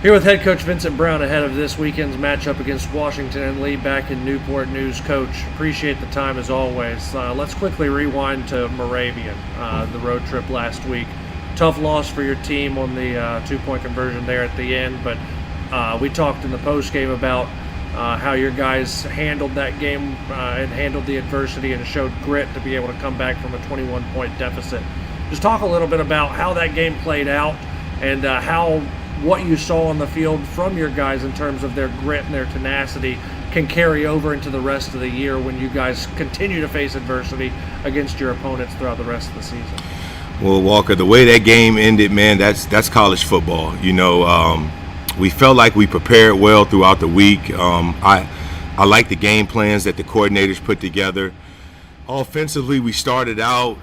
Here with head coach Vincent Brown ahead of this weekend's matchup against Washington and Lee back in Newport News. Coach, appreciate the time as always. Let's quickly rewind to Moravian, the road trip last week. Tough loss for your team on the two-point conversion there at the end, but we talked in the post-game about how your guys handled that game and handled the adversity and showed grit to be able to come back from a 21-point deficit. Just talk a little bit about how that game played out and what you saw on the field from your guys in terms of their grit and their tenacity can carry over into the rest of the year when you guys continue to face adversity against your opponents throughout the rest of the season. Well, Walker, the way that game ended, man, that's college football. You know, we felt like we prepared well throughout the week. I like the game plans that the coordinators put together. Offensively, we started out.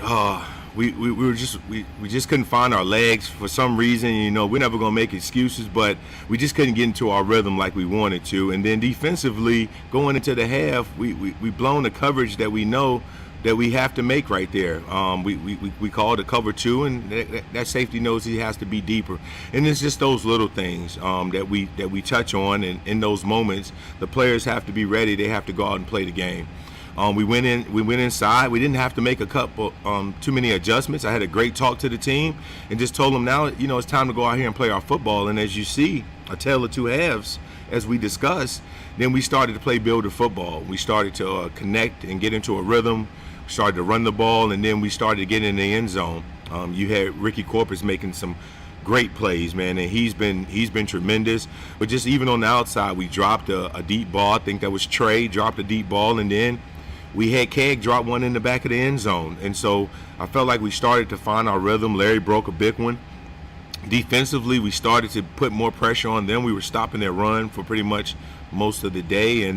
We just couldn't find our legs for some reason. You know, we're never gonna make excuses, but we just couldn't get into our rhythm like we wanted to. And then defensively, going into the half, we blown the coverage that we know that we have to make right there. We called a cover two, and that safety knows he has to be deeper. And it's just those little things that we touch on, and in those moments, the players have to be ready. They have to go out and play the game. We went inside. We didn't have to make a couple too many adjustments. I had a great talk to the team and just told them now, you know, it's time to go out here and play our football. And as you see, a tale of two halves, as we discussed. Then we started to play builder football. We started to connect and get into a rhythm. We started to run the ball, and then we started to get in the end zone. You had Ricky Corpus making some great plays, man, and he's been tremendous. But just even on the outside, we dropped a deep ball. I think that was Trey dropped a deep ball, and then we had Keg drop one in the back of the end zone. And so I felt like we started to find our rhythm. Larry broke a big one. Defensively, we started to put more pressure on them. We were stopping their run for pretty much most of the day.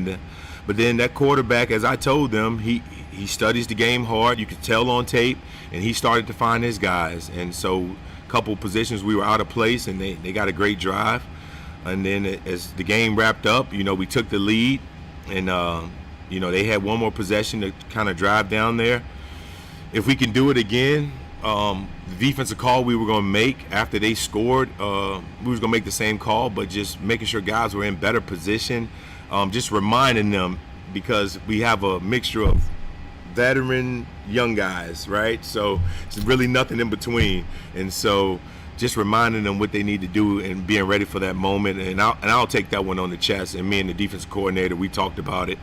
But then that quarterback, as I told them, he studies the game hard. You could tell on tape, and he started to find his guys. And so a couple positions we were out of place, and they got a great drive. And then as the game wrapped up, you know, we took the lead, and you know, they had one more possession to kind of drive down there. If we can do it again, the defensive call we were going to make after they scored, we was going to make the same call, but just making sure guys were in better position, just reminding them, because we have a mixture of veteran, young guys, right? So it's really nothing in between. And so just reminding them what they need to do and being ready for that moment. And I'll take that one on the chest. And me and the defensive coordinator, we talked about it.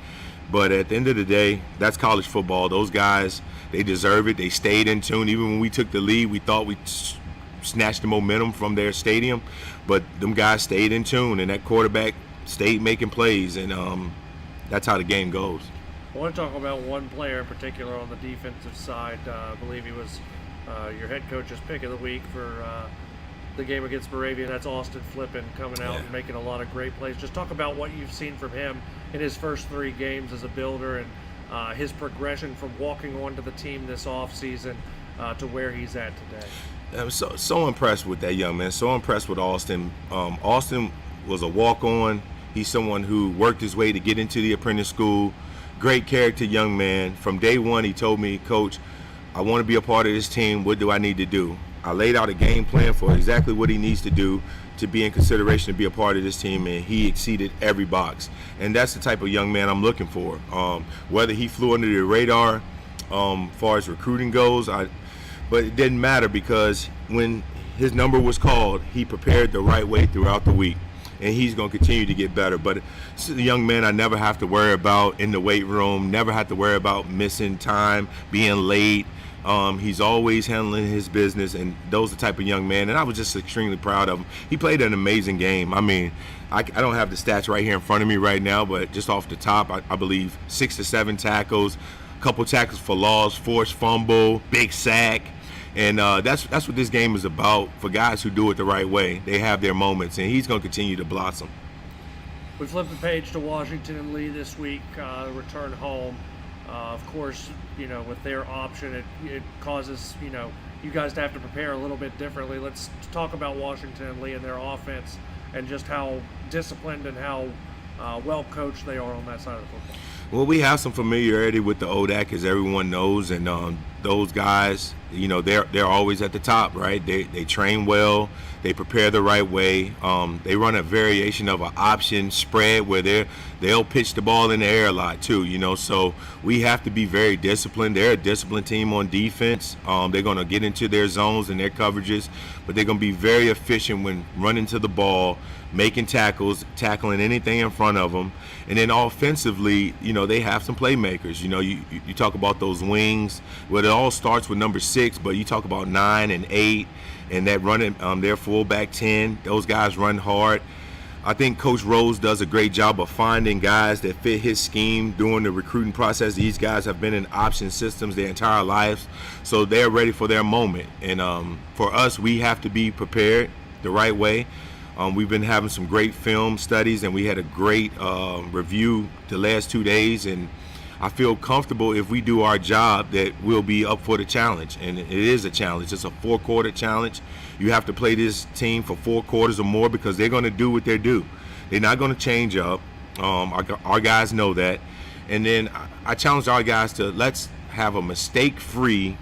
But at the end of the day, that's college football. Those guys, they deserve it. They stayed in tune. Even when we took the lead, we thought we snatched the momentum from their stadium. But them guys stayed in tune, and that quarterback stayed making plays. And that's how the game goes. I want to talk about one player in particular on the defensive side. I believe he was your head coach's pick of the week for the game against Moravian. That's Austin Flippin coming out and making a lot of great plays. Just talk about what you've seen from him in his first 3 games as a builder and his progression from walking onto the team this offseason to where he's at today. I'm so impressed with that young man. So impressed with Austin. Austin was a walk-on. He's someone who worked his way to get into the apprentice school. Great character young man. From day one, he told me, Coach, I want to be a part of this team. What do I need to do? I laid out a game plan for exactly what he needs to do to be in consideration to be a part of this team, and he exceeded every box. And that's the type of young man I'm looking for. Whether he flew under the radar as far as recruiting goes, but it didn't matter, because when his number was called, he prepared the right way throughout the week. And he's going to continue to get better. But this is a young man I never have to worry about in the weight room, never have to worry about missing time, being late. He's always handling his business, and those are the type of young man. And I was just extremely proud of him. He played an amazing game. I mean, I don't have the stats right here in front of me right now, but just off the top, I believe 6 to 7 tackles, a couple tackles for loss, forced fumble, big sack. And that's what this game is about for guys who do it the right way. They have their moments, and he's going to continue to blossom. We flipped the page to Washington and Lee this week, return home. Of course, you know, with their option, it causes, you know, you guys to have to prepare a little bit differently. Let's talk about Washington and Lee and their offense and just how disciplined and how well coached they are on that side of the football. Well, we have some familiarity with the ODAC, as everyone knows, and those guys, you know, they're always at the top, right? They train well, they prepare the right way. They run a variation of an option spread where they'll pitch the ball in the air a lot too, you know. So we have to be very disciplined. They're a disciplined team on defense. They're going to get into their zones and their coverages, but they're going to be very efficient when running to the ball, making tackles, tackling anything in front of them. And then offensively, you know, they have some playmakers. You know, you talk about those wings. Well, it all starts with number 6, but you talk about 9 and 8 and that running, their fullback 10. Those guys run hard. I think Coach Rose does a great job of finding guys that fit his scheme during the recruiting process. These guys have been in option systems their entire lives, so they're ready for their moment. And for us, we have to be prepared the right way. We've been having some great film studies, and we had a great review the last 2 days, and I feel comfortable if we do our job that we'll be up for the challenge. And it is a challenge. It's a 4-quarter challenge. You have to play this team for 4 quarters or more because they're going to do what they do. They're not going to change up. Our guys know that. And then I challenge our guys to let's have a mistake-free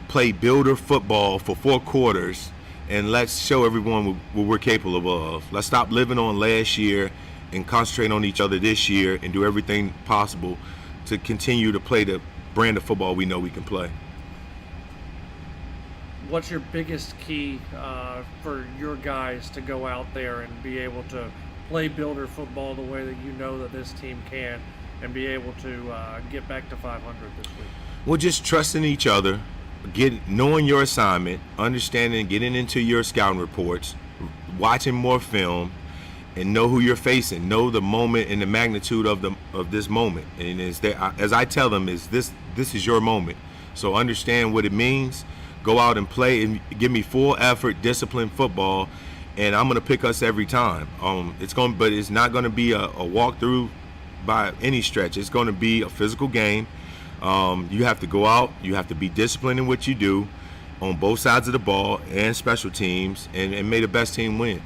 play builder football for 4 quarters, and let's show everyone what we're capable of. Let's stop living on last year and concentrate on each other this year and do everything possible to continue to play the brand of football we know we can play. What's your biggest key for your guys to go out there and be able to play builder football the way that you know that this team can and be able to get back to 500 this week? Well, just trusting each other, knowing your assignment, understanding, getting into your scouting reports, watching more film, and know who you're facing. Know the moment and the magnitude of this moment. And as I tell them, this is your moment. So understand what it means. Go out and play and give me full effort, disciplined football, and I'm going to pick us every time. But it's not going to be a walkthrough by any stretch. It's going to be a physical game. You have to go out. You have to be disciplined in what you do on both sides of the ball and special teams, and may the best team win.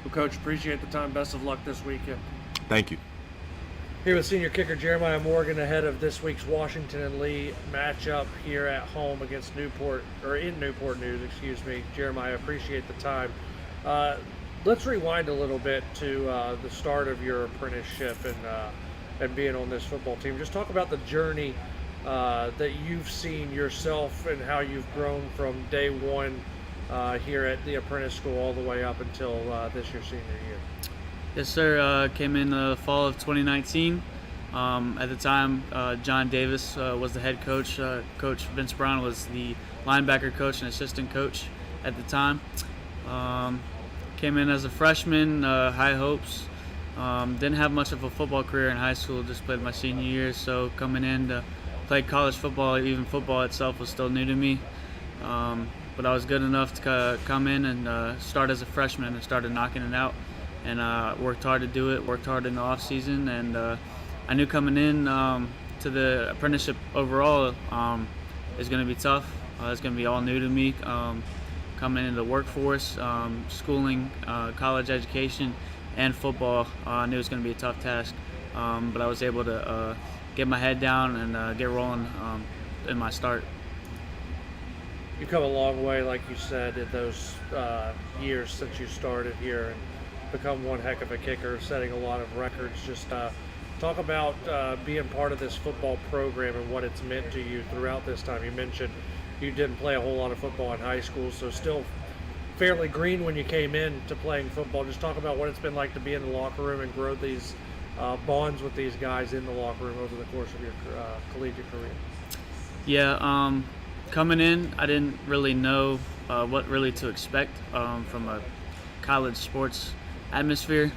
Well, Coach, appreciate the time. Best of luck this weekend. Thank you. Here with senior kicker Jeremiah Morgan ahead of this week's Washington and Lee matchup here at home against in Newport News, excuse me. Jeremiah, appreciate the time. Let's rewind a little bit to the start of your apprenticeship and being on this football team. Just talk about the journey that you've seen yourself and how you've grown from day one here at the apprentice school all the way up until this your senior year. Yes, sir. Came in the fall of 2019. At the time, John Davis was the head coach. Coach Vince Brown was the linebacker coach and assistant coach at the time. Came in as a freshman, high hopes. Didn't have much of a football career in high school, just played my senior year. So coming in to play college football, even football itself was still new to me. But I was good enough to come in and start as a freshman and started knocking it out. And worked hard to do it, worked hard in the off season, and I knew coming in to the apprenticeship overall is going to be tough. It's going to be all new to me. Coming into the workforce, schooling, college education, and football, I knew it was going to be a tough task. But I was able to get my head down and get rolling in my start. You've come a long way, like you said, in those years since you started here, and become one heck of a kicker, setting a lot of records. Just talk about being part of this football program and what it's meant to you throughout this time. You mentioned you didn't play a whole lot of football in high school, so still fairly green when you came in to playing football. Just talk about what it's been like to be in the locker room and grow these bonds with these guys in the locker room over the course of your collegiate career. Yeah, coming in, I didn't really know what really to expect from a college sports atmosphere.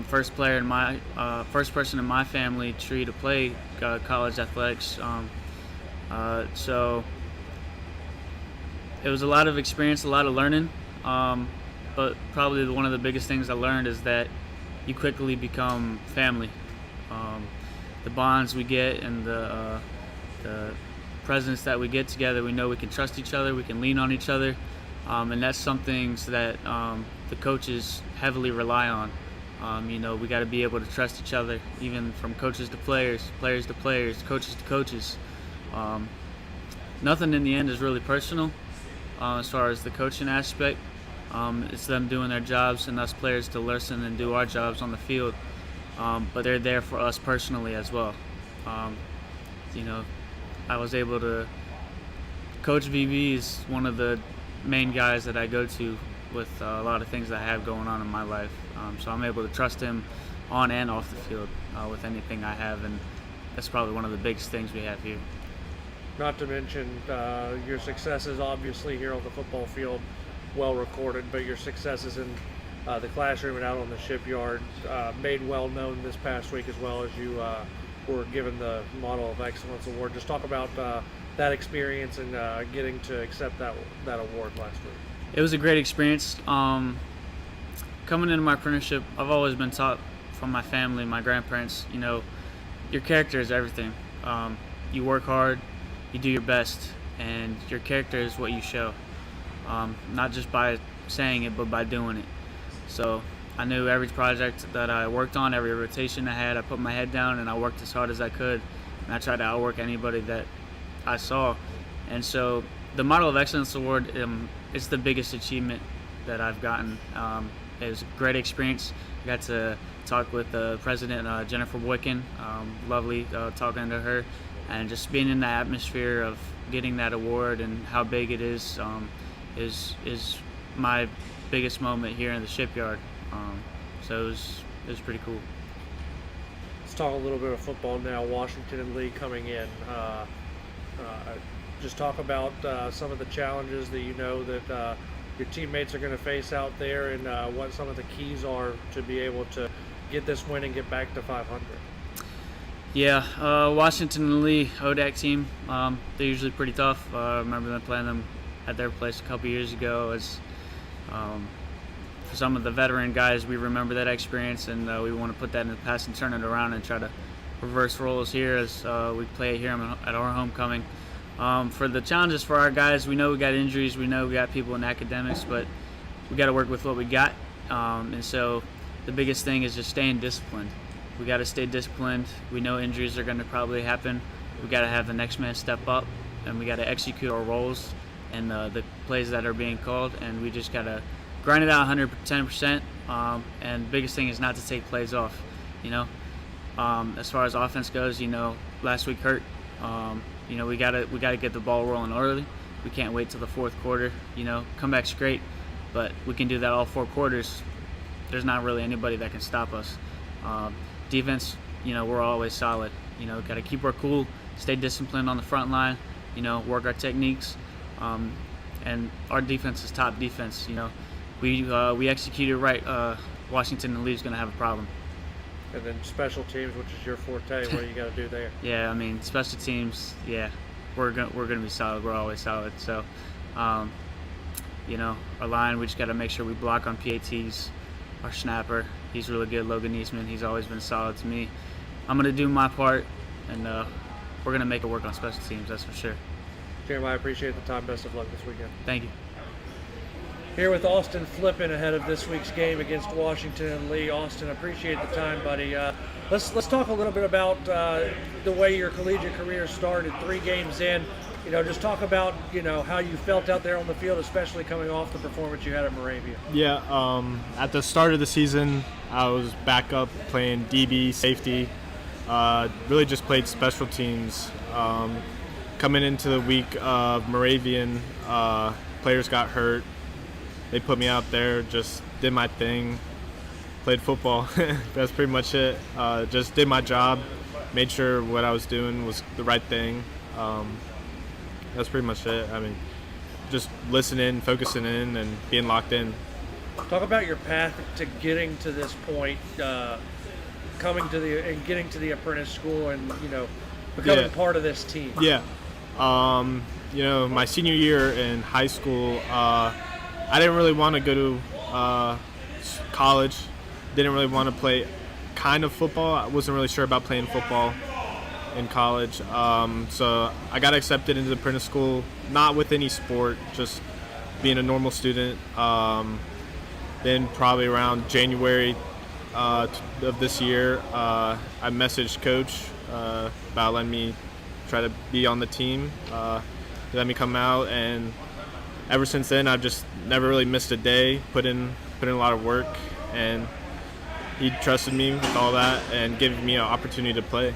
First person in my family tree to play college athletics. So it was a lot of experience, a lot of learning. But probably one of the biggest things I learned is that you quickly become family. The bonds we get and the presence that we get together, we know we can trust each other, we can lean on each other. And that's something that the coaches heavily rely on. We got to be able to trust each other, even from coaches to players, players to players, coaches to coaches. nothing in the end is really personal as far as the coaching aspect. It's them doing their jobs and us players to listen and do our jobs on the field. But they're there for us personally as well. I was able to. Coach VB is one of the main guys that I go to with a lot of things that I have going on in my life. So I'm able to trust him on and off the field with anything I have, and that's probably one of the biggest things we have here. Not to mention your successes, obviously, here on the football field, well recorded, but your successes in the classroom and out on the shipyard, made well known this past week, as well as you were given the Model of Excellence Award. Just talk about that experience and getting to accept that award last week. It was a great experience. Coming into my apprenticeship, I've always been taught from my family, my grandparents, your character is everything. You work hard, you do your best, and your character is what you show. Not just by saying it, but by doing it. So I knew every project that I worked on, every rotation I had, I put my head down and I worked as hard as I could. And I tried to outwork anybody that I saw. And so the Model of Excellence Award is the biggest achievement that I've gotten. It was a great experience. I got to talk with the president, Jennifer Boykin. Lovely talking to her, and just being in the atmosphere of getting that award and how big it is my biggest moment here in the shipyard. So it was pretty cool. Let's talk a little bit of football now. Washington and Lee coming in. Just talk about some of the challenges that that your teammates are going to face out there, and what some of the keys are to be able to get this win and get back to 500. Yeah, Washington and Lee ODAC team, they're usually pretty tough. I remember them playing them at their place a couple years ago. For some of the veteran guys, we remember that experience, and we want to put that in the past and turn it around and try to reverse roles here as we play here at our homecoming. For the challenges for our guys, we know we got injuries, we know we got people in academics, but we got to work with what we got. And so the biggest thing is just staying disciplined. We got to stay disciplined. We know injuries are going to probably happen. We got to have the next man step up, and we got to execute our roles and the plays that are being called, and we just got to grind it out 110%. And the biggest thing is not to take plays off. As far as offense goes, last week hurt. We gotta get the ball rolling early. We can't wait till the fourth quarter. Comeback's great, but we can do that all 4 quarters. There's not really anybody that can stop us. Defense, we're always solid. Got to keep our cool, stay disciplined on the front line. Work our techniques, and our defense is top defense. We executed right. Washington and Lee's gonna have a problem. And then special teams, which is your forte, what do you got to do there? Yeah, special teams. Yeah, we're gonna be solid. We're always solid. So, our line, we just got to make sure we block on PATs. Our snapper, he's really good. Logan Eastman, he's always been solid to me. I'm gonna do my part, and we're gonna make it work on special teams. That's for sure. Jeremiah, I appreciate the time. Best of luck this weekend. Thank you. Here with Austin Flippen ahead of this week's game against Washington and Lee. Austin, appreciate the time, buddy. Let's talk a little bit about the way your collegiate career started. 3 games in, just talk about how you felt out there on the field, especially coming off the performance you had at Moravian. Yeah, at the start of the season, I was back up playing DB, safety. Really just played special teams. Coming into the week of Moravian, players got hurt. They put me out there, just did my thing, played football. That's pretty much it. Just did my job, made sure what I was doing was the right thing. That's pretty much it. Just listening, focusing in, and being locked in. Talk about your path to getting to this point, getting to the apprentice school, and becoming part of this team. Yeah. My senior year in high school, I didn't really want to go to college. Didn't really want to play kind of football. I wasn't really sure about playing football in college. So I got accepted into the apprentice school, not with any sport, just being a normal student. Then probably around January of this year, I messaged Coach about letting me try to be on the team. He let me come out, and ever since then, I've just never really missed a day. Put in a lot of work, and he trusted me with all that and gave me an opportunity to play.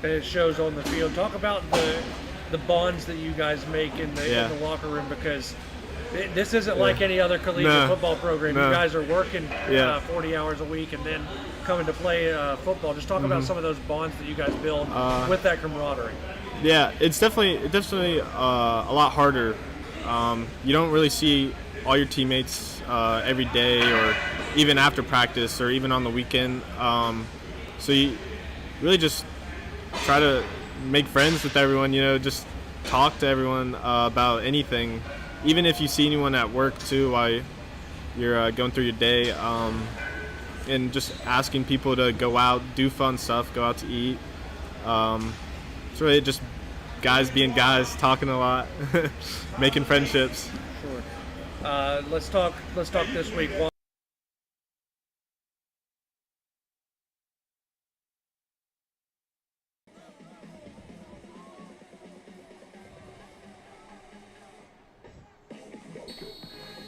And it shows on the field. Talk about the bonds that you guys make in the locker room, because this isn't like any other collegiate football program. You guys are working 40 hours a week and then coming to play football. Just talk about some of those bonds that you guys build with that camaraderie. Yeah, it's definitely a lot harder. You don't really see all your teammates every day, or even after practice, or even on the weekend. So you really just try to make friends with everyone. Just talk to everyone about anything, even if you see anyone at work too while you're going through your day. And just asking people to go out, do fun stuff, go out to eat. It's really just guys being guys, talking a lot, making friendships. Sure. Let's talk this week.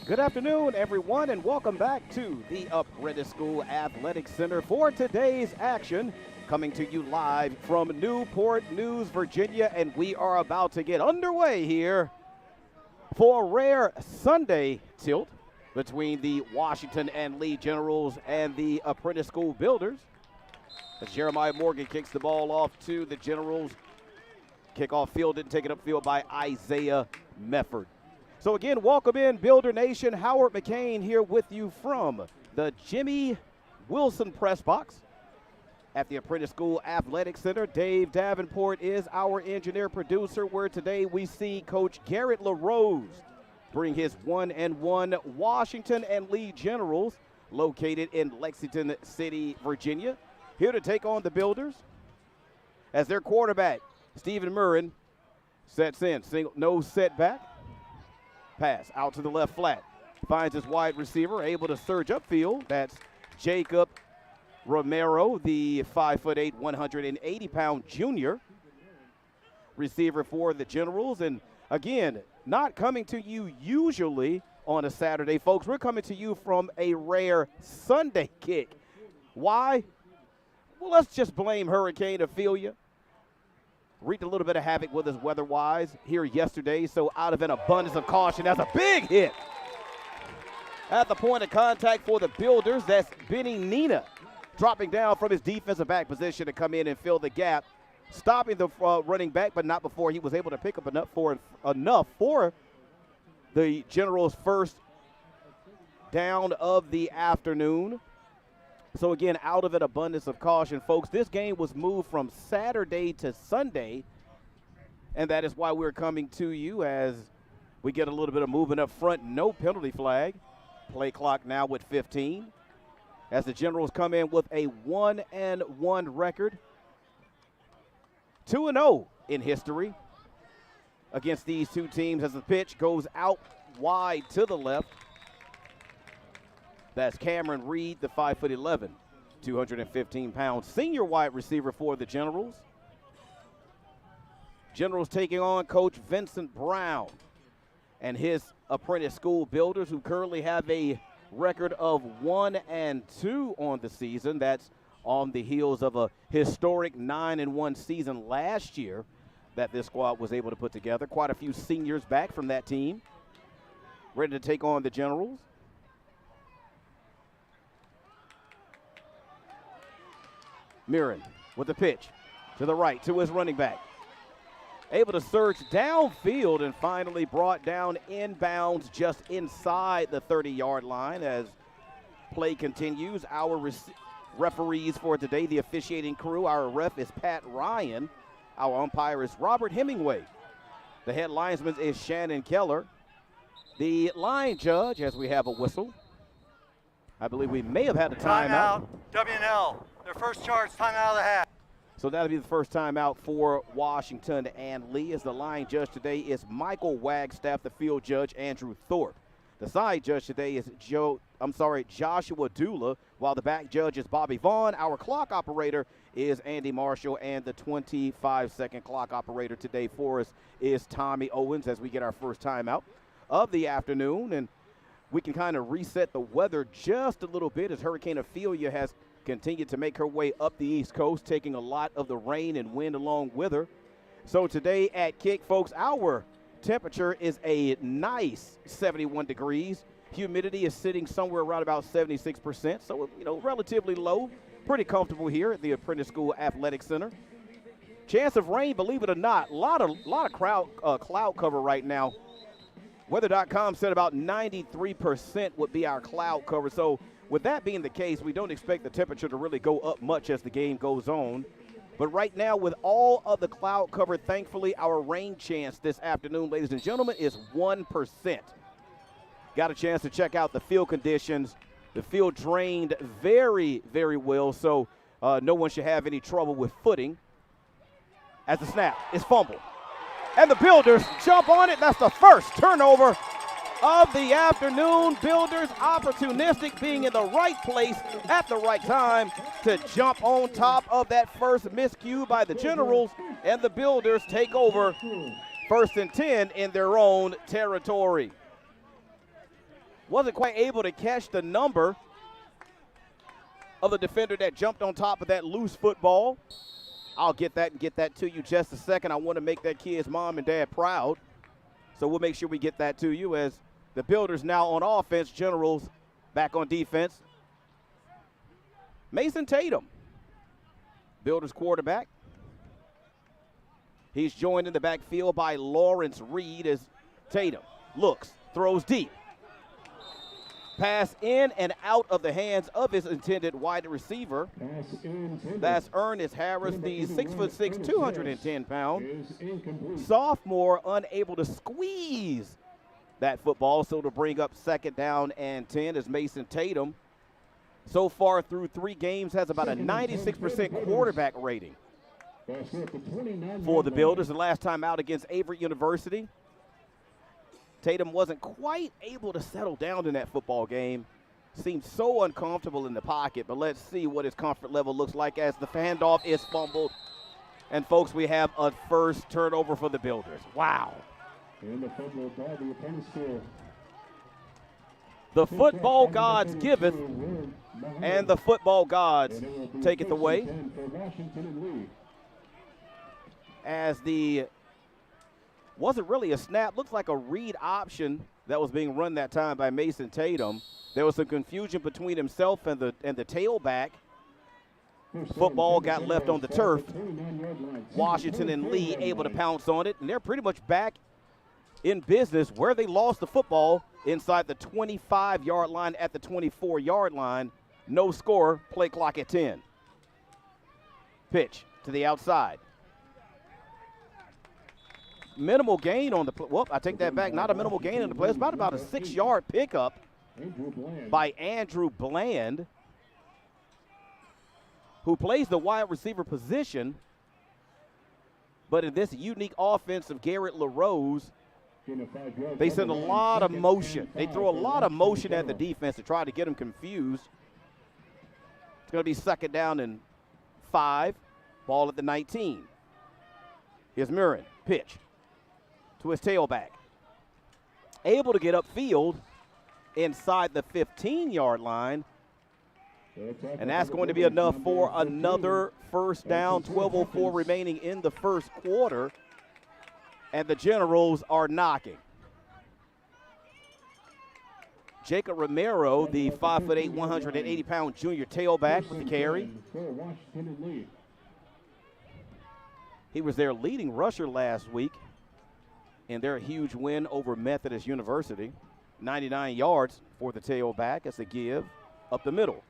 Good afternoon, everyone, and welcome back to the Apprentice School Athletic Center for today's action. Coming to you live from Newport News, Virginia, and we are about to get underway here for a rare Sunday tilt between the Washington and Lee Generals and the Apprentice School Builders. As Jeremiah Morgan kicks the ball off to the Generals. Kickoff fielded and taken upfield by Isaiah Mefford. So again, welcome in Builder Nation. Howard McCain here with you from the Jimmy Wilson Press Box at the Apprentice School Athletic Center. Dave Davenport is our engineer producer, where today we see Coach Garrett LaRose bring his 1-1 Washington and Lee Generals, located in Lexington City, Virginia, here to take on the Builders. As their quarterback, Stephen Murrin, sets in, no setback. Pass out to the left flat. Finds his wide receiver, able to surge upfield. That's Jacob Romero, the 5'8", 180-pound junior receiver for the Generals. And again, not coming to you usually on a Saturday, folks. We're coming to you from a rare Sunday kick. Why? Well, let's just blame Hurricane Ophelia. Wreaked a little bit of havoc with us weather-wise here yesterday, so out of an abundance of caution, that's a big hit. At the point of contact for the Builders, that's Benny Nina dropping down from his defensive back position to come in and fill the gap, stopping the running back, but not before he was able to pick up enough for the Generals' first down of the afternoon. So again, out of an abundance of caution, folks, this game was moved from Saturday to Sunday, and that is why we're coming to you as we get a little bit of movement up front. No penalty flag. Play clock now with 15. As the Generals come in with a 1-1 record. 2-0 in history against these two teams as the pitch goes out wide to the left. That's Cameron Reed, the 5'11", 215-pound senior wide receiver for the Generals. Generals taking on Coach Vincent Brown and his Apprentice School Builders, who currently have a record of 1-2 on the season. That's on the heels of a historic 9-1 season last year that this squad was able to put together. Quite a few seniors back from that team, ready to take on the Generals. Mirren with the pitch to the right to his running back. Able to surge downfield and finally brought down inbounds just inside the 30-yard line as play continues. Our referees for today, the officiating crew, our ref is Pat Ryan. Our umpire is Robert Hemingway. The head linesman is Shannon Keller. The line judge, as we have a whistle, I believe we may have had a timeout. W&L. Their first charge, time out of the hat. So that'll be the first time out for Washington and Lee, as the line judge today is Michael Wagstaff, the field judge Andrew Thorpe. The side judge today is Joshua Dula, while the back judge is Bobby Vaughn. Our clock operator is Andy Marshall, and the 25-second clock operator today for us is Tommy Owens as we get our first timeout of the afternoon. And we can kind of reset the weather just a little bit as Hurricane Ophelia has continued to make her way up the East Coast, taking a lot of the rain and wind along with her. So today at Kick, folks, our temperature is a nice 71 degrees. Humidity is sitting somewhere around about 76%, so, relatively low. Pretty comfortable here at the Apprentice School Athletic Center. Chance of rain, believe it or not, a lot of cloud cover right now. Weather.com said about 93% would be our cloud cover. So with that being the case, we don't expect the temperature to really go up much as the game goes on. But right now, with all of the cloud cover, thankfully, our rain chance this afternoon, ladies and gentlemen, is 1%. Got a chance to check out the field conditions. The field drained very, very well, so no one should have any trouble with footing. As the snap is fumbled. And the Builders jump on it. That's the first turnover of the afternoon. Builders opportunistic, being in the right place at the right time to jump on top of that first miscue by the Generals. And the Builders take over 1st and 10 in their own territory. Wasn't quite able to catch the number of the defender that jumped on top of that loose football. I'll get that and get that to you just a second. I want to make that kid's mom and dad proud. So we'll make sure we get that to you as the Builders now on offense, Generals back on defense. Mason Tatum, Builders quarterback. He's joined in the backfield by Lawrence Reed as Tatum looks, throws deep. Pass in and out of the hands of his intended wide receiver. That's Ernest Harris, the 6'6", 210-pound sophomore, unable to squeeze that football. So to bring up 2nd down and 10 is Mason Tatum. So far through 3 games, has about a 96% quarterback rating for the Builders. The last time out against Avery University, Tatum wasn't quite able to settle down in that football game. Seemed so uncomfortable in the pocket, but let's see what his comfort level looks like as the handoff is fumbled. And, folks, we have a first turnover for the Builders. Wow. The football gods giveth, and the football gods taketh away. As the wasn't really a snap, looks like a read option that was being run that time by Mason Tatum. There was some confusion between himself and the tailback. Football got left on the turf. Washington and Lee able to pounce on it, and they're pretty much back in business where they lost the football inside the 25-yard line at the 24-yard line. No score, play clock at 10. Pitch to the outside. Minimal gain on the play. Well, I take that back. Not a minimal gain on the play. It's about a 6-yard pickup by Andrew Bland, who plays the wide receiver position. But in this unique offense of Garrett LaRose, they send a lot of motion. They throw a lot of motion at the defense to try to get them confused. It's going to be 2nd down and 5. Ball at the 19. Here's Mirren. Pitch to his tailback. Able to get upfield inside the 15-yard line. And that's going to be enough for another first down. 12:04 remaining in the first quarter. And the Generals are knocking. Jacob Romero, the 5'8", 180-pound junior tailback with the carry. He was their leading rusher last week in their huge win over Methodist University. 99 yards for the tailback as a give up the middle.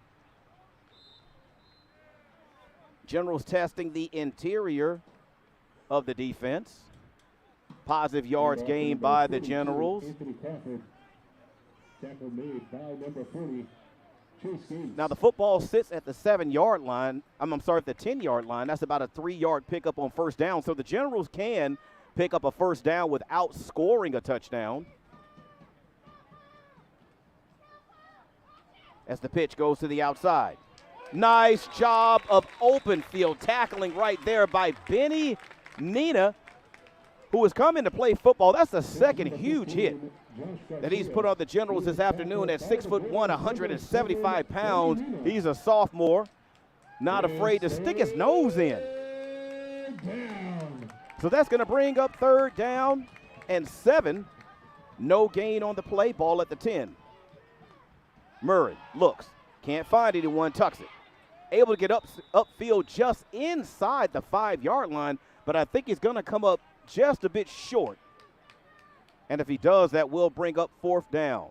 Generals testing the interior of the defense. Positive yards gained by the Generals. Now the football sits at the 7-yard line. at the 10-yard line. That's about a 3-yard pickup on first down. So the Generals can pick up a first down without scoring a touchdown. As the pitch goes to the outside. Nice job of open field tackling right there by Benny Nina, who has come in to play football. That's the second huge hit that he's put on the Generals this afternoon at 6'1", 175 pounds. He's a sophomore, not afraid to stick his nose in. So that's going to bring up 3rd down and 7. No gain on the play, ball at the 10. Murray looks, can't find anyone, tucks it. Able to get upfield just inside the 5-yard line, but I think he's going to come up just a bit short. And if he does, that will bring up 4th down.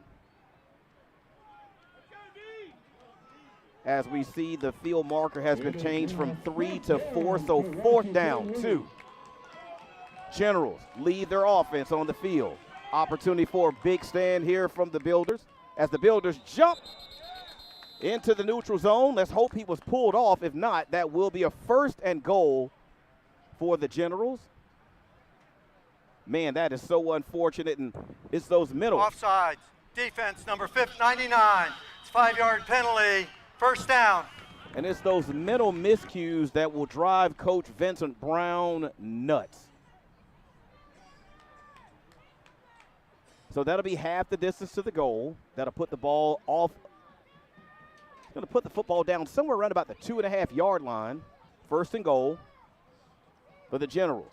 As we see, the field marker has been changed from 3 to 4, so 4th down, 2. Generals lead their offense on the field. Opportunity for a big stand here from the Builders as the Builders jump into the neutral zone. Let's hope he was pulled off. If not, that will be a 1st and goal for the Generals. Man, that is so unfortunate, and it's those middle. Offsides. Defense number 99. It's 5-yard penalty. 1st down. And it's those middle miscues that will drive Coach Vincent Brown nuts. So that'll be half the distance to the goal. That'll put the ball off. It's going to put the football down somewhere around about the 2.5-yard line. 1st and goal for the Generals.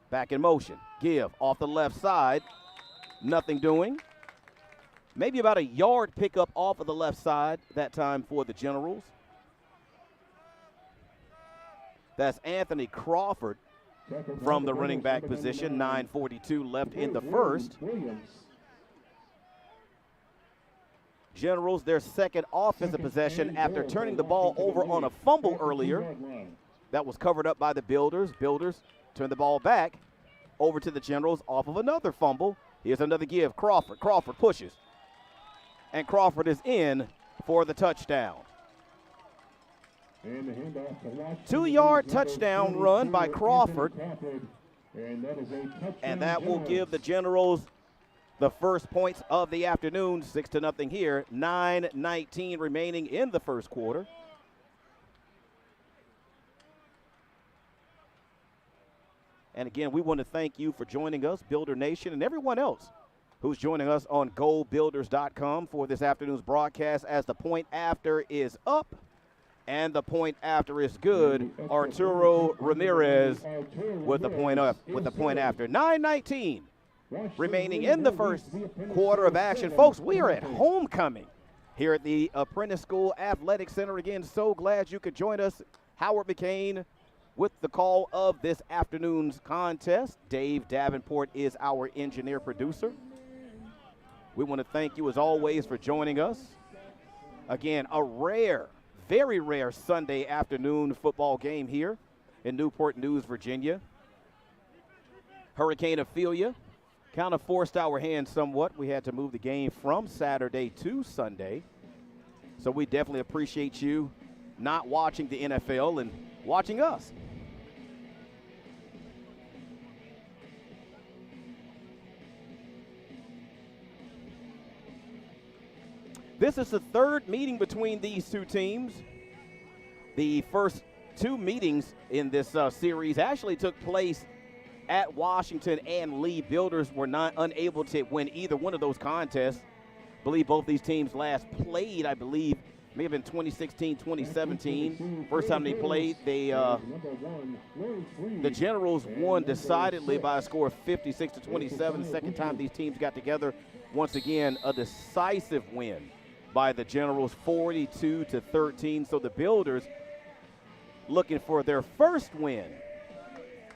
Back in motion. Give off the left side. Nothing doing. Maybe about a yard pickup off of the left side that time for the Generals. That's Anthony Crawford from the running back position. 9:42 left in the 1st. Generals, their 2nd offensive possession after turning the ball over on a fumble earlier. That was covered up by the Builders. Builders turn the ball back over to the Generals off of another fumble. Here's another give. Crawford. Crawford pushes. And Crawford is in for the touchdown. 2-yard touchdown run by Crawford. And that will give the Generals the first points of the afternoon. 6-0 here. 9:19 remaining in the 1st quarter. And again, we want to thank you for joining us, Builder Nation, and everyone else who's joining us on GoBuilders.com for this afternoon's broadcast as the point after is up and the point after is good. Arturo Ramirez with the point up, with the point after. 9:19 remaining in the 1st quarter of action. Folks, we are at homecoming here at the Apprentice School Athletic Center. Again, so glad you could join us. Howard McCain with the call of this afternoon's contest. Dave Davenport is our engineer producer. We want to thank you as always for joining us. Again, a rare, very rare Sunday afternoon football game here in Newport News, Virginia. Hurricane Ophelia kind of forced our hand somewhat. We had to move the game from Saturday to Sunday. So we definitely appreciate you not watching the NFL and watching us. This is the 3rd meeting between these two teams. The first 2 meetings in this series actually took place at Washington and Lee. Builders were unable to win either one of those contests. I believe both these teams last played, I believe, may have been 2016, 2017. First time they played, the Generals won decidedly by a score of 56-27. The second time these teams got together, once again, a decisive win by the Generals, 42-13. So the Builders looking for their first win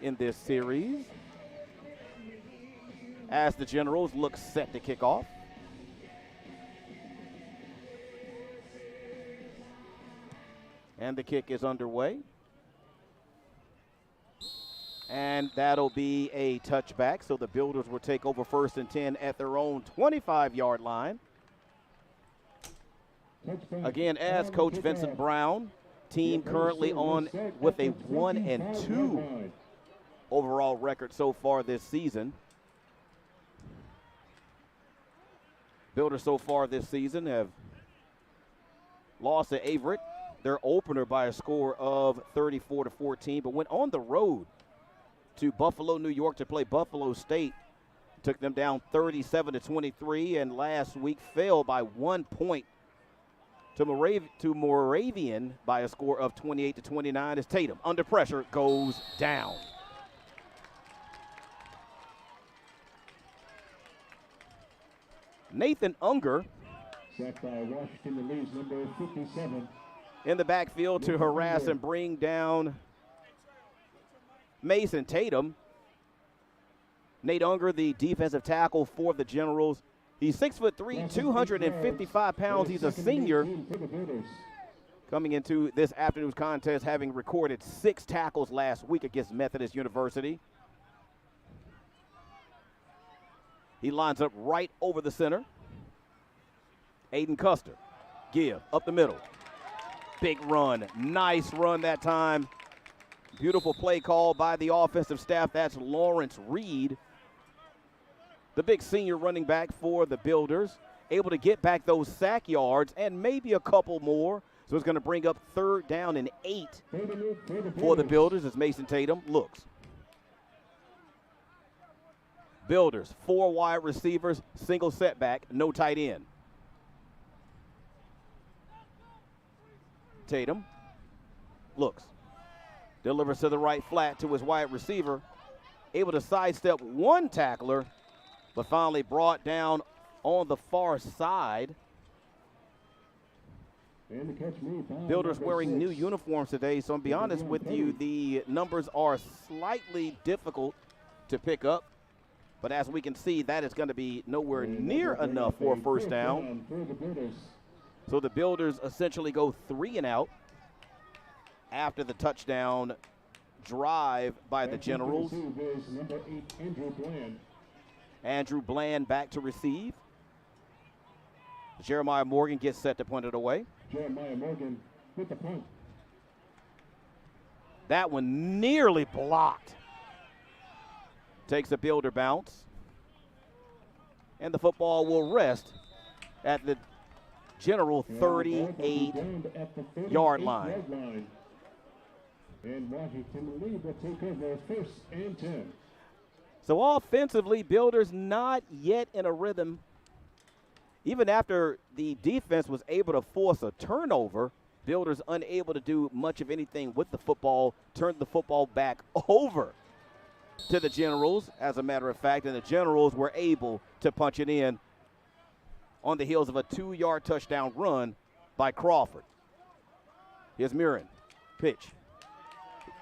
in this series as the Generals look set to kick off. And the kick is underway. And that'll be a touchback. So the Builders will take over 1st and 10 at their own 25-yard line. Again, as Coach Vincent Brown, team currently on with a 1-2 overall record so far this season. Builders so far this season have lost to Averett, their opener, by a score of 34-14, but went on the road to Buffalo, New York to play Buffalo State. Took them down 37-23, and last week fell by 1 point to Moravian by a score of 28-29 as Tatum, under pressure, goes down. Nathan Unger Sacked by Washington, the leads number 57. in the backfield to harass and bring down Mason Tatum. Nate Unger, the defensive tackle for the Generals. He's 6'3", 255 pounds. He's a senior coming into this afternoon's contest, having recorded 6 tackles last week against Methodist University. He lines up right over the center. Aiden Custer, give, up the middle. Big run, nice run that time. Beautiful play call by the offensive staff. That's Lawrence Reed, the big senior running back for the Builders, able to get back those sack yards and maybe a couple more. So it's going to bring up 3rd down and 8 for the Builders as Mason Tatum looks. Builders, 4 wide receivers, single setback, no tight end. Tatum looks, delivers to the right flat to his wide receiver, able to sidestep 1 tackler, but finally brought down on the far side. Builders wearing new uniforms today, so I'll be honest with you, the numbers are slightly difficult to pick up. But as we can see, that is going to be nowhere near enough for a 1st down. So the Builders essentially go 3 and out after the touchdown drive by the Generals. Andrew Bland back to receive. Jeremiah Morgan gets set to punt it away. Jeremiah Morgan with the punt. That one nearly blocked. Takes a Builder bounce. And the football will rest at the General 38-yard line. And Washington lead will take over 1st and 10. So offensively, Builders not yet in a rhythm. Even after the defense was able to force a turnover, Builders unable to do much of anything with the football, turned the football back over to the Generals, as a matter of fact, and the Generals were able to punch it in on the heels of a 2-yard touchdown run by Crawford. Here's Murin. Pitch.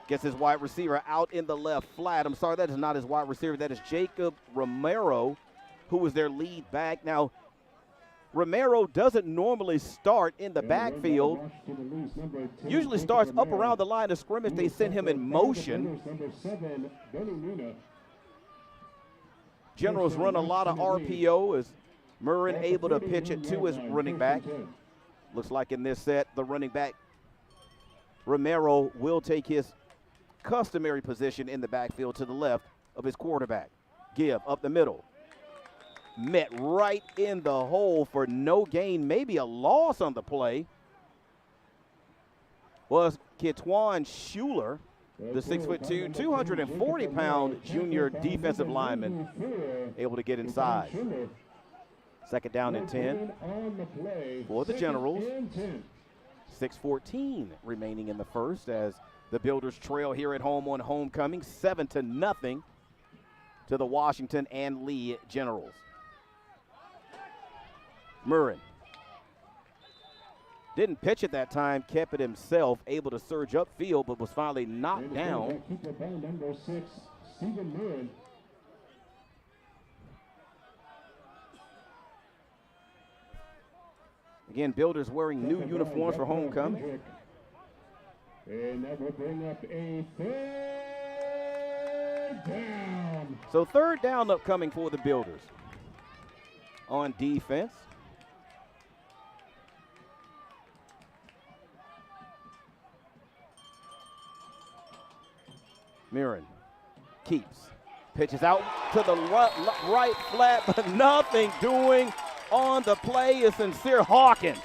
Gets his wide receiver out in the left flat. I'm sorry, that is not his wide receiver. That is Jacob Romero, who was their lead back. Now, Romero doesn't normally start in the backfield. Usually starts up around the line of scrimmage. They send him in motion. Generals run a lot of RPO as Murin able to pitch it to his running back. Looks like in this set, the running back, Romero, will take his customary position in the backfield to the left of his quarterback. Give up the middle. Met right in the hole for no gain, maybe a loss on the play, was Kitwan Schuler, the 6'2", 240-pound junior defensive lineman, able to get inside. 2nd down and 10 for the Generals. 6:14 remaining in the 1st as the Builders trail here at home on homecoming, 7-0 to the Washington and Lee Generals. Murin didn't pitch it that time, kept it himself, able to surge upfield, but was finally knocked down. Number 6, Stephen Murin. Again, Builders wearing new uniforms for homecoming. And that will bring up a 3rd down. So 3rd down upcoming for the Builders on defense. Murin keeps, pitches out to the right flat, but nothing doing. on the play is Sincere Hawkins.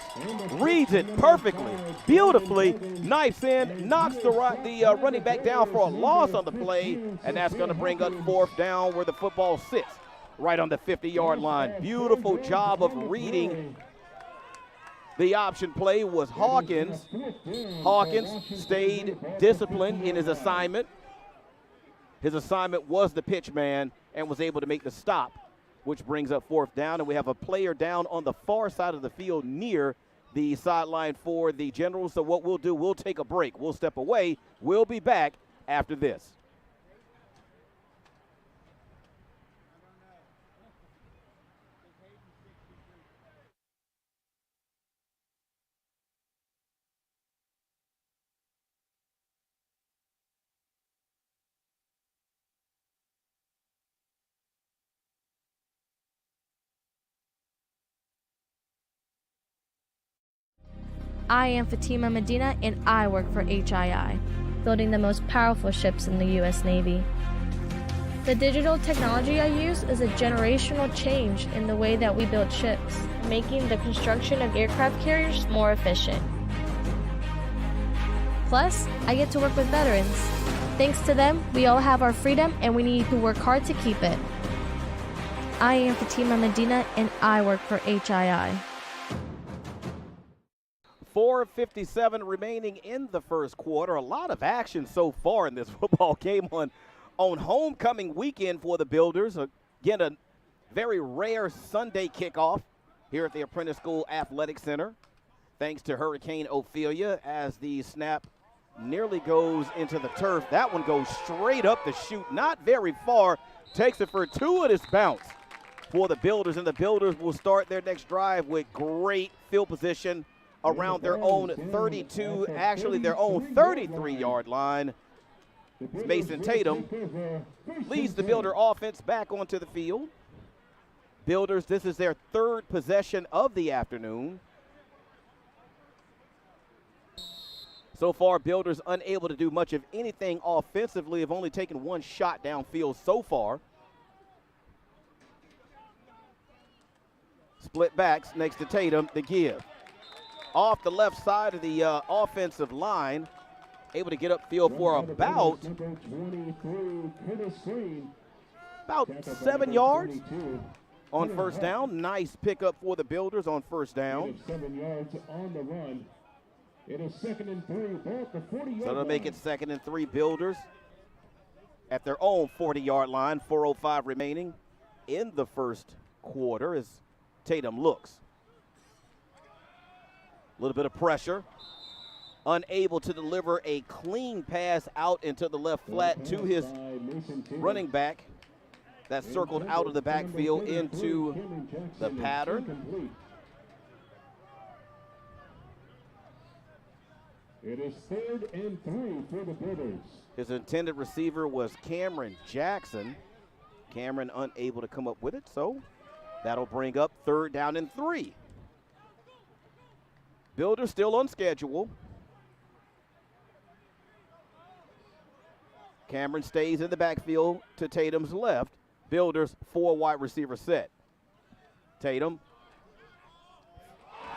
Reads it perfectly, beautifully, knifes in, knocks the running back down for a loss on the play, and that's going to bring up fourth down where the football sits, right on the 50-yard line. Beautiful job of reading. The option play was Hawkins. Hawkins stayed disciplined in his assignment. His assignment was the pitch man and was able to make the stop, which brings up fourth down, and we have a player down on the far side of the field near the sideline for the Generals. So what we'll do, we'll take a break. We'll step away. We'll be back after this. I am Fatima Medina, and I work for HII, building the most powerful ships in the U.S. Navy. The digital technology I use is a generational change in the way that we build ships, making the construction of aircraft carriers more efficient. Plus, I get to work with veterans. Thanks to them, we all have our freedom, and we need to work hard to keep it. I am Fatima Medina, and I work for HII. 4:57 remaining in the first quarter. A lot of action so far in this football game on homecoming weekend for the Builders. Again, a very rare Sunday kickoff here at the Apprentice School Athletic Center, thanks to Hurricane Ophelia, as the snap nearly goes into the turf. That one goes straight up the chute, not very far. Takes it for a fortuitous bounce for the Builders, and the Builders will start their next drive with great field position around their own 32, actually their own 33-yard line. Mason Tatum leads the Builder offense back onto the field. Builders, this is their third possession of the afternoon. So far, Builders unable to do much of anything offensively, have only taken one shot downfield so far. Split backs next to Tatum, the give. Off the left side of the offensive line, able to get upfield for about 7 yards on first down. Nice pickup for the Builders on first down. 7 yards on the run. It is 2nd and 3, both the 40-yard So they'll make it line. 2nd and 3 Builders at their own 40-yard line. 4:05 remaining in the first quarter as Tatum looks. A little bit of pressure. Unable to deliver a clean pass out into the left flat to his running back. That circled out of the backfield into the pattern. It is 3rd and 3 for the Builders. His intended receiver was Cameron Jackson. Cameron unable to come up with it, so that'll bring up 3rd down and 3. Builders still on schedule. Cameron stays in the backfield to Tatum's left. Builders 4 wide receiver set. Tatum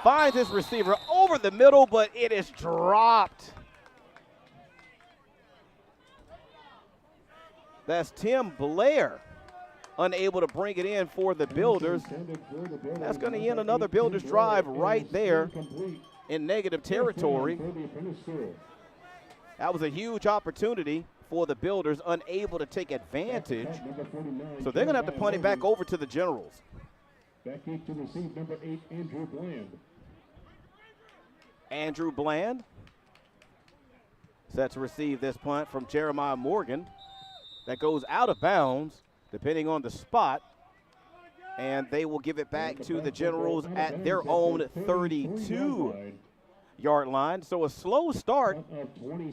finds his receiver over the middle, but it is dropped. That's Tim Blair, unable to bring it in for the Builders. That's going to end another Builders drive right there in negative territory. That was a huge opportunity for the Builders, unable to take advantage. So they're going to have to punt it back over to the Generals. Back in to receive number 8, Andrew Bland. Andrew Bland set to receive this punt from Jeremiah Morgan. That goes out of bounds, depending on the spot. And they will give it back to the Generals at their own 32-yard line. So a slow start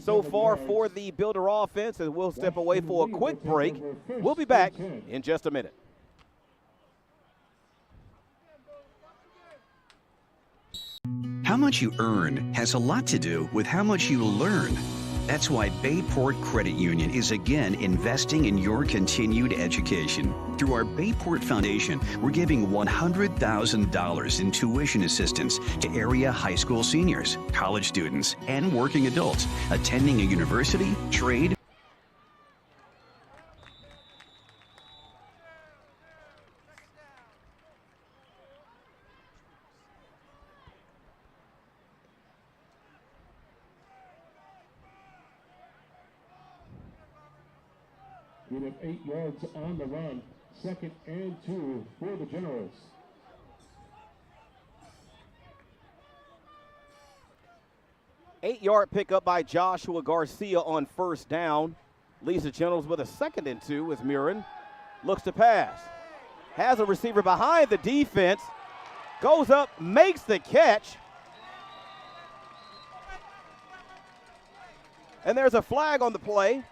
so far for the Builder offense, and we'll step away for a quick break. We'll be back in just a minute. How much you earn has a lot to do with how much you learn. That's why Bayport Credit Union is again investing in your continued education. Through our Bayport Foundation, we're giving $100,000 in tuition assistance to area high school seniors, college students, and working adults attending a university, trade, Gain of 8 yards on the run. 2nd and 2 for the Generals. Eight-yard pickup by Joshua Garcia on first down. Leads the Generals with a 2nd and 2 as Murin looks to pass. Has a receiver behind the defense. Goes up, makes the catch. And there's a flag on the play.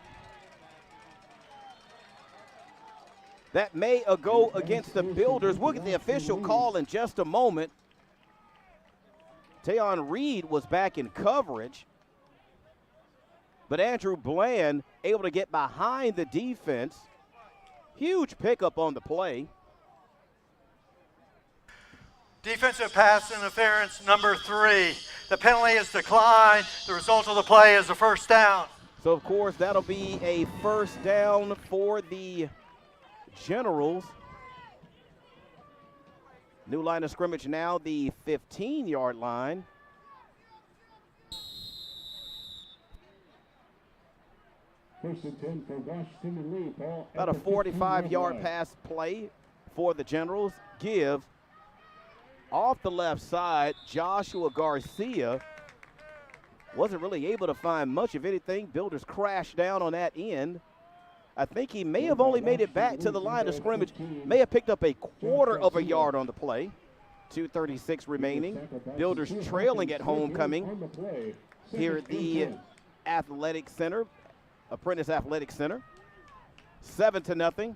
That may go against the Builders. We'll get the official call in just a moment. Tayon Reed was back in coverage, but Andrew Bland able to get behind the defense. Huge pickup on the play. Defensive pass interference number 3. The penalty is declined. The result of the play is a first down. So, of course, that'll be a first down for the Generals. New line of scrimmage now, the 15-yard line. First and 10 for Washington and Lee. Ball About a at the 45-yard 15-yard line. pass play for the Generals. Give off the left side. Joshua Garcia wasn't really able to find much of anything. Builders crashed down on that end. I think he may have only made it back to the line of scrimmage, may have picked up a quarter of a yard on the play. 2:36 remaining. Builders trailing at homecoming here at the Athletic Center, Apprentice Athletic Center. 7-0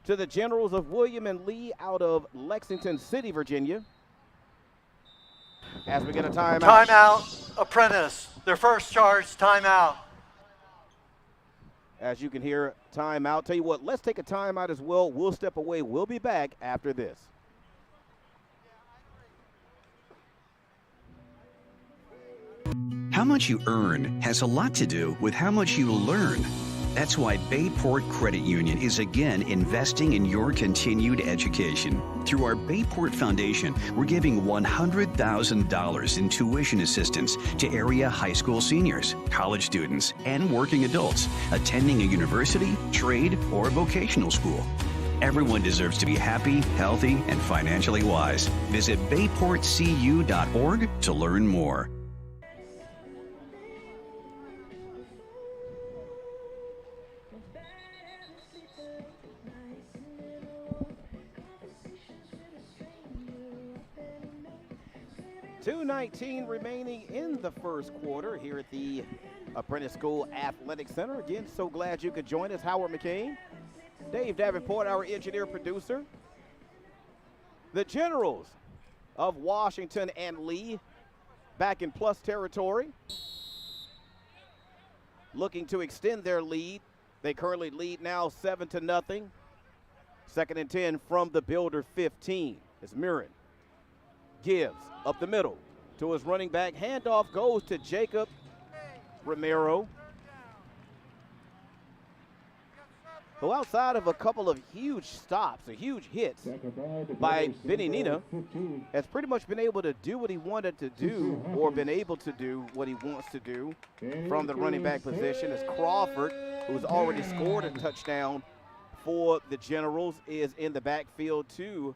to the Generals of William and Lee out of Lexington City, Virginia. As we get a timeout. Timeout, Apprentice. Their first charge, timeout. As you can hear, timeout. Tell you what, let's take a timeout as well. We'll step away. We'll be back after this. How much you earn has a lot to do with how much you learn. That's why Bayport Credit Union is again investing in your continued education. Through our Bayport Foundation, we're giving $100,000 in tuition assistance to area high school seniors, college students, and working adults attending a university, trade, or vocational school. Everyone deserves to be happy, healthy, and financially wise. Visit bayportcu.org to learn more. .219 remaining in the first quarter here at the Apprentice School Athletic Center. Again, so glad you could join us. Howard McCain, Dave Davenport, our engineer producer. The Generals of Washington and Lee back in plus territory, looking to extend their lead. They currently lead now 7-0. 2nd and 10 from the Builder 15 as Murin gives up the middle to his running back. Handoff goes to Jacob Romero, who outside of a couple of huge stops, huge hits by Benny Nina, has pretty much been able to do what he wanted to do, or been able to do what he wants to do from the running back position, as Crawford, who's already scored a touchdown for the Generals, is in the backfield to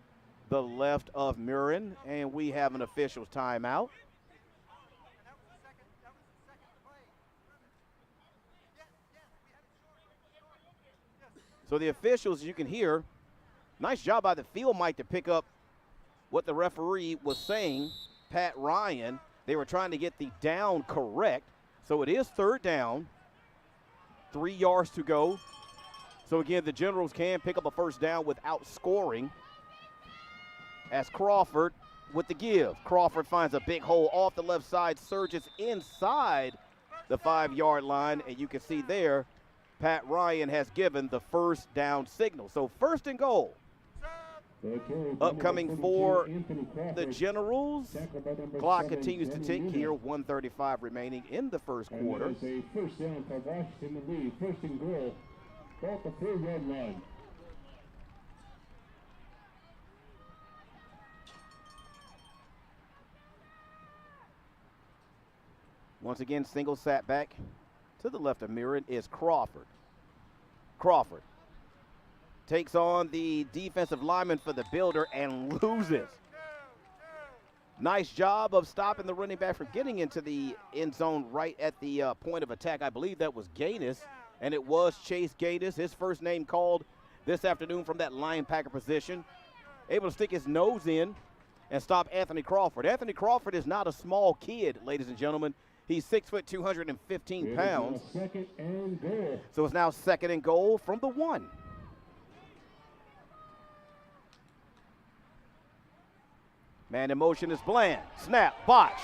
the left of Murin, and we have an official's timeout. So the officials, you can hear, nice job by the field mic to pick up what the referee was saying, Pat Ryan. They were trying to get the down correct. So it is 3rd down, 3 yards to go. So again, the Generals can pick up a first down without scoring, as Crawford with the give. Crawford finds a big hole off the left side, surges inside the 5-yard line, and you can see there, Pat Ryan has given the first down signal. So 1st and goal. Upcoming for the Generals. Clock continues to tick here, 1:35 remaining in the first quarter. That is a first down for Washington to lead. 1st and goal, off the 4-yard line. Once again, single sat back to the left of Mirren is Crawford. Crawford takes on the defensive lineman for the Builder and loses. Nice job of stopping the running back from getting into the end zone right at the point of attack. I believe that was Gaines, and it was Chase Gaines, his first name called this afternoon from that linebacker position. Able to stick his nose in and stop Anthony Crawford. Anthony Crawford is not a small kid, ladies and gentlemen. He's 6 foot, 215 pounds. 2nd and goal. So it's now 2nd and goal from the 1. Man in motion is Bland. Snap, botched.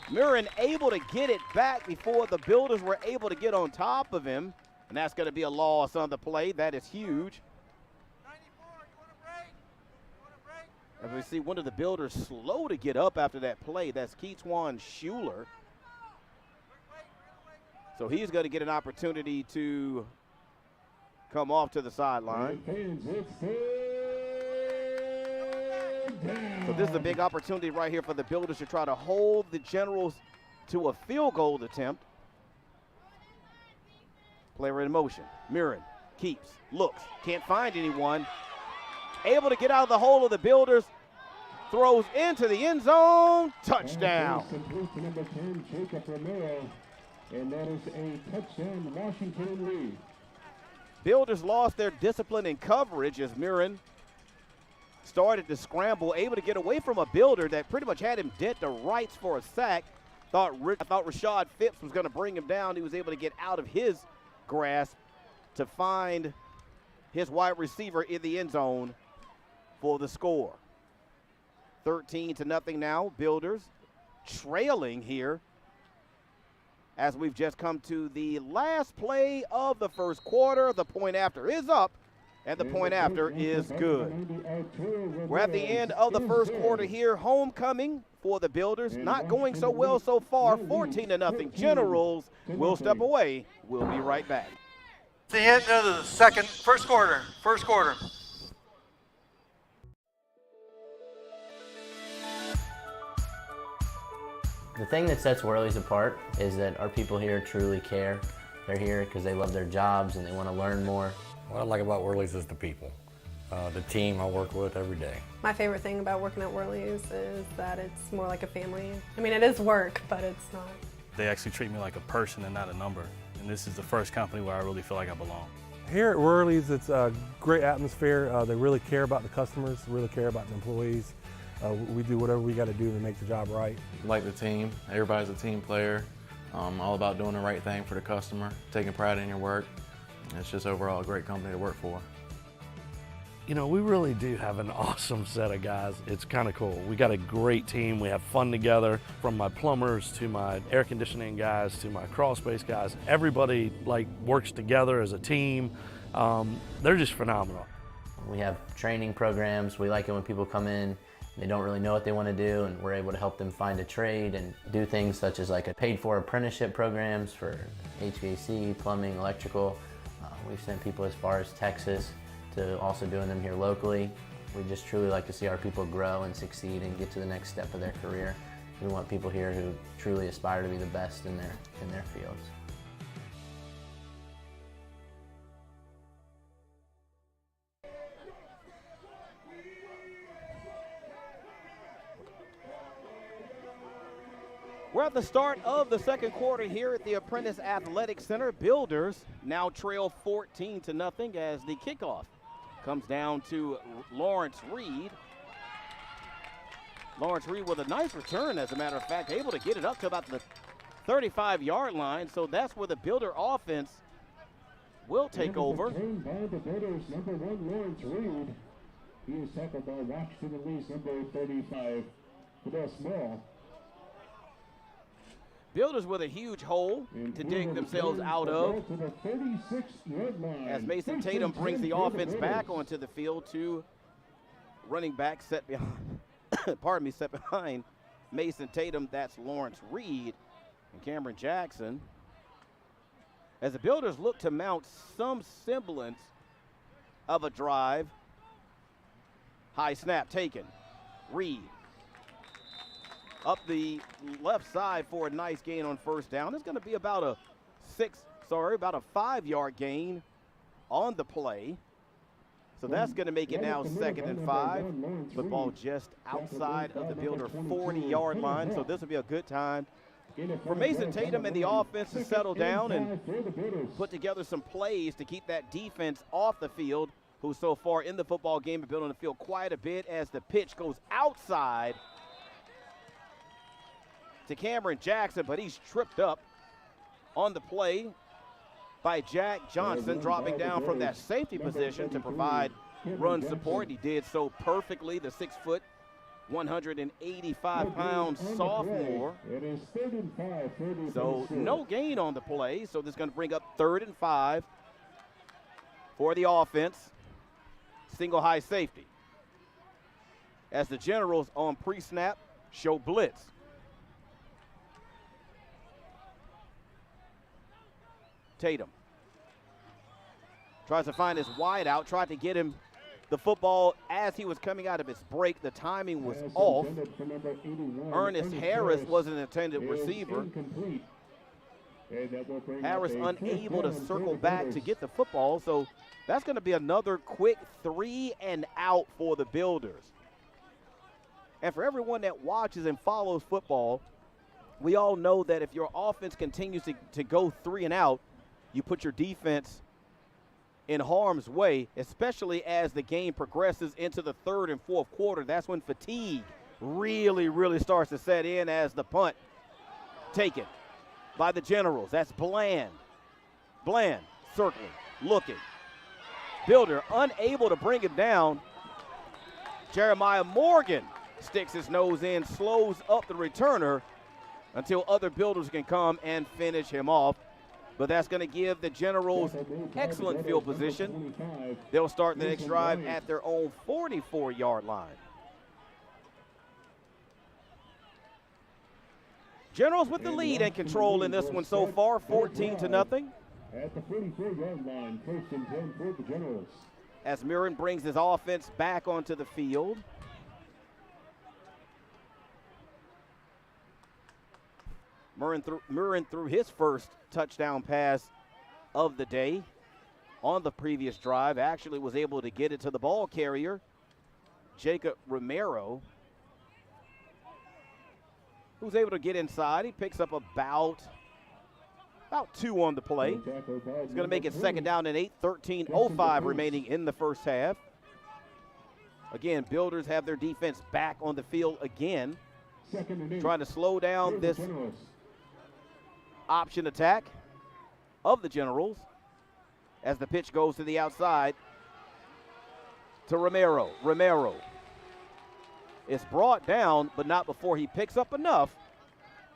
Mirren able to get it back before the Builders were able to get on top of him. And that's going to be a loss on the play. That is huge. As we see one of the Builders slow to get up after that play. That's Keetwan Schuler. So he's going to get an opportunity to come off to the sideline. So this is a big opportunity right here for the Builders to try to hold the Generals to a field goal attempt. Player in motion. Mirren keeps, looks, can't find anyone. Able to get out of the hole of the Builders. Throws into the end zone. Touchdown. Complete to number 10, Jacob Romero. And that is a touchdown, Washington lead. Builders lost their discipline and coverage as Mirren started to scramble, able to get away from a Builder that pretty much had him dead to rights for a sack. I thought Rashad Phipps was going to bring him down. He was able to get out of his grasp to find his wide receiver in the end zone for the score. 13-0 now. Builders trailing here as we've just come to the last play of the first quarter. The point after is up, and the point after is good. We're at the end of the first quarter here. Homecoming for the Builders. Not going so well so far. 14-0. Generals will step away. We'll be right back. The end of the first quarter. The thing that sets Worley's apart is that our people here truly care. They're here because they love their jobs and they want to learn more. What I like about Worley's is the people, the team I work with every day. My favorite thing about working at Worley's is that it's more like a family. I mean, it is work, but it's not. They actually treat me like a person and not a number. And this is the first company where I really feel like I belong. Here at Worley's, it's a great atmosphere. They really care about the customers, really care about the employees. We do whatever we got to do to make the job right. Like the team, everybody's a team player. All about doing the right thing for the customer, taking pride in your work. It's just overall a great company to work for. You know, we really do have an awesome set of guys. It's kind of cool. We got a great team. We have fun together, from my plumbers to my air conditioning guys to my crawl space guys. Everybody works together as a team. They're just phenomenal. We have training programs. We like it when people come in, they don't really know what they want to do, and we're able to help them find a trade and do things such as a paid-for apprenticeship programs for HVAC, plumbing, electrical. We've sent people as far as Texas to also doing them here locally. We just truly like to see our people grow and succeed and get to the next step of their career. We want people here who truly aspire to be the best in their fields. We're at the start of the second quarter here at the Apprentice Athletic Center. Builders now trail 14-0 as the kickoff comes down to Lawrence Reed. Lawrence Reed with a nice return, as a matter of fact, able to get it up to about the 35-yard line. So that's where the Builder offense will take over. By the Builders, number 1, Lawrence Reed. He is tackled by Washington Lee's number 35, Fidel Small. Builders with a huge hole to dig themselves out of, To the 36-yard line. as Mason First Tatum and brings 10 the for offense Raiders. back onto the field to running back set behind, set behind Mason Tatum. That's Lawrence Reed and Cameron Jackson. As the Builders look to mount some semblance of a drive. High snap taken. Reed up the left side for a nice gain on first down. It's going to be about a 5-yard gain on the play. So that's going to make it now 2nd and 5. Football just outside of the Builder 40-yard line. So this will be a good time for Mason Tatum and the offense to settle down and put together some plays to keep that defense off the field, who so far in the football game have been on the field quite a bit, as the pitch goes outside to Cameron Jackson, but he's tripped up on the play by Jack Johnson, dropping down from that safety position to provide run support. He did so perfectly, the 6-foot, 185-pound sophomore. It is 3rd and 5. So no gain on the play, so this is going to bring up 3rd and 5 for the offense. Single high safety, as the Generals on pre-snap show blitz. Tatum tries to find his wide out, tried to get him the football as he was coming out of his break. The timing was off. Ernest Harris was an intended receiver. Harris unable to circle back to get the football, so that's going to be another quick 3 and out for the Builders. And for everyone that watches and follows football, we all know that if your offense continues to go 3 and out, you put your defense in harm's way, especially as the game progresses into the 3rd and 4th quarter. That's when fatigue really starts to set in, as the punt taken by the Generals. That's Bland. Bland circling, looking. Builder unable to bring him down. Jeremiah Morgan sticks his nose in, slows up the returner until other Builders can come and finish him off. But that's going to give the Generals excellent field position. They'll start the next drive at their own 44-yard line. Generals with the lead and control in this one so far, 14-0. At the 44-yard line, 1st and 10 for the Generals. As Mirren brings his offense back onto the field. Mirren threw his first touchdown pass of the day on the previous drive. Actually was able to get it to the ball carrier, Jacob Romero, who's able to get inside. He picks up about 2 on the play. He's going to make it 2nd down and 8, 13:05 remaining in the first half. Again, Builders have their defense back on the field again, trying to slow down this option attack of the Generals, as the pitch goes to the outside to Romero. Romero is brought down, but not before he picks up enough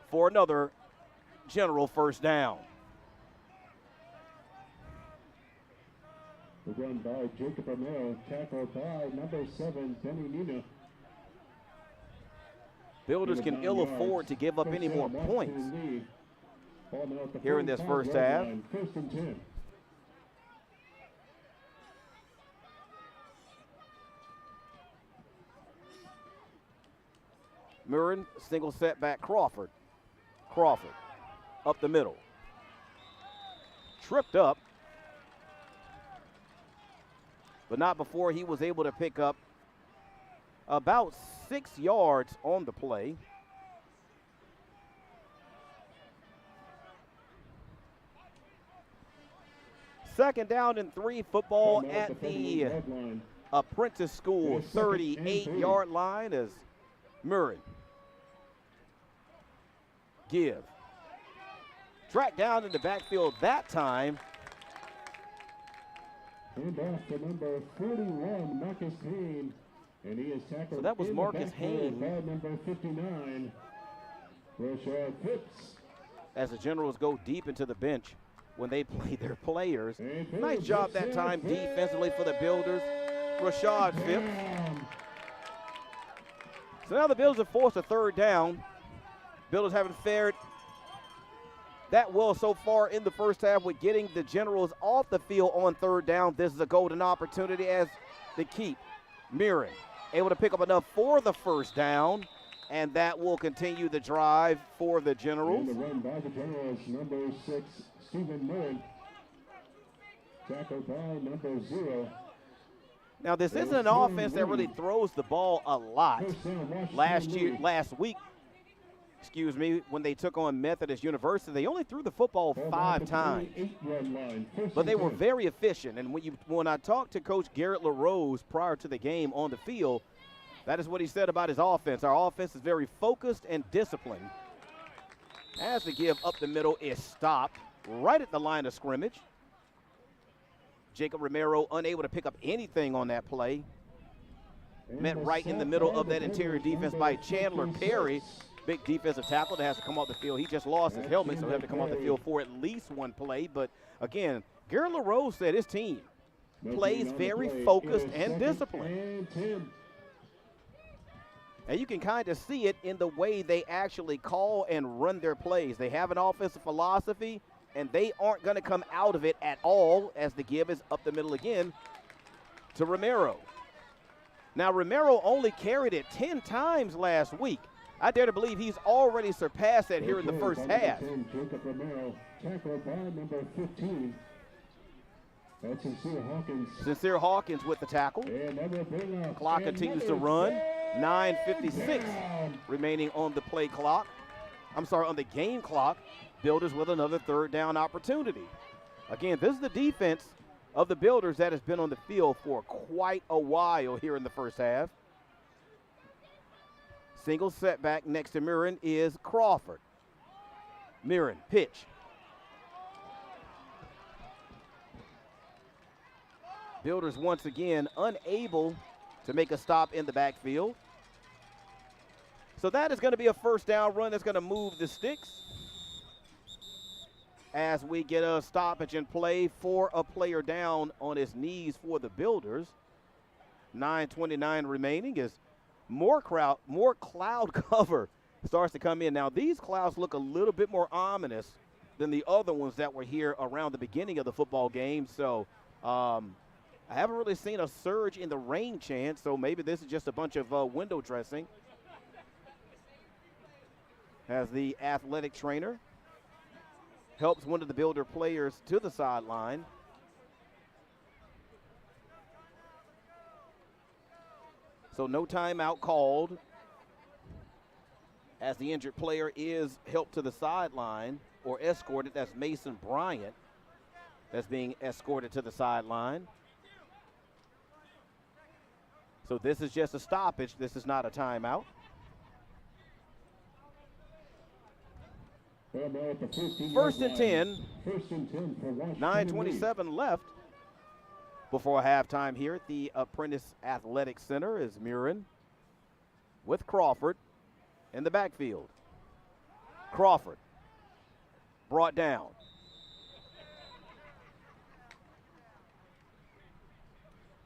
for another General first down. The run by Jacob Romero, tackled by number 7, Benny Nina. Builders can ill afford to give up any more points here in this first half. 1st and 10. Mirren, single setback Crawford. Crawford up the middle. Tripped up, but not before he was able to pick up about 6 yards on the play. Second down and 3, football at the Apprentice School 38-yard line, as Mirren give. Tracked down in the backfield that time And off to number 41, Marcus Hayne. And he is tackled. So that was in the Marcus backfield Hayne. by number 59, Rashad Phipps. As the Generals go deep into the bench when they play their players. Nice job that time defensively for the Builders. Rashad Phipps. So now the Builders are forced a third down. Builders haven't fared that well so far in the first half with getting the Generals off the field on third down. This is a golden opportunity as they keep Mirren able to pick up enough for the first down, and that will continue the drive for the Generals. And the run by the Generals, number 6, Stephen Mirren. Tackled by number 0. Now this isn't an offense that really throws the ball a lot. Last week, when they took on Methodist University, they only threw the football 5 times. But they were very efficient. And when I talked to Coach Garrett LaRose prior to the game on the field, that is what he said about his offense. Our offense is very focused and disciplined. As the give up the middle is stopped right at the line of scrimmage. Jacob Romero unable to pick up anything on that play. Met right in the middle of that interior defense by Chandler Perry. Big defensive tackle that has to come off the field. He just lost his helmet, so he'll have to come off the field for at least one play. But again, Garrett LaRose said his team plays very focused and disciplined. And you can kind of see it in the way they actually call and run their plays. They have an offensive philosophy, and they aren't going to come out of it at all as the give is up the middle again to Romero. Now, Romero only carried it 10 times last week. I dare to believe he's already surpassed that here in the first half. Jacob Romero, tackled by number 15. That's Sincere Hawkins. Sincere Hawkins with the tackle. Clock continues to run. 9:56 remaining on the play clock. On the game clock. Builders with another third down opportunity. Again, this is the defense of the Builders that has been on the field for quite a while here in the first half. Single setback next to Mirren is Crawford. Mirren, pitch. Builders once again unable to make a stop in the backfield. So that is going to be a first down run that's going to move the sticks as we get a stoppage in play for a player down on his knees for the Builders. 9:29 remaining as more cloud cover starts to come in. Now, these clouds look a little bit more ominous than the other ones that were here around the beginning of the football game. So I haven't really seen a surge in the rain chance, so maybe this is just a bunch of window dressing. As the athletic trainer helps one of the Builder players to the sideline. So no timeout called as the injured player is helped to the sideline or escorted. That's Mason Bryant that's being escorted to the sideline. So this is just a stoppage. This is not a timeout. First and 10. 9:27 left before halftime here at the Apprentice Athletic Center is Mirren with Crawford in the backfield. Crawford brought down.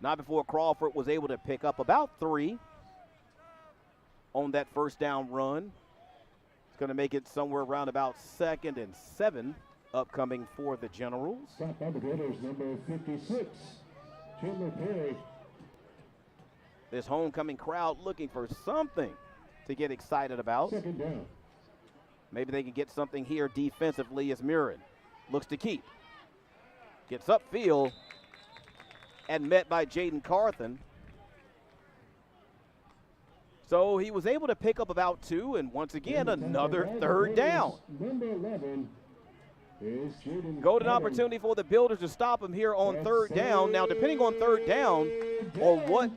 Not before Crawford was able to pick up about 3 on that first down run. It's going to make it somewhere around about 2nd and 7 upcoming for the Generals. Stop by the Builders, number 56, Chandler Perry. This homecoming crowd looking for something to get excited about. Second down. Maybe they can get something here defensively as Mirren looks to keep. Gets upfield and met by Jaden Carthen. So he was able to pick up about 2, and once again, another third down. Number 11 is Jaden Golden Carthen. opportunity for the Builders to stop him here on third down. Now, depending on third down or what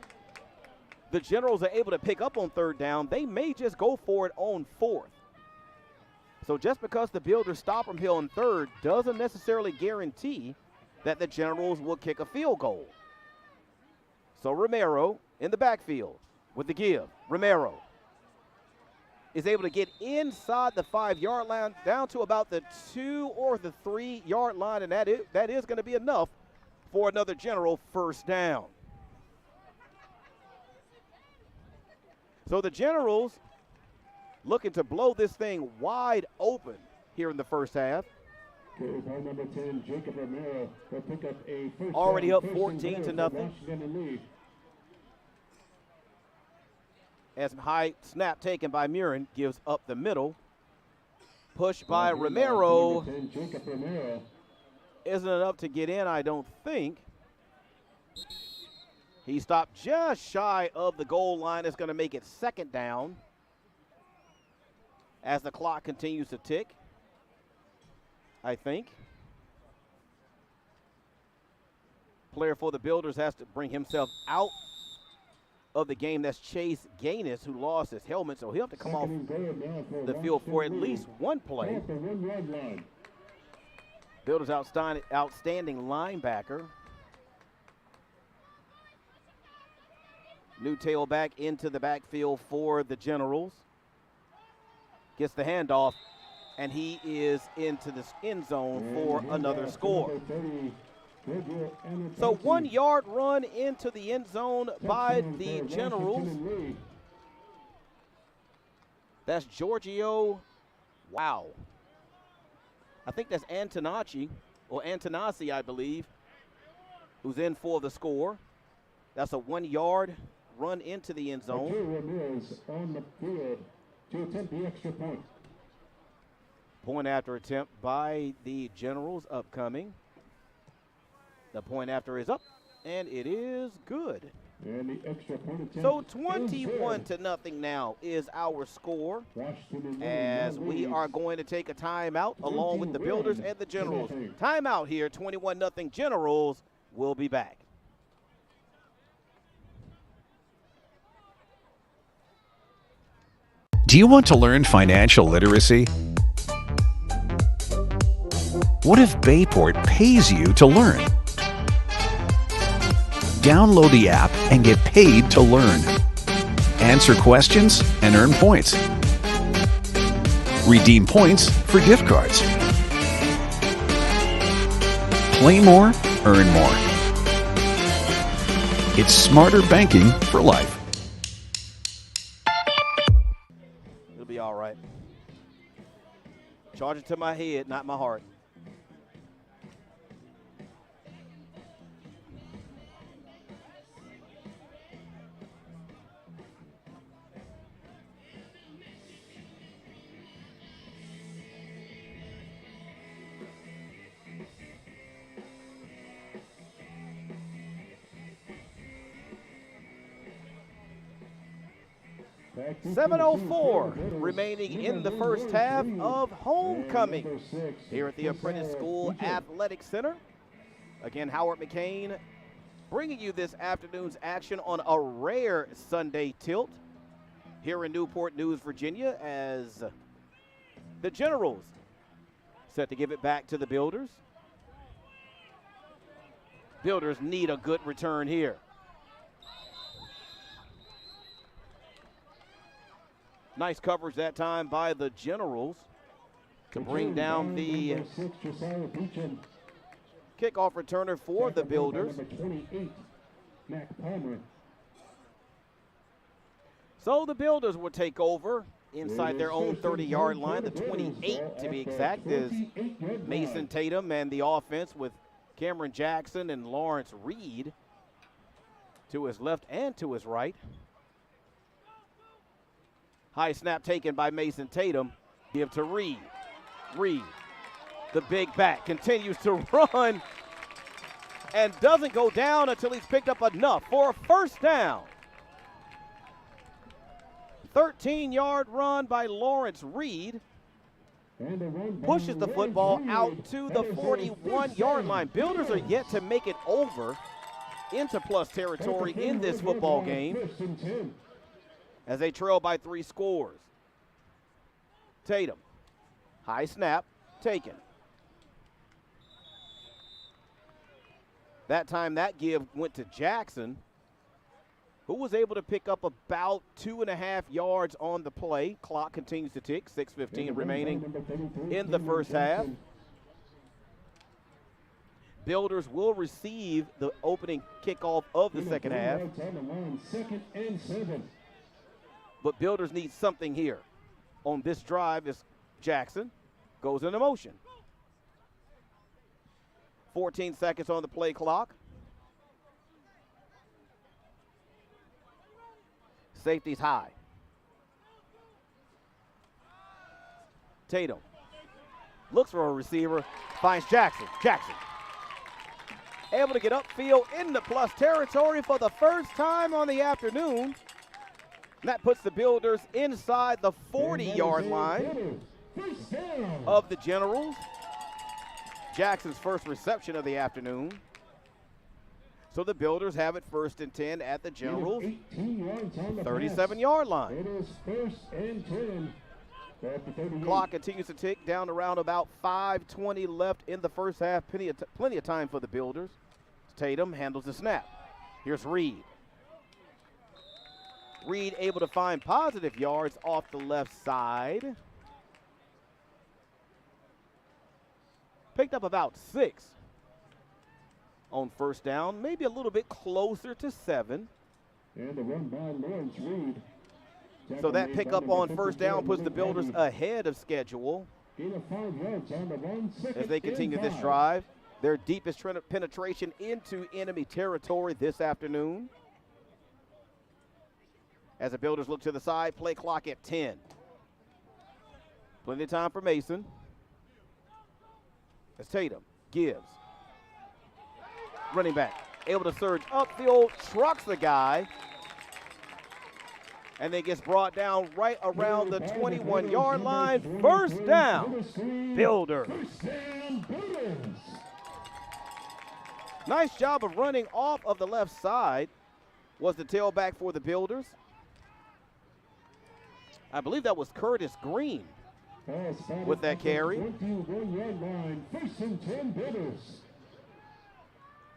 the Generals are able to pick up on third down, they may just go for it on 4th. So just because the Builders stop him here on 3rd doesn't necessarily guarantee that the Generals will kick a field goal. So Romero in the backfield with the give. Romero is able to get inside the 5-yard line down to about the 2 or the 3-yard line, and that is going to be enough for another General first down. So the Generals looking to blow this thing wide open here in the first half. Number 10, Jacob Romero will pick up a first Already down, up 14-0. As high snap taken by Murin gives up the middle. Push by Romero. Jacob Romero. Isn't enough to get in, I don't think. He stopped just shy of the goal line. It's going to make it second down as the clock continues to tick, I think. Player for the Builders has to bring himself out of the game. That's Chase Gaines, who lost his helmet, so he'll have to come off the field for at least one play. Builders outstanding linebacker. New tailback into the backfield for the Generals. Gets the handoff, and he is into the end zone for another score. So 1-yard run into the end zone by the Generals. That's Giorgio. Wow. I think that's Antonacci, or Antonacci, I believe, who's in for the score. That's a 1-yard run into the end zone. Ramirez on the field to attempt the extra point. Point after attempt by the Generals upcoming. The point after is up, and it is good. And the extra point attempt. So 21-0 now is our score, as we are going to take a timeout along with the Builders and the Generals. Timeout here, 21-0 Generals. We'll be back. Do you want to learn financial literacy? What if Bayport pays you to learn? Download the app and get paid to learn. Answer questions and earn points. Redeem points for gift cards. Play more, earn more. It's smarter banking for life. It'll be all right. Charge it to my head, not my heart. .704 remaining in the first half of homecoming here at the Apprentice School Athletic Center. Again, Howard McCain bringing you this afternoon's action on a rare Sunday tilt here in Newport News, Virginia, as the Generals set to give it back to the Builders. Builders need a good return here. Nice coverage that time by the Generals to bring down the kickoff returner for the Builders. So the Builders will take over inside their own 30-yard line, the 28 to be exact, is Mason Tatum and the offense with Cameron Jackson and Lawrence Reed to his left and to his right. High snap taken by Mason Tatum. Give to Reed. Reed, the big back, continues to run and doesn't go down until he's picked up enough for a first down. 13-yard run by Lawrence Reed. Pushes the football out to the 41-yard line. Builders are yet to make it over into plus territory in this football game, as they trail by 3 scores. Tatum, high snap, taken. That time that give went to Jackson, who was able to pick up about 2.5 yards on the play. Clock continues to tick, 6:15 remaining in the first half. Builders will receive the opening kickoff of the second half. Second and 7. But Builders need something here. On this drive as Jackson goes into motion. 14 seconds on the play clock. Safety's high. Tatum looks for a receiver, finds Jackson. Jackson able to get upfield in the plus territory for the first time on the afternoon. That puts the Builders inside the 40-yard line of the Generals. Jackson's first reception of the afternoon. So the Builders have it 1st and 10 at the Generals' 37-yard line. It is 1st and 10. Clock continues to tick down around about 5:20 left in the first half. Plenty of time for the Builders. Tatum handles the snap. Here's Reed. Reed able to find positive yards off the left side. Picked up about 6 on first down, maybe a little bit closer to 7. And the run by Lawrence Reed. So that pickup on first down puts the Builders ahead of schedule Gain of 5 yards on the run. as they continue this drive. Their deepest penetration into enemy territory this afternoon. As the Builders look to the side, play clock at 10. Plenty of time for Mason. As Tatum gives. Running back, able to surge upfield, trucks the guy, and then gets brought down right around the 21-yard line. First down, Builders. Nice job of running off of the left side was the tailback for the Builders. I believe that was Curtis Green with that carry. 21-yard line, 1st and 10 Builders.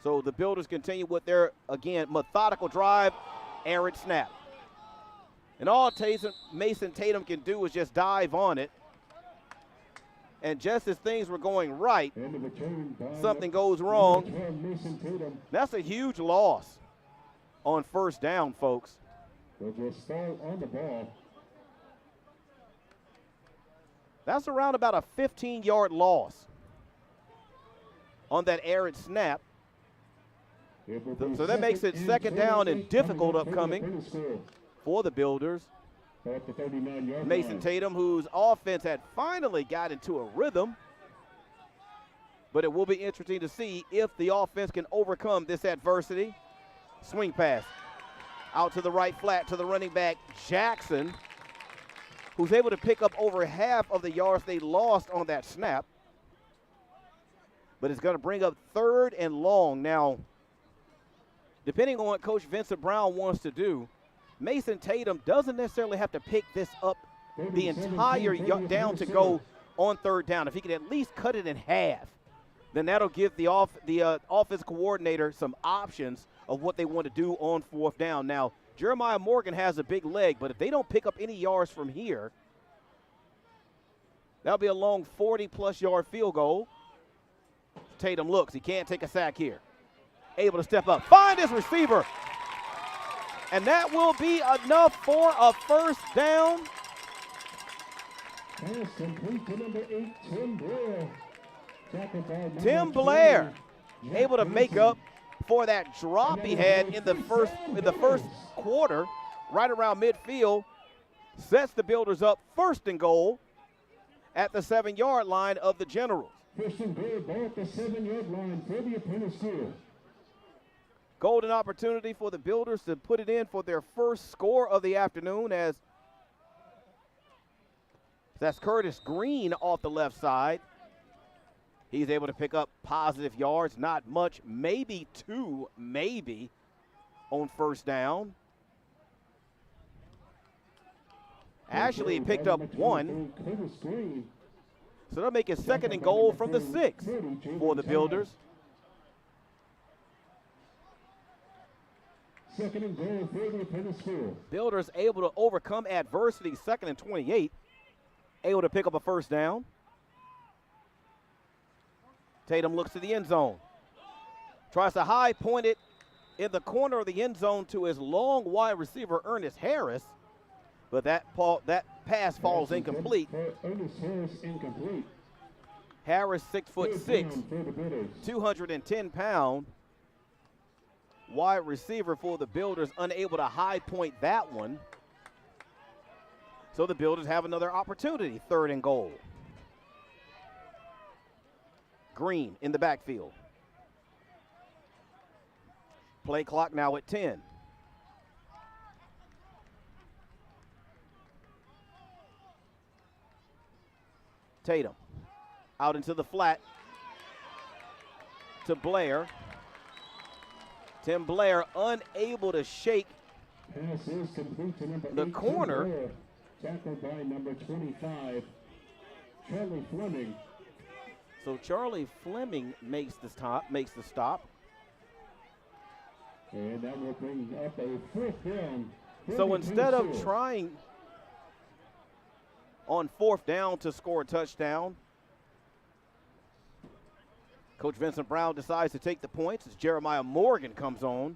So the Builders continue with their, again, methodical drive, errant snap. And all Mason Tatum can do is just dive on it. And just as things were going right, something goes wrong. That's a huge loss on first down, folks. On the ball. That's around about a 15-yard loss on that errant snap. So that makes it second down and difficult upcoming for the Builders. Mason Tatum, whose offense had finally got into a rhythm. But it will be interesting to see if the offense can overcome this adversity. Swing pass out to the right flat to the running back, Jackson, who's able to pick up over half of the yards they lost on that snap. But it's going to bring up 3rd and long. Now, depending on what Coach Vincent Brown wants to do, Mason Tatum doesn't necessarily have to pick this up the entire down to go on 3rd down. If he can at least cut it in half, then that'll give the offense coordinator some options of what they want to do on 4th down. Now, Jeremiah Morgan has a big leg, but if they don't pick up any yards from here, that'll be a long 40-plus yard field goal. Tatum looks. He can't take a sack here. Able to step up. Find his receiver. And that will be enough for a first down. Pass complete to number 8, Tim Blair. Tim Blair able to make up for that drop he had in the first quarter, right around midfield. Sets the Builders up 1st and goal at the 7-yard line of the Generals. First and goal, ball at the 7-yard line for the Apprentice School. Golden opportunity for the Builders to put it in for their first score of the afternoon, as that's Curtis Green off the left side. He's able to pick up positive yards, not much, maybe 2, maybe, on first down. Actually, he picked up 1. So they'll make it 2nd and goal from the 6 for the Builders. Second and goal for the Independent School. Builders able to overcome adversity, 2nd and 28. Able to pick up a first down. Tatum looks to the end zone. Tries to high point it in the corner of the end zone to his long wide receiver, Ernest Harris. But that pass falls incomplete. Ernest Harris incomplete. Harris, 6'6", 210-pound wide receiver for the Builders, unable to high point that one. So the Builders have another opportunity, 3rd and goal. Green in the backfield. Play clock now at 10. Tatum out into the flat to Blair. Tim Blair unable to shake Pass is complete to number the 18, corner. Blair. Tackled by number 25, Charlie Fleming. So Charlie Fleming makes the stop. And that will bring up a 4th down. So instead of trying on 4th down to score a touchdown, Coach Vincent Brown decides to take the points as Jeremiah Morgan comes on.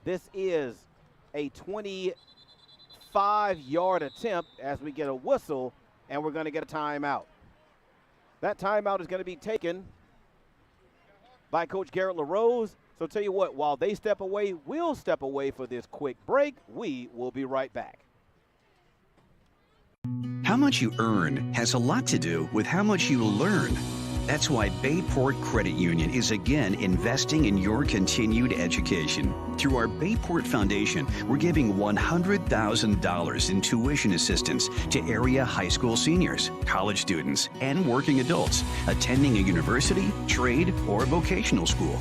This is a 25-yard attempt as we get a whistle, and we're going to get a timeout. That timeout is going to be taken by Coach Garrett LaRose. So tell you what, while they step away, we'll step away for this quick break. We will be right back. How much you earn has a lot to do with how much you learn. That's why Bayport Credit Union is again investing in your continued education. Through our Bayport Foundation, we're giving $100,000 in tuition assistance to area high school seniors, college students, and working adults attending a university, trade, or vocational school.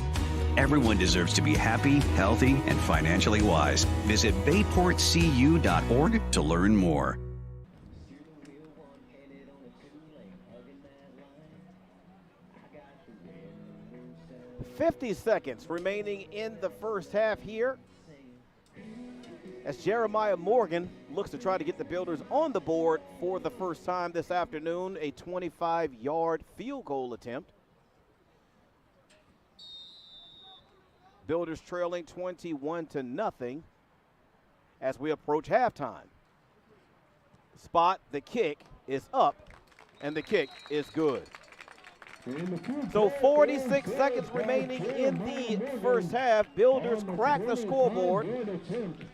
Everyone deserves to be happy, healthy, and financially wise. Visit bayportcu.org to learn more. 50 seconds remaining in the first half here as Jeremiah Morgan looks to try to get the Builders on the board for the first time this afternoon, a 25-yard field goal attempt. Builders trailing 21-0 as we approach halftime. Spot, the kick is up, and the kick is good. So 46 seconds remaining in the first half. Builders crack the scoreboard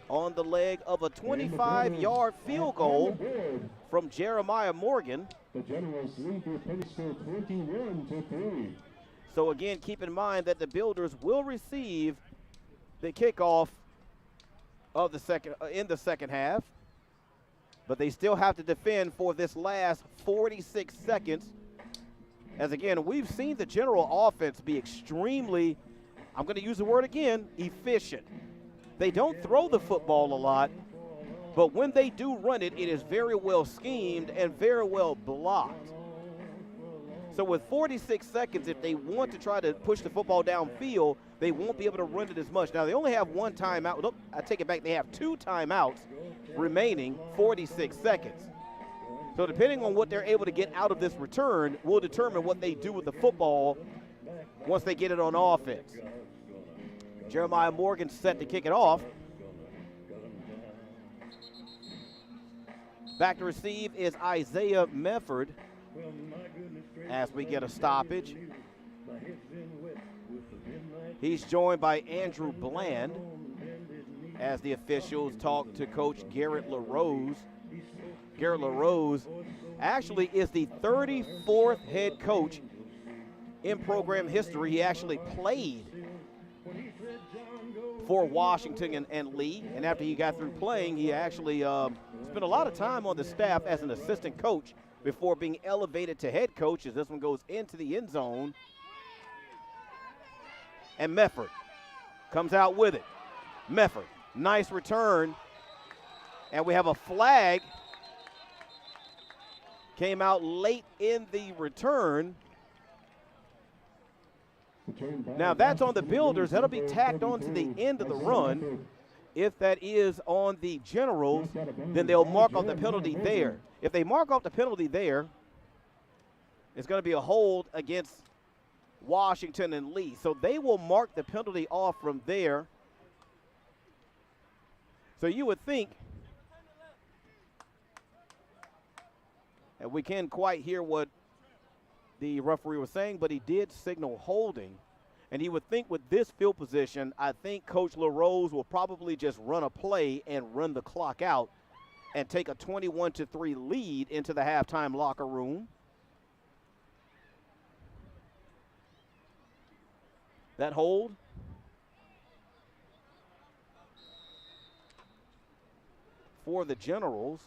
on the leg of a 25-yard field goal from Jeremiah Morgan. The Generals lead their pace score 21-3. So again, keep in mind that the Builders will receive the kickoff of the second half, but they still have to defend for this last 46 seconds. As again, we've seen the General offense be extremely, I'm going to use the word again, efficient. They don't throw the football a lot, but when they do run it, it is very well schemed and very well blocked. So with 46 seconds, if they want to try to push the football downfield, they won't be able to run it as much. Now, they only have one timeout. Look, I take it back. They have 2 timeouts remaining, 46 seconds. So depending on what they're able to get out of this return will determine what they do with the football once they get it on offense. Jeremiah Morgan set to kick it off. Back to receive is Isaiah Mefford as we get a stoppage. He's joined by Andrew Bland as the officials talk to Coach Garrett LaRose. Garrett LaRose actually is the 34th head coach in program history. He actually played for Washington and Lee, and after he got through playing, he actually spent a lot of time on the staff as an assistant coach before being elevated to head coach as this one goes into the end zone. And Mefford comes out with it. Mefford, nice return. And we have a flag. Came out late in the return. Now that's on the Builders. That'll be tacked on to the end of the run. If that is on the Generals, then they'll mark off the penalty there. If they mark off the penalty there, it's going to be a hold against Washington and Lee. So they will mark the penalty off from there. So you would think, and we can't quite hear what the referee was saying, but he did signal holding. And he would think with this field position, I think Coach LaRose will probably just run a play and run the clock out and take a 21-3 lead into the halftime locker room. That hold. For the Generals.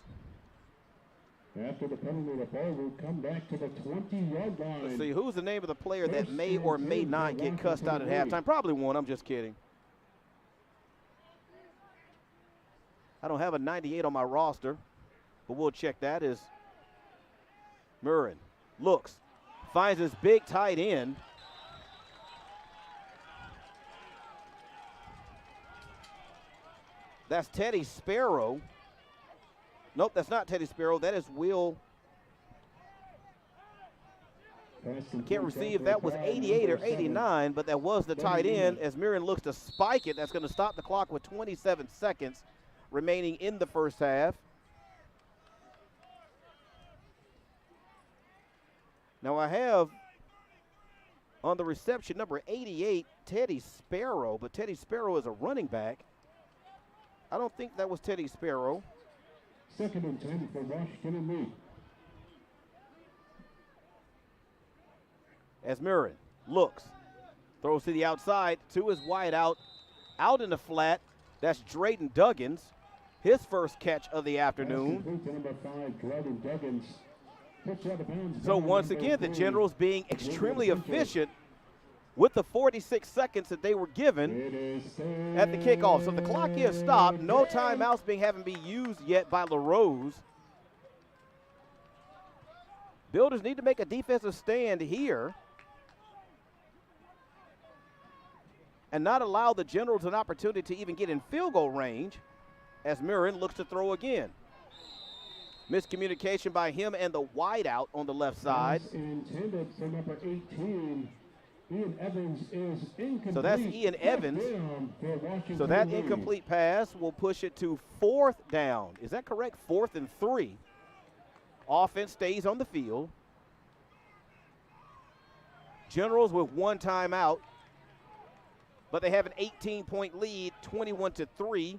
After the penalty, the ball will come back to the 20-yard line. Let's see, who's the name of the player that may or may not get cussed out at halftime? Probably one, I'm just kidding. I don't have a 98 on my roster, but we'll check that. Is Murrin. Looks, finds his big tight end. That's Teddy Sparrow. Nope, that's not Teddy Sparrow. That is Will. Can't see if that was 88 or 89, but that was the tight end. As Murrin looks to spike it, that's going to stop the clock with 27 seconds remaining in the first half. Now I have on the reception number 88, Teddy Sparrow, but Teddy Sparrow is a running back. I don't think that was Teddy Sparrow. 2nd and 10 for Washington and Lee. As Murrin looks, throws to the outside to his wide out in the flat. That's Drayden Duggins, his first catch of the afternoon. Number 5, Drayden Duggins. So once again, the Generals being extremely efficient with the 46 seconds that they were given at the kickoff. So the clock is stopped. No timeouts haven't been used yet by LaRose. Builders need to make a defensive stand here and not allow the Generals an opportunity to even get in field goal range as Murrin looks to throw again. Miscommunication by him and the wideout on the left side. Intended for number 18. Ian Evans is incomplete. So that's Ian Evans. So that incomplete pass will push it to 4th down. Is that correct? 4th and 3. Offense stays on the field. Generals with one timeout, but they have an 18-point lead, 21-3,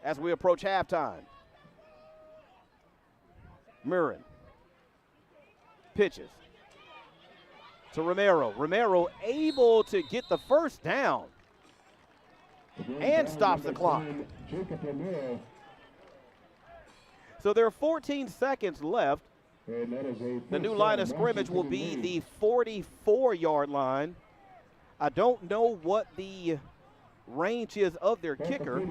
as we approach halftime. Murrin pitches to Romero. Romero able to get the first down and stops the clock. So there are 14 seconds left. The new line of scrimmage will be the 44-yard line. I don't know what the range is of their kicker.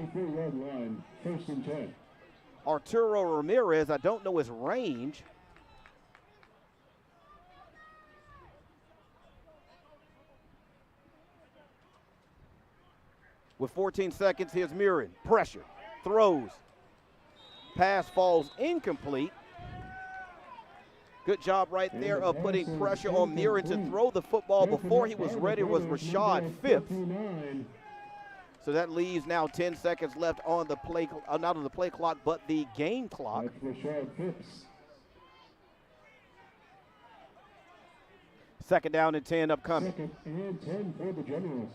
Arturo Ramirez, I don't know his range. With 14 seconds, here's Murrin. Pressure, throws. Pass falls incomplete. Good job right there of putting pressure on Murrin to throw the football before he was ready was Rashad Phipps. So that leaves now 10 seconds left on the play, not on the play clock, but the game clock. Second down and 10 upcoming. 2nd and 10 for the Generals.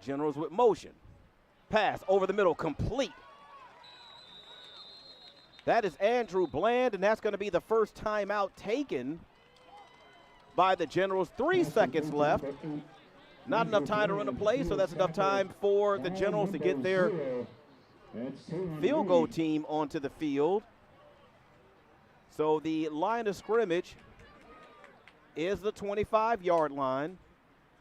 Generals with motion. Pass over the middle, complete. That is Andrew Bland, and that's going to be the first timeout taken by the Generals. 3 seconds left. Not enough time to run a play, so that's enough time for the Generals to get their field goal team onto the field. So the line of scrimmage is the 25-yard line.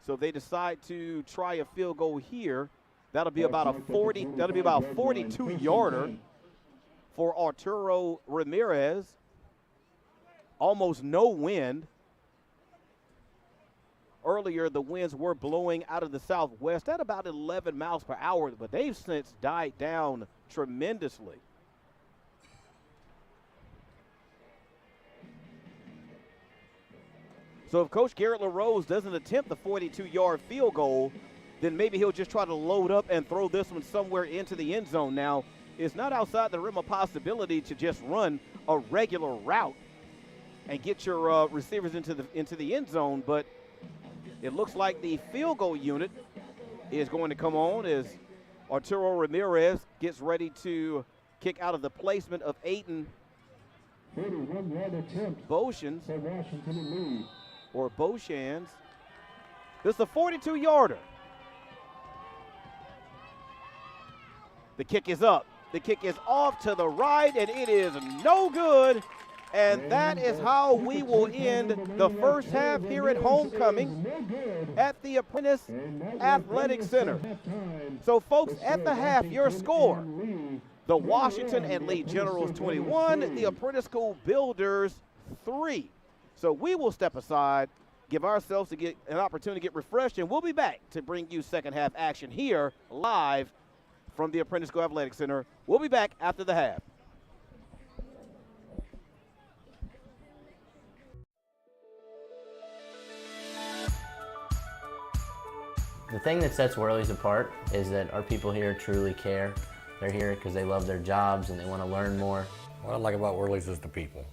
So if they decide to try a field goal here, That'll be about a 42-yarder for Arturo Ramirez. Almost no wind. Earlier, the winds were blowing out of the southwest at about 11 miles per hour, but they've since died down tremendously. So if Coach Garrett LaRose doesn't attempt the 42-yard field goal, then maybe he'll just try to load up and throw this one somewhere into the end zone. Now, it's not outside the realm of possibility to just run a regular route and get your receivers into the end zone, but it looks like the field goal unit is going to come on as Arturo Ramirez gets ready to kick out of the placement of Aiden 41-yard attempt Beauchans for Washington and Lee. or Beauchans. This is a 42-yarder. The kick is up. The kick is off to the right, and it is no good. And that is how we will end the first half here at homecoming at the Apprentice Athletic Center. So, folks, at the half, your score: the Washington and Lee Generals 21, the Apprentice School Builders 3. So we will step aside, give ourselves an opportunity to get refreshed, and we'll be back to bring you second half action here live from the Apprentice School Athletic Center. We'll be back after the half. The thing that sets Worley's apart is that our people here truly care. They're here because they love their jobs and they want to learn more. What I like about Worley's is the people,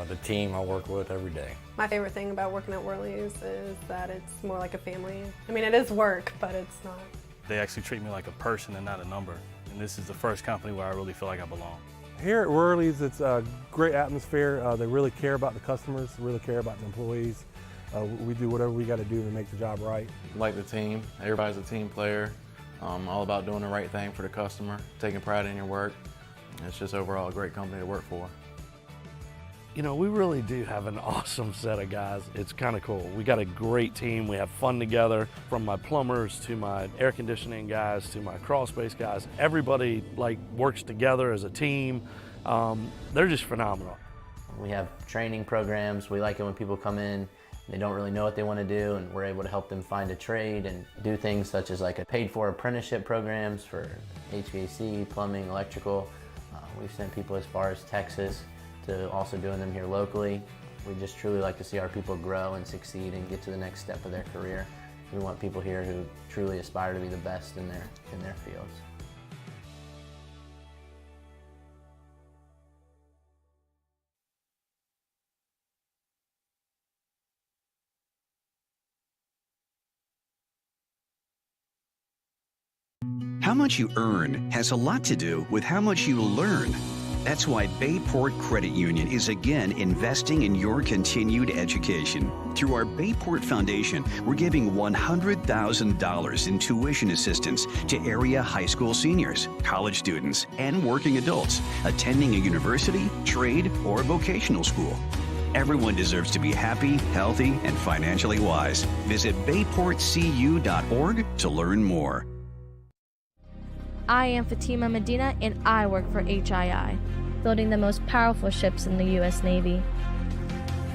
the team I work with every day. My favorite thing about working at Worley's is that it's more like a family. I mean, it is work, but it's not. They actually treat me like a person and not a number. And this is the first company where I really feel like I belong. Here at Worley's, it's a great atmosphere. They really care about the customers, really care about the employees. We do whatever we got to do to make the job right. Like the team, everybody's a team player. All about doing the right thing for the customer, taking pride in your work. It's just overall a great company to work for. You know, we really do have an awesome set of guys. It's kind of cool. We got a great team. We have fun together, from my plumbers to my air conditioning guys to my crawl space guys. Everybody works together as a team. They're just phenomenal. We have training programs. We like it when people come in, they don't really know what they want to do, and we're able to help them find a trade and do things such as like a paid-for apprenticeship programs for HVAC, plumbing, electrical. We've sent people as far as Texas to also doing them here locally. We just truly like to see our people grow and succeed and get to the next step of their career. We want people here who truly aspire to be the best in their fields. How much you earn has a lot to do with how much you learn. That's why Bayport Credit Union is again investing in your continued education. Through our Bayport Foundation, we're giving $100,000 in tuition assistance to area high school seniors, college students, and working adults attending a university, trade, or vocational school. Everyone deserves to be happy, healthy, and financially wise. Visit bayportcu.org to learn more. I am Fatima Medina, and I work for HII, building the most powerful ships in the U.S. Navy.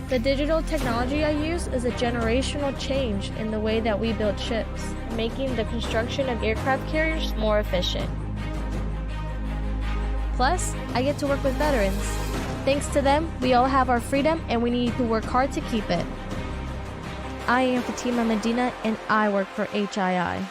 The digital technology I use is a generational change in the way that we build ships, making the construction of aircraft carriers more efficient. Plus, I get to work with veterans. Thanks to them, we all have our freedom, and we need to work hard to keep it. I am Fatima Medina, and I work for HII.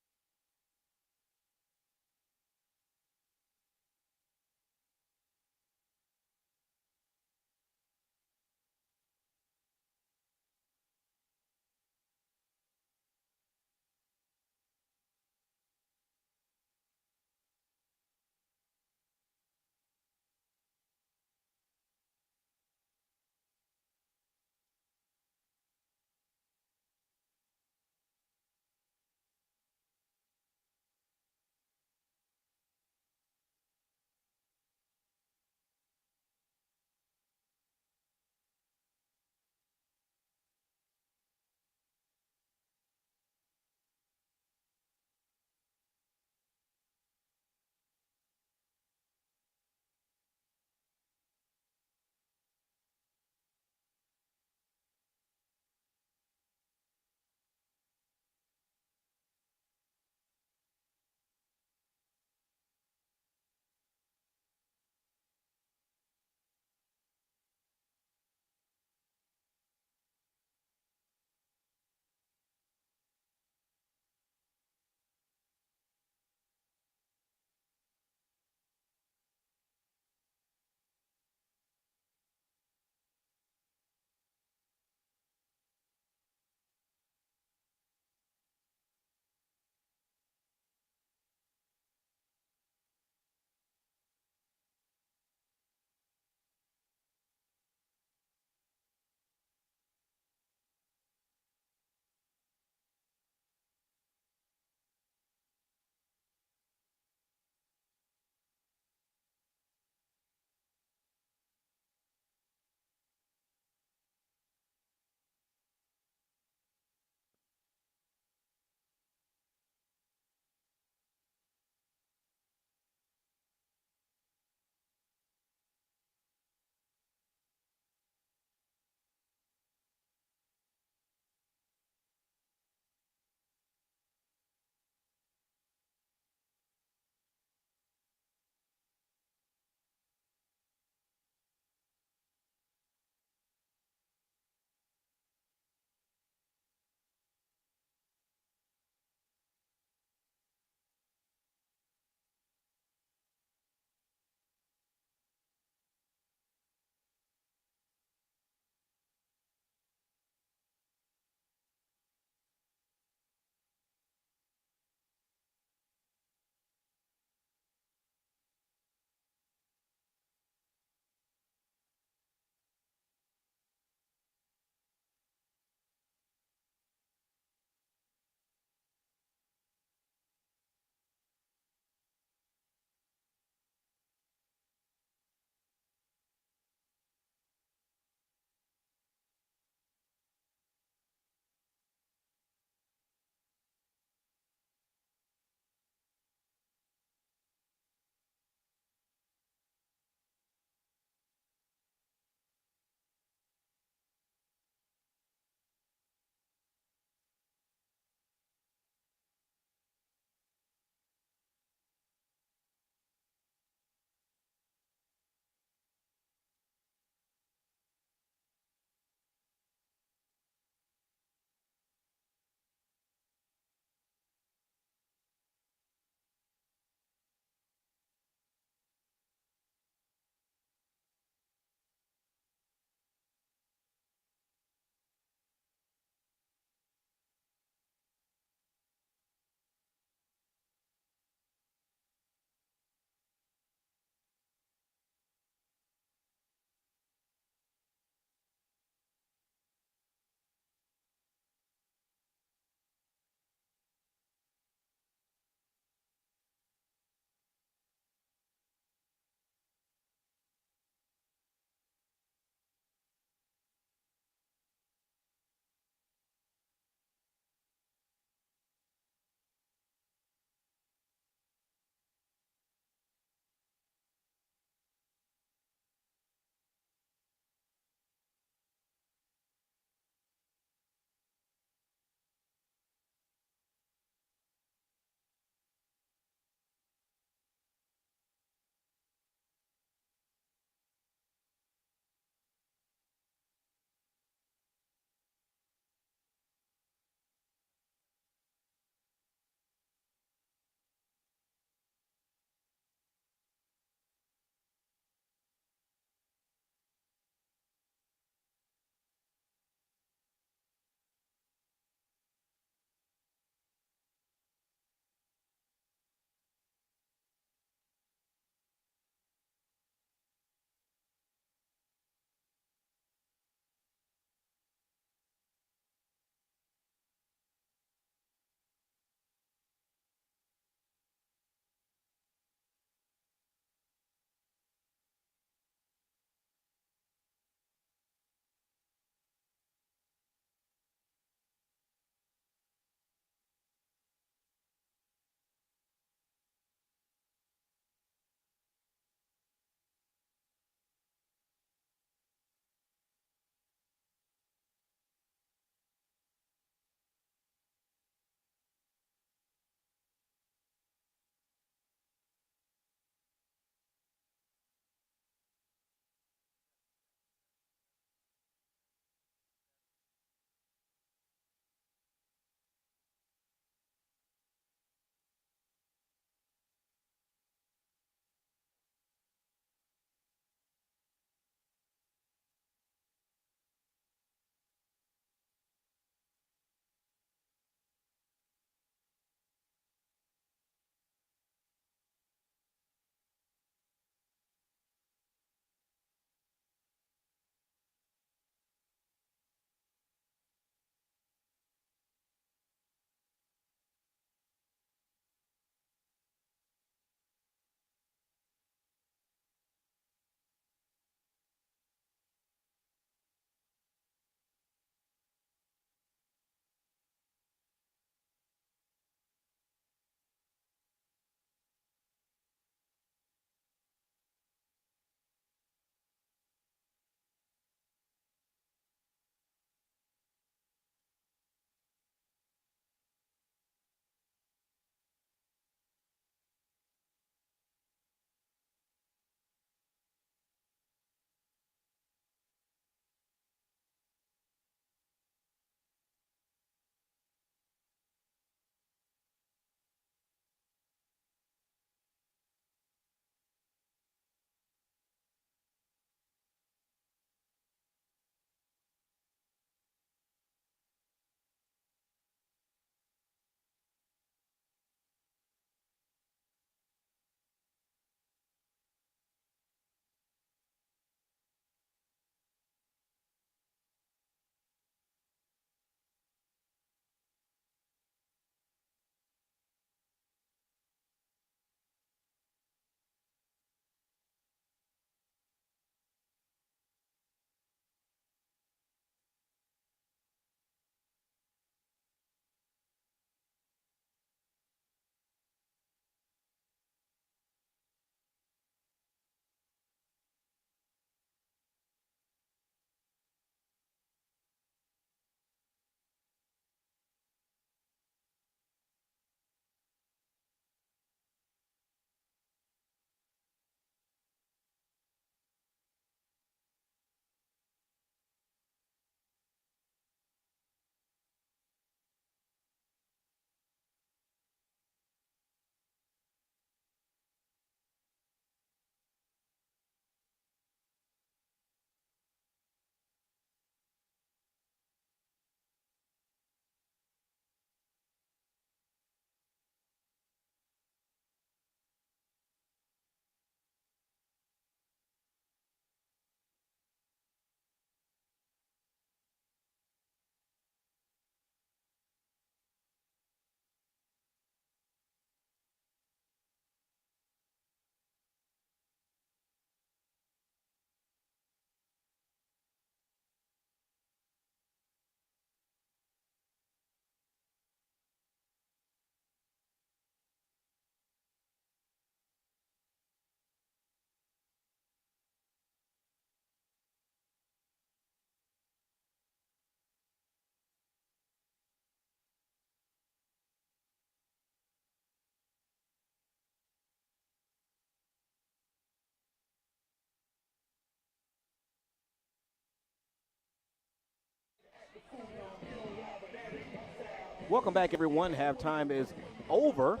Welcome back, everyone. Halftime is over.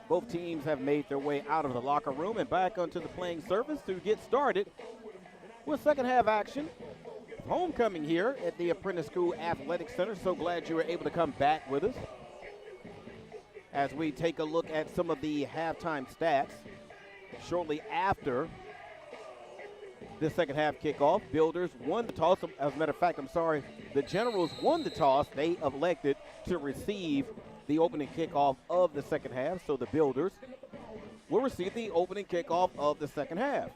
Both teams have made their way out of the locker room and back onto the playing surface to get started with second half action. Homecoming here at the Apprentice School Athletic Center. So glad you were able to come back with us as we take a look at some of the halftime stats. Shortly after the second half kickoff, Builders won the toss. As a matter of fact, the Generals won the toss. They elected to receive the opening kickoff of the second half. So the Builders will receive the opening kickoff of the second half.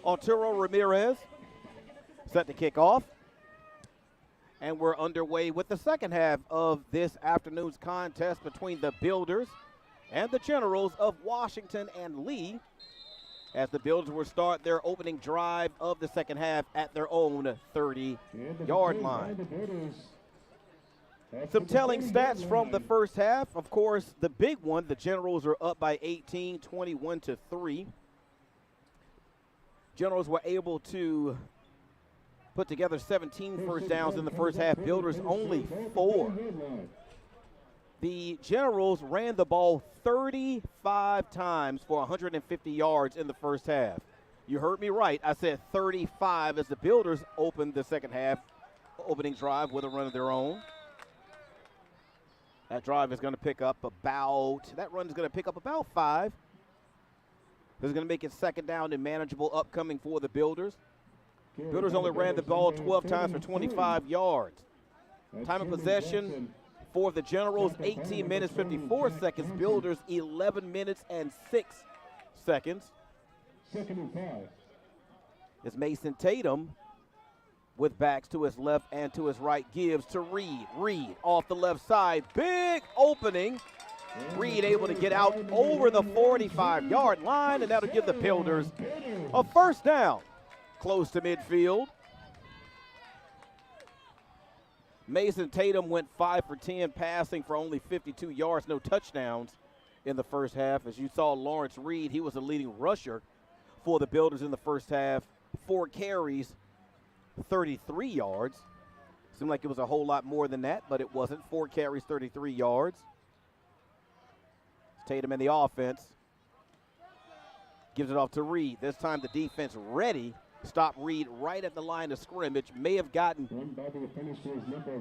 Arturo Ramirez set to kick off. And we're underway with the second half of this afternoon's contest between the Builders and the Generals of Washington and Lee, as the Builders will start their opening drive of the second half at their own 30-yard line. Some telling stats from the first half. Of course, the big one, the Generals are up by 18, 21-3. Generals were able to put together 17 first downs in the first half. Builders only 4. The Generals ran the ball 35 times for 150 yards in the first half. You heard me right. I said 35 as the Builders opened the second half opening drive with a run of their own. That drive is going to pick up about 5. This is going to make it second down and manageable upcoming for the Builders. Builders only ran the ball 12 times for 25 yards. Time of possession for the Generals, 18 minutes, 54 seconds. Builders, 11 minutes and 6 seconds. Second and 5. It's Mason Tatum with backs to his left and to his right, gives to Reed. Reed off the left side, big opening. Reed able to get out over the 45-yard line, and that'll give the Builders a first down close to midfield. Mason Tatum went 5 for 10 passing for only 52 yards, no touchdowns in the first half. As you saw, Lawrence Reed, he was the leading rusher for the Builders in the first half. 4 carries, 33 yards. Seemed like it was a whole lot more than that, but it wasn't. 4 carries, 33 yards. Tatum in the offense. Gives it off to Reed. This time the defense ready. Stop Reed right at the line of scrimmage. May have gotten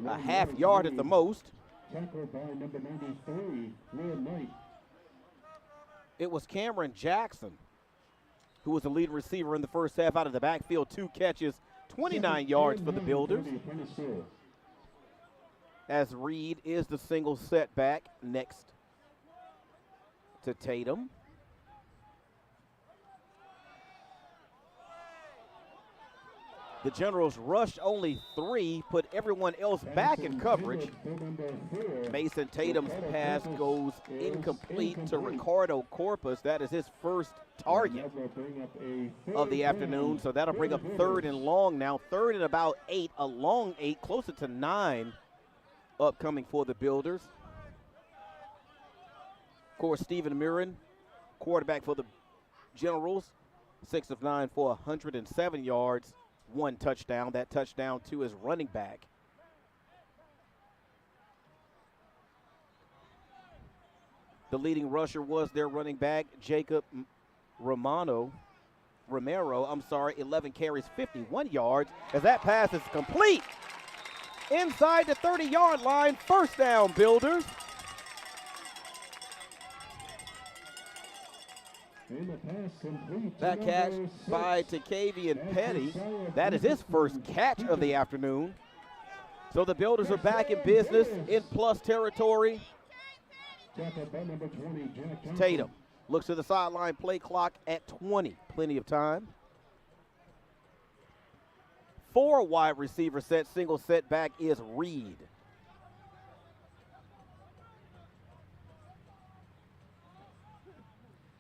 a half yard at the most. Tackled by number 93, Liam Knight. It was Cameron Jackson who was the lead receiver in the first half out of the backfield. 2 catches, 29 yards for the Builders. As Reed is the single setback next to Tatum. The Generals rushed only 3, put everyone else back in coverage. Mason Tatum's pass goes incomplete to Ricardo Corpus. That is his first target of the afternoon, so that'll bring up 3rd and long now. 3rd and about 8, a long 8, closer to 9 upcoming for the Builders. Of course, Stephen Mirren, quarterback for the Generals, 6 of 9 for 107 yards. 1 touchdown. That touchdown to his running back. The leading rusher was their running back, Jacob Romero, 11 carries, 51 yards, as that pass is complete. Inside the 30-yard line, first down, Builders. That catch by Takavian Petty. That is his first catch of the afternoon. So the Builders are back in business in plus territory. Tatum looks to the sideline, play clock at 20. Plenty of time. 4 wide receiver set, single setback is Reed.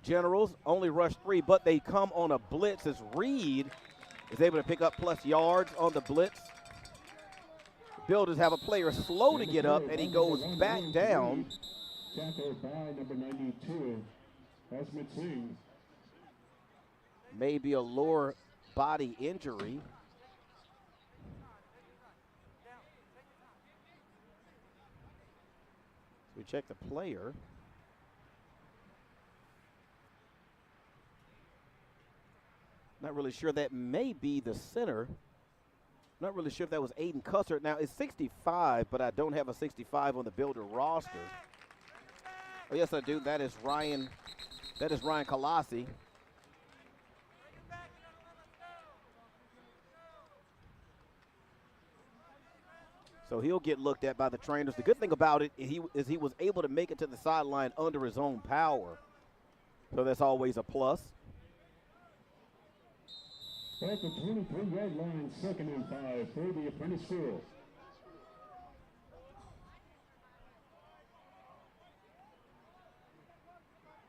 Generals only rush 3, but they come on a blitz as Reed is able to pick up plus yards on the blitz. Builders have a player slow to get up, and he goes back down. Tackled by number 92, Asmit Singh. Maybe a lower body injury. me check the player. Not really sure. That may be the center. Not really sure if that was Aiden Custer. Now, it's 65, but I don't have a 65 on the Builder roster. Oh, yes, I do. That is Ryan Colossi. So he'll get looked at by the trainers. The good thing about it is he was able to make it to the sideline under his own power. So that's always a plus. At the 23-yard line, 2nd and 5 for the Apprentice School.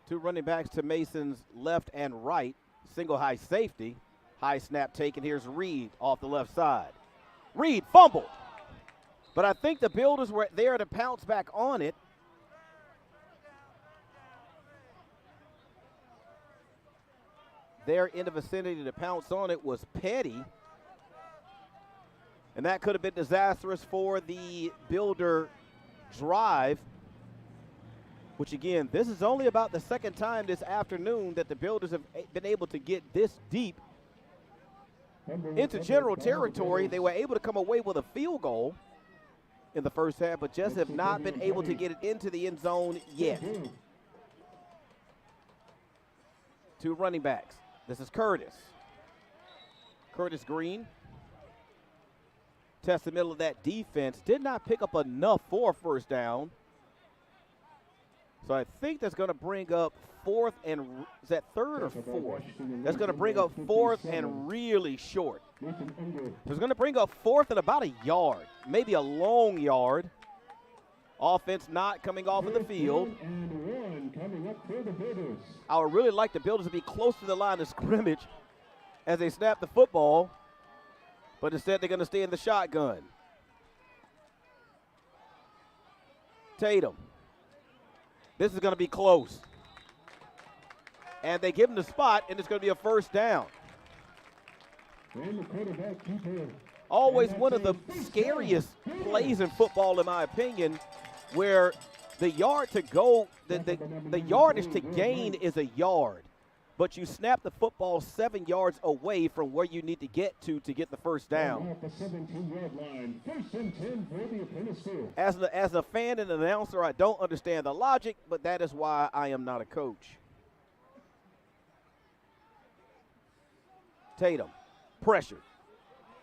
Two running backs to Mason's left and right. Single high safety. High snap taken. Here's Reed off the left side. Reed fumbled. But I think the Builders were there to pounce back on it. There in the vicinity to pounce on it was Petty. And that could have been disastrous for the Builder drive. Which, again, this is only about the second time this afternoon that the Builders have been able to get this deep into general territory. They were able to come away with a field goal in the first half, but just have not been able to get it into the end zone yet. Two running backs. This is Curtis. Curtis Green. Test the middle of that defense. Did not pick up enough for a first down. So I think that's going to bring up fourth and, is that third or fourth? That's going to bring up fourth and really short. So it's going to bring up fourth and about a yard, maybe a long yard. Offense not coming off of the field. I would really like the Builders to be close to the line of scrimmage as they snap the football, but instead they're going to stay in the shotgun. Tatum. This is going to be close. And they give him the spot, and it's going to be a first down. Always one of the scariest plays in football, in my opinion, where the yard to go, the yardage to gain is a yard, but you snap the football 7 yards away from where you need to get to get the first down. As a fan and an announcer, I don't understand the logic, but that is why I am not a coach. Tatum, pressured,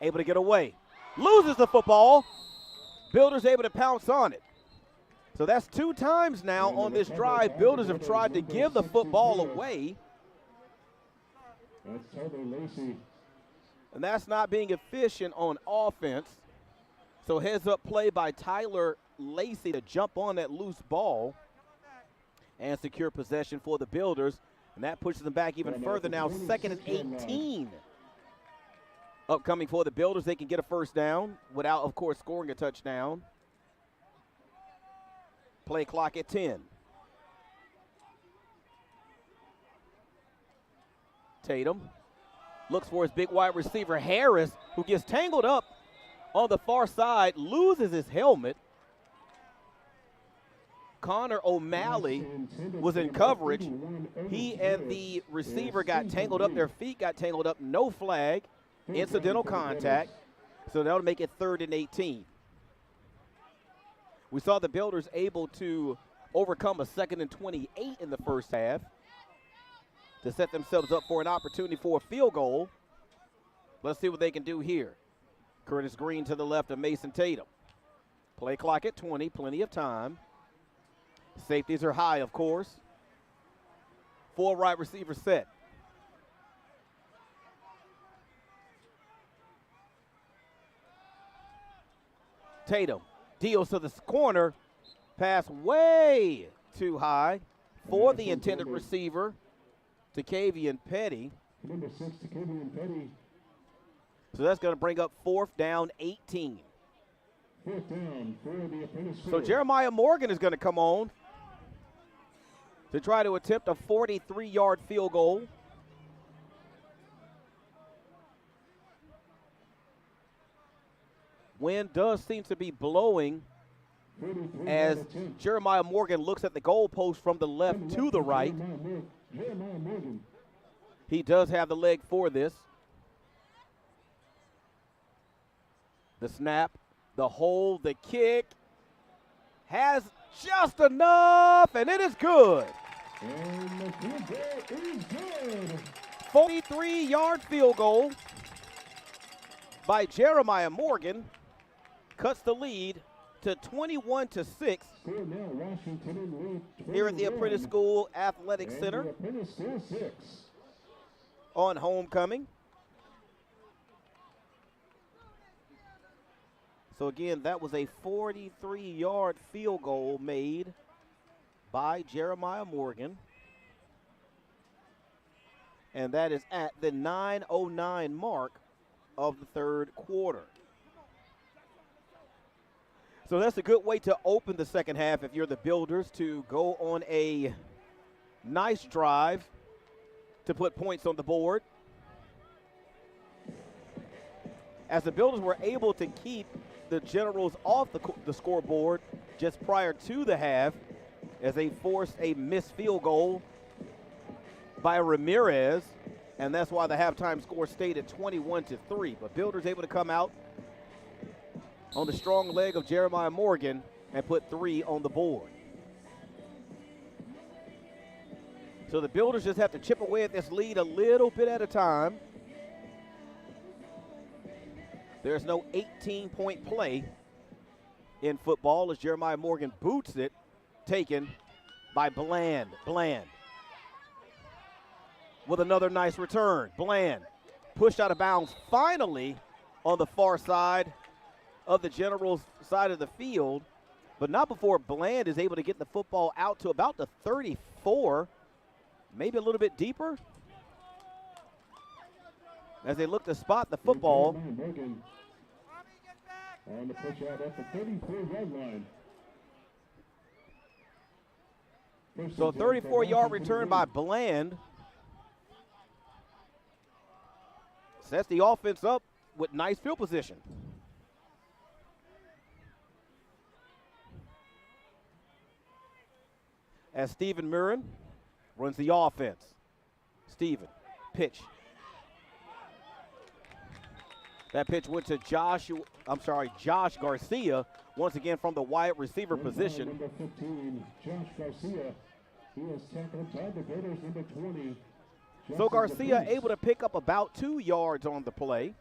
able to get away, loses the football. Builders able to pounce on it. So that's 2 times now on this drive. Builders have tried to give the football away. And that's not being efficient on offense. So heads up play by Tyler Lacey to jump on that loose ball and secure possession for the Builders. And that pushes them back even further now. 2nd and 18. Upcoming for the Builders. They can get a first down without, of course, scoring a touchdown. Play clock at 10. Tatum looks for his big wide receiver, Harris, who gets tangled up on the far side, loses his helmet. Connor O'Malley was in coverage. He and the receiver got tangled up. Their feet got tangled up. No flag. Incidental contact. So that'll make it 3rd and 18. We saw the Builders able to overcome a 2nd and 28 in the first half to set themselves up for an opportunity for a field goal. Let's see what they can do here. Curtis Green to the left of Mason Tatum. Play clock at 20, plenty of time. Safeties are high, of course. 4 right receivers set. Tatum deals to the corner. Pass way too high for the intended receiver to Kavian Petty. Number 6 to Kavian Petty. So that's going to bring up 4th down 18. 4th down for the Apprentice School. So Jeremiah Morgan is going to come on to try to attempt a 43-yard field goal. Wind does seem to be blowing as Jeremiah Morgan looks at the goalpost from the left to the right. Jeremiah Morgan. He does have the leg for this. The snap, the hold, the kick has just enough, and it is good. And the field goal is good. 43-yard field goal by Jeremiah Morgan cuts the lead to 21-6 Score now, Washington in lead here at the 21. Apprentice School Athletic And Center the Apprentice School 6. on homecoming. So again, that was a 43-yard field goal made by Jeremiah Morgan. And that is at the 9:09 mark of the third quarter. So that's a good way to open the second half if you're the Builders, to go on a nice drive to put points on the board. As the Builders were able to keep the Generals off the scoreboard just prior to the half, as they forced a missed field goal by Ramirez, and that's why the halftime score stayed at 21-3. But Builders able to come out on the strong leg of Jeremiah Morgan and put 3 on the board. So the Builders just have to chip away at this lead a little bit at a time. There's no 18-point play in football as Jeremiah Morgan boots it, taken by Bland. Bland with another nice return. Bland pushed out of bounds finally on the far side of the Generals' side of the field, but not before Bland is able to get the football out to about the 34, maybe a little bit deeper, as they look to spot the football. On the push out at the 34-yard line. So a 34-yard return by Bland sets the offense up with nice field position. As Stephen Mirren runs the offense. Stephen, pitch. That pitch went to Josh Garcia, once again from the wide receiver position. Number 15, Josh Garcia. He is tackled by the Builders, number 20. So Garcia able to pick up about 2 yards on the play.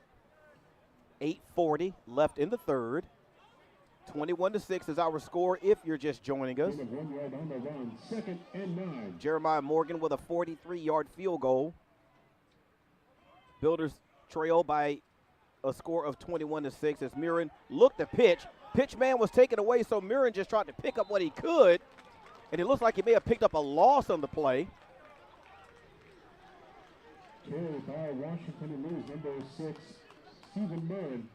8:40 left in the third. 21-6 is our score if you're just joining us. 1 yard on the run, 2nd and 9. Jeremiah Morgan with a 43-yard field goal. Builders trail by a score of 21-6 as Mirren looked to pitch. Pitch man was taken away, so Mirren just tried to pick up what he could, and it looks like he may have picked up a loss on the play. Carried by Washington and lose number 6, Stephen Mirren.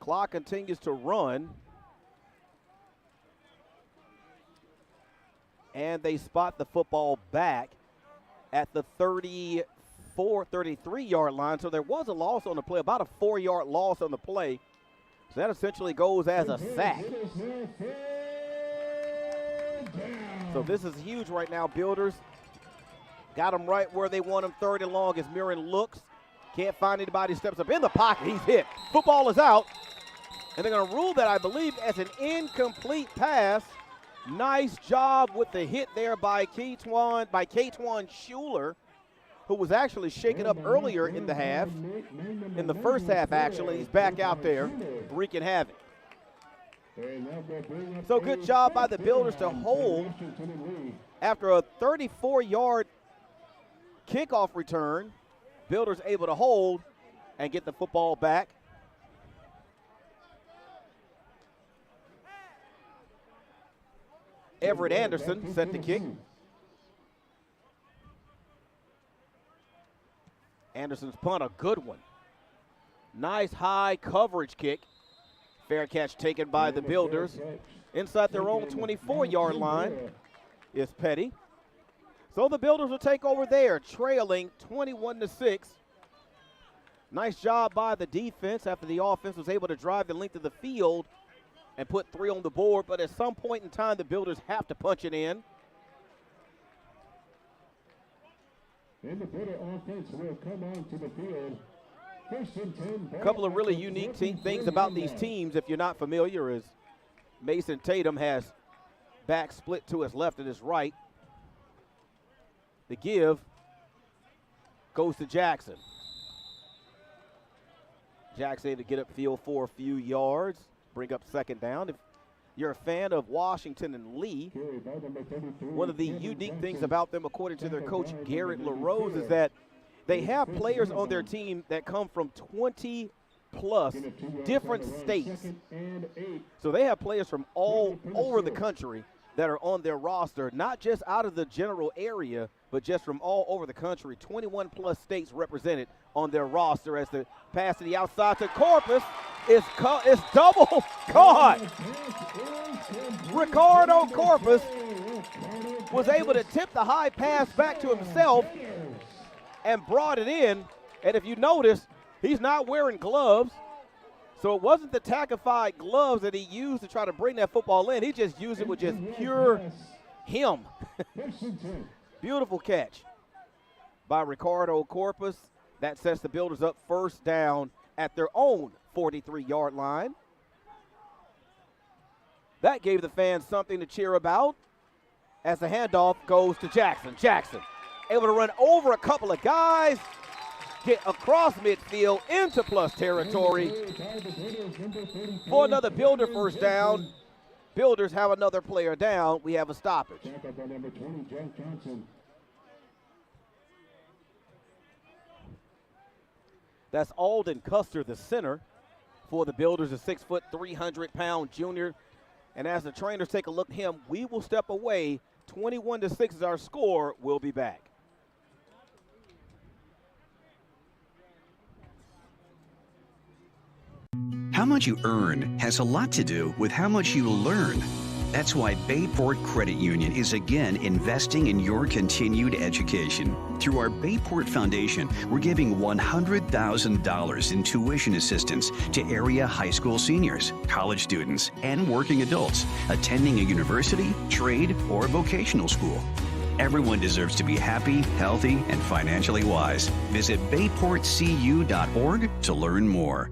Clock continues to run. And they spot the football back at the 33-yard line. So there was a loss on the play, about a 4-yard loss on the play. So that essentially goes as a sack. So this is huge right now, Builders. Got them right where they want them, 3rd and long as Mirren looks. Can't find anybody, steps up in the pocket. He's hit. Football is out. And they're going to rule that, I believe, as an incomplete pass. Nice job with the hit there by K-Twan Schuler, who was actually shaken up earlier in the half. In the first half, actually. He's back out there wreaking havoc. So good job by the Builders to hold after a 34-yard kickoff return. Builders able to hold and get the football back. Everett Anderson set the kick. Anderson's punt, a good one. Nice high coverage kick. Fair catch taken by the Builders. Inside their own 24-yard line is Petty. So the Builders will take over there, trailing 21-6. Nice job by the defense after the offense was able to drive the length of the field and put 3 on the board, but at some point in time, the Builders have to punch it in. And the Builder offense will come onto the field. First and 10. A couple of really unique things about these teams, if you're not familiar, is Mason Tatum has back split to his left and his right. The give goes to Jackson. Jackson able to get upfield for a few yards, bring up second down. If you're a fan of Washington and Lee, one of the unique things about them, according to their coach Garrett LaRose, is that they have players on their team that come from 20 plus different states. So they have players from all over the country that are on their roster, not just out of the general area, but just from all over the country. 21 plus states represented on their roster. As the pass to the outside to Corpus is double caught. Ricardo Corpus was able to tip the high pass back to himself and brought it in. And if you notice, he's not wearing gloves. So it wasn't the tackified gloves that he used to try to bring that football in. He just used it with just pure him. Beautiful catch by Ricardo Corpus. That sets the Builders up first down at their own 43-yard line. That gave the fans something to cheer about as the handoff goes to Jackson. Jackson able to run over a couple of guys, get across midfield into plus territory for another Builder first down. Builders have another player down. We have a stoppage. That's Alden Custer, the center for the Builders, a 6 foot, 300-pound junior. And as the trainers take a look at him, we will step away. 21-6 is our score. We'll be back. How much you earn has a lot to do with how much you learn. That's why Bayport Credit Union is again investing in your continued education. Through our Bayport Foundation, we're giving $100,000 in tuition assistance to area high school seniors, college students, and working adults attending a university, trade, or vocational school. Everyone deserves to be happy, healthy, and financially wise. Visit bayportcu.org to learn more.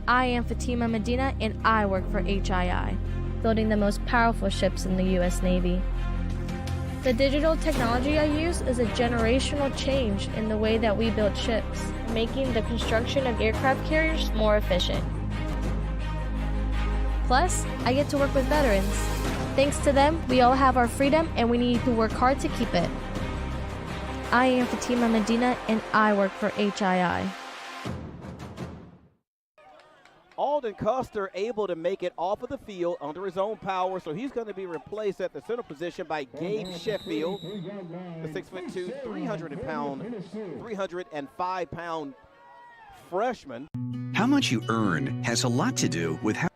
I am Fatima Medina and I work for HII, building the most powerful ships in the U.S. Navy. The digital technology I use is a generational change in the way that we build ships, making the construction of aircraft carriers more efficient. Plus, I get to work with veterans. Thanks to them, we all have our freedom and we need to work hard to keep it. I am Fatima Medina and I work for HII. Alden Custer able to make it off of the field under his own power, so he's going to be replaced at the center position by Gabe Sheffield, the 6'2", 305-pound freshman. How much you earn has a lot to do with how.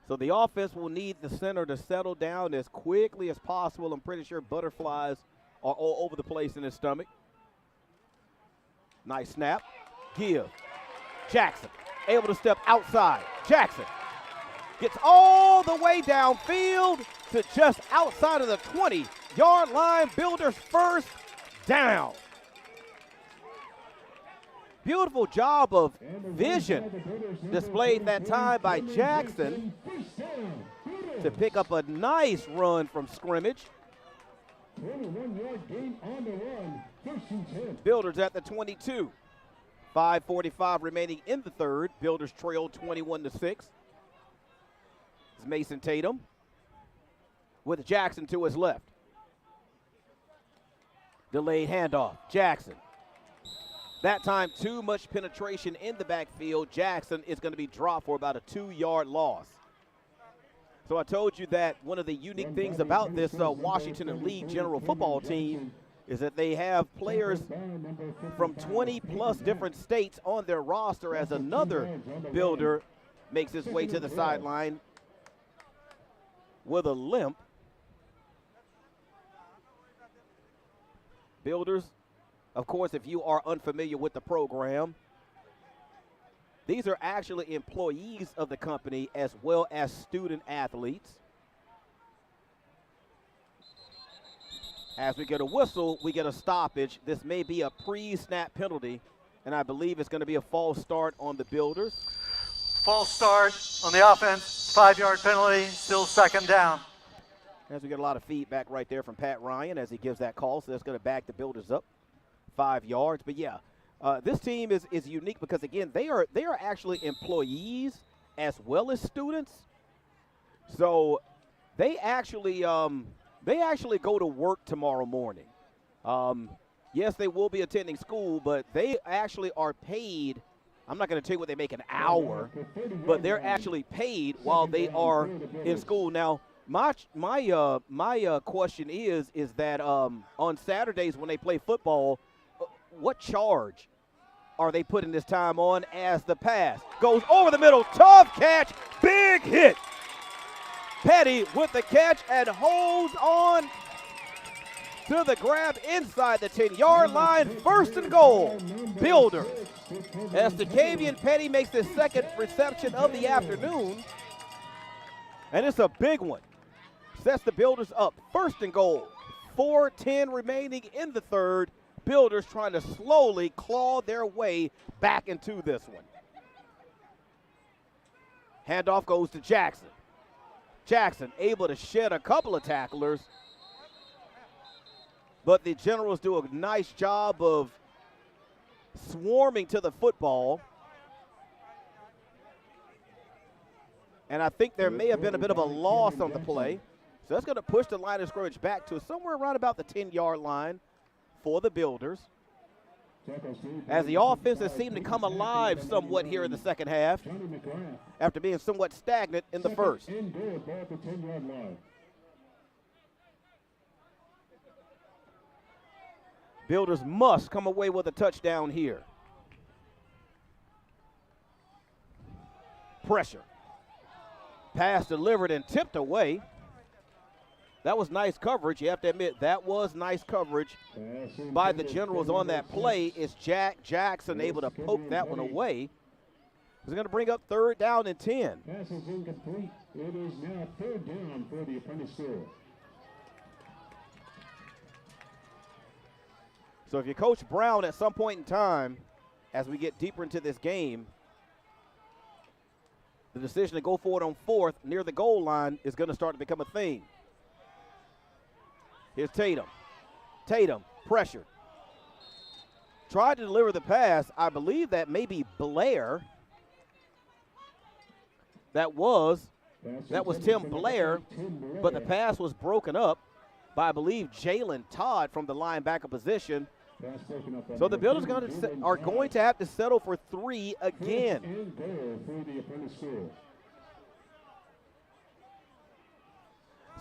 So the offense will need the center to settle down as quickly as possible. I'm pretty sure butterflies are all over the place in his stomach. Nice snap. Give. Jackson able to step outside. Jackson gets all the way downfield to just outside of the 20-yard line. Builders first down. Beautiful job of vision displayed that time by Jackson to pick up a nice run from scrimmage. 21-yard gain on the run. First and 10. Builders at the 22. 5:45 remaining in the third. Builders trail 21-6. It's Mason Tatum with Jackson to his left. Delayed handoff. Jackson. That time, too much penetration in the backfield. Jackson is going to be dropped for about a 2-yard loss. So I told you that one of the unique things about this Washington and Lee General football team is that they have players from 20-plus different states on their roster as another Builder makes his way to the sideline with a limp. Builders, of course, if you are unfamiliar with the program, These are actually employees of the company as well as student athletes. As we get a whistle, we get a stoppage. This may be a pre-snap penalty, and I believe it's going to be a false start on the Builders. False start on the offense, 5-yard penalty, still second down. As we get a lot of feedback right there from Pat Ryan as he gives that call, so that's going to back the Builders up 5 yards. But yeah, this team is unique because, again, they are actually employees as well as students. So they actually go to work tomorrow morning. Yes, they will be attending school, but they actually are paid. I'm not going to tell you what they make an hour, but they're actually paid while they are in school. Now, my question is that on Saturdays when they play football, what charge are they putting this time on as the pass goes over the middle? Tough catch, big hit. Petty with the catch and holds on to the grab inside the 10-yard line. First and goal, Builder. As Dacavian Petty makes his second reception of the afternoon, and it's a big one. Sets the Builders up. First and goal, 4:10 remaining in the third. Builders trying to slowly claw their way back into this one. Handoff goes to Jackson. Jackson able to shed a couple of tacklers, but the Generals do a nice job of swarming to the football. And I think there may have been a bit of a loss on the play. So that's going to push the line of scrimmage back to somewhere around about the 10-yard line for the Builders. As the offenses seem to come alive somewhat here in the second half after being somewhat stagnant in the first. Builders must come away with a touchdown here. Pressure. Pass delivered and tipped away. That was nice coverage. You have to admit, that was nice coverage by the Generals on that play. Is Jack Jackson able to poke that one away? It's going to bring up 3rd down and 10. Pass is incomplete. It is now 3rd down for the Apprentice School. So if you coach Brown at some point in time, as we get deeper into this game, the decision to go forward on 4th near the goal line is going to start to become a thing. Here's Tatum. Tatum, pressured. Tried to deliver the pass. I believe that may be Blair. That was Tim Blair, but the pass was broken up by, I believe, Jalen Todd from the linebacker position. So the Builders are going to have to settle for 3 again.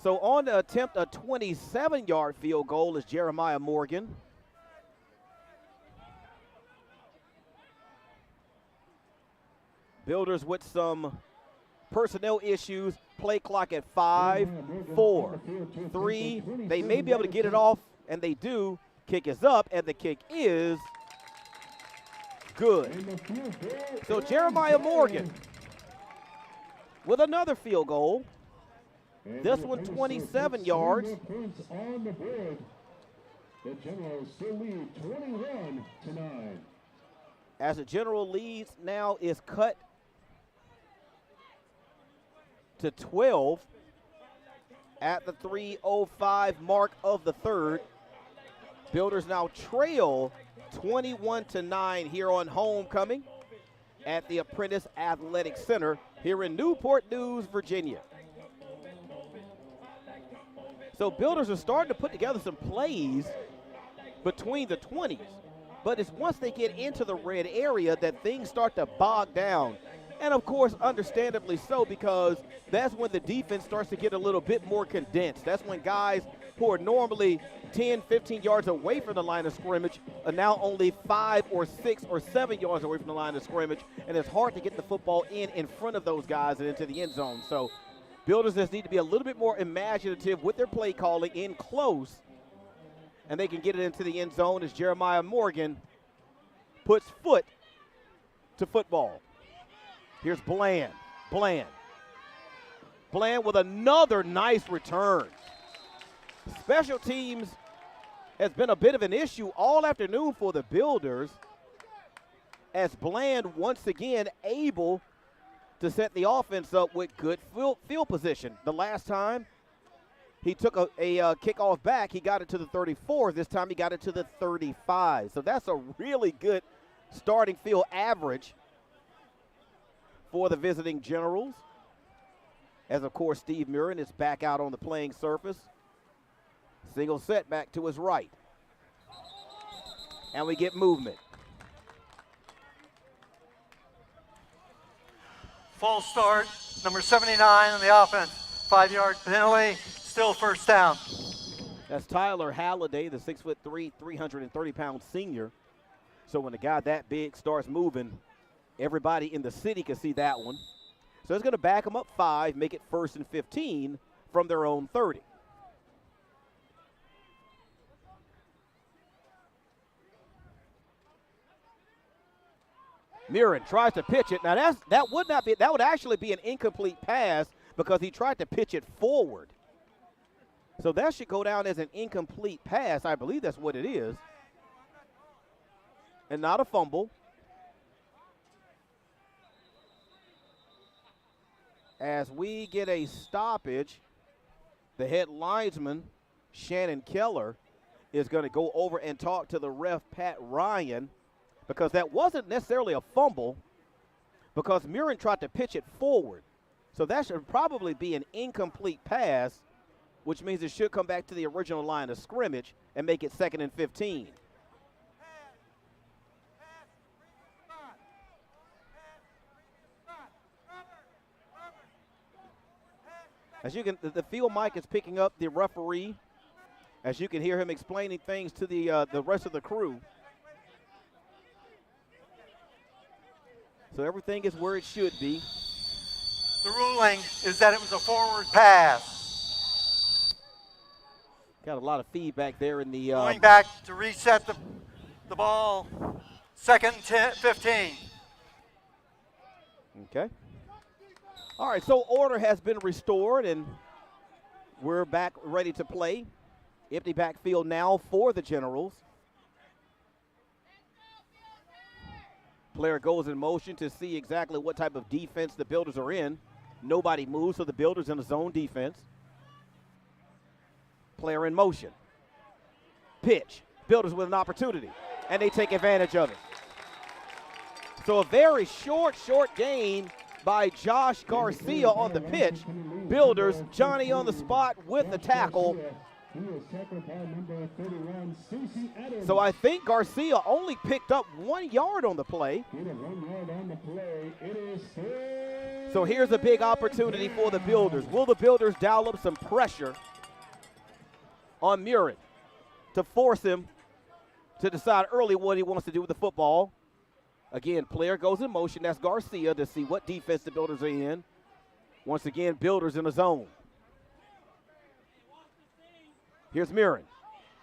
So on to attempt a 27-yard field goal is Jeremiah Morgan. Builders with some personnel issues. Play clock at 5, 4, 3. They may be able to get it off, and they do. Kick is up, and the kick is good. So Jeremiah Morgan with another field goal. This one 27 yards. On the board. The Generals still lead 21-9. As the General leads now is cut to 12 at the 3:05 mark of the third. Builders now trail 21-9 here on homecoming at the Apprentice Athletic Center here in Newport News, Virginia. So Builders are starting to put together some plays between the 20s. But it's once they get into the red area that things start to bog down. And, of course, understandably so, because that's when the defense starts to get a little bit more condensed. That's when guys who are normally 10, 15 yards away from the line of scrimmage are now only 5 or 6 or 7 yards away from the line of scrimmage. And it's hard to get the football in front of those guys and into the end zone. So Builders just need to be a little bit more imaginative with their play calling in close, and they can get it into the end zone as Jeremiah Morgan puts foot to football. Here's Bland. Bland with another nice return. Special teams has been a bit of an issue all afternoon for the Builders, as Bland once again able to set the offense up with good field position. The last time he took a kickoff back, he got it to the 34. This time he got it to the 35. So that's a really good starting field average for the visiting Generals. As, of course, Steve Murin is back out on the playing surface. Single set back to his right. And we get movement. False start, number 79 on the offense. 5-yard penalty, still first down. That's Tyler Halliday, the 6'3", 330-pound senior. So when a guy that big starts moving, everybody in the city can see that one. So it's going to back them up 5, make it 1st and 15 from their own 30. Murin tries to pitch it. Now that would actually be an incomplete pass because he tried to pitch it forward. So that should go down as an incomplete pass. I believe that's what it is. And not a fumble. As we get a stoppage, the head linesman, Shannon Keller, is going to go over and talk to the ref, Pat Ryan, because that wasn't necessarily a fumble because Murin tried to pitch it forward. So that should probably be an incomplete pass, which means it should come back to the original line of scrimmage and make it 2nd and 15. As you can, the field mic is picking up the referee, as you can hear him explaining things to the rest of the crew. So everything is where it should be. The ruling is that it was a forward pass. Got a lot of feedback there in the. Going back to reset the ball, 2nd and 15. Okay. All right, so order has been restored, and we're back ready to play. Empty backfield now for the Generals. Player goes in motion to see exactly what type of defense the Builders are in. Nobody moves, so the Builders in a zone defense. Player in motion. Pitch. Builders with an opportunity, and they take advantage of it. So a very short gain by Josh Garcia on the pitch. Builders, Johnny on the spot with the tackle. So I think Garcia only picked up 1 yard on the play. So here's a big opportunity for the Builders. Will the Builders dial up some pressure on Murin to force him to decide early what he wants to do with the football? Again, player goes in motion. That's Garcia to see what defense the Builders are in. Once again, Builders in a zone. Here's Murin.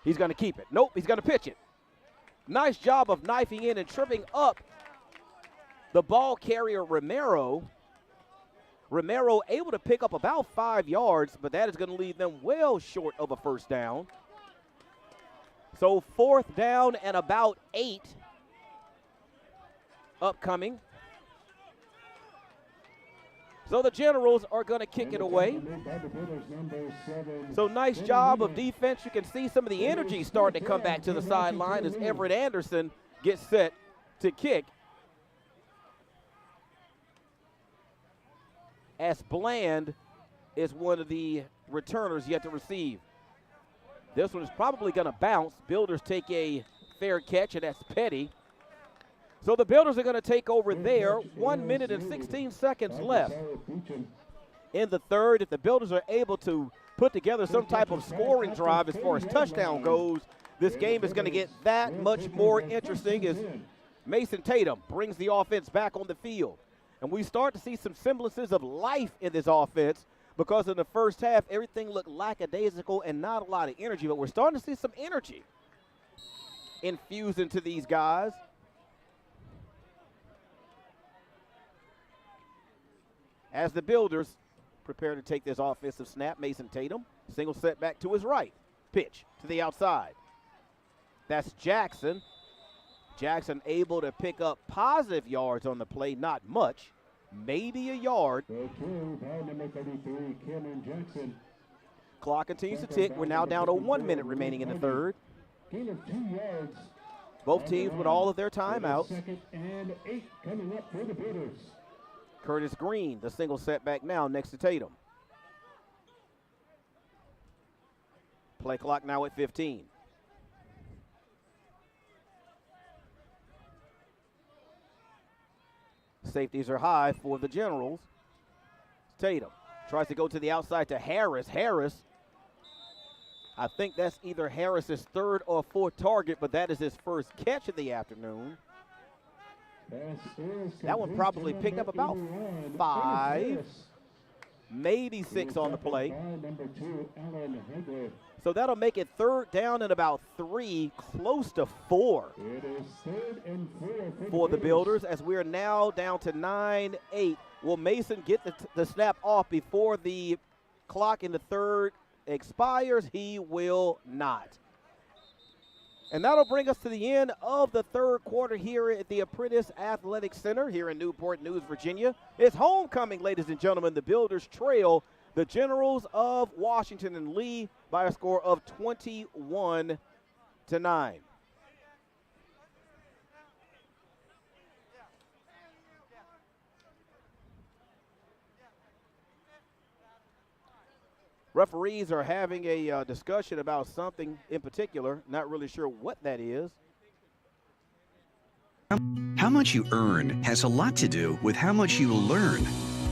He's going to keep it. Nope, he's going to pitch it. Nice job of knifing in and tripping up the ball carrier, Romero. Romero able to pick up about 5 yards, but that is going to leave them well short of a first down. So 4th down and about 8 upcoming. So the Generals are going to kick it away. So nice job of defense. You can see some of the energy starting to come back to the sideline as Everett Anderson gets set to kick. As Bland is one of the returners yet to receive. This one is probably going to bounce. Builders take a fair catch, and that's Petty. So the Builders are going to take over there. 1 minute and 16 seconds left in the third. If the Builders are able to put together some type of scoring drive as far as touchdown goes, this game is going to get that much more interesting as Mason Tatum brings the offense back on the field. And we start to see some semblances of life in this offense because in the first half, everything looked lackadaisical and not a lot of energy. But we're starting to see some energy infused into these guys. As the Builders prepare to take this offensive snap, Mason Tatum, single set back to his right. Pitch to the outside. That's Jackson. Jackson able to pick up positive yards on the play, not much, maybe a yard. Number 33, Cameron Jackson. Clock continues to tick. We're now down to 1 minute remaining in the third. Gain of 2 yards. Both teams with all of their timeouts. 2nd and 8 coming up for the Builders. Curtis Green, the single setback now next to Tatum. Play clock now at 15. Safeties are high for the Generals. Tatum tries to go to the outside to Harris. Harris, I think that's either Harris's third or fourth target, but that is his first catch of the afternoon. That one probably picked up about 5, maybe 6 on the play. So that'll make it third down and about 3, close to 4 for the Builders, as we're now down to 9-8. Will Mason get the snap off before the clock in the third expires? He will not. And that'll bring us to the end of the third quarter here at the Apprentice Athletic Center here in Newport News, Virginia. It's homecoming, ladies and gentlemen. The Builders trail the Generals of Washington and Lee by a score of 21-9. Referees are having a discussion about something in particular. Not really sure what that is. How much you earn has a lot to do with how much you learn.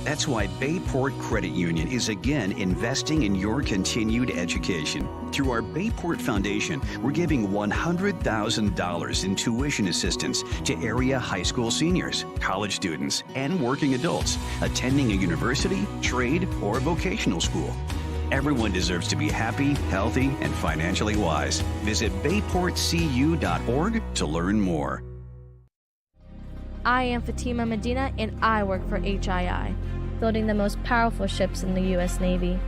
That's why Bayport Credit Union is again investing in your continued education. Through our Bayport Foundation, we're giving $100,000 in tuition assistance to area high school seniors, college students, and working adults attending a university, trade, or vocational school. Everyone deserves to be happy, healthy, and financially wise. Visit bayportcu.org to learn more. I am Fatima Medina, and I work for HII, building the most powerful ships in the U.S. Navy.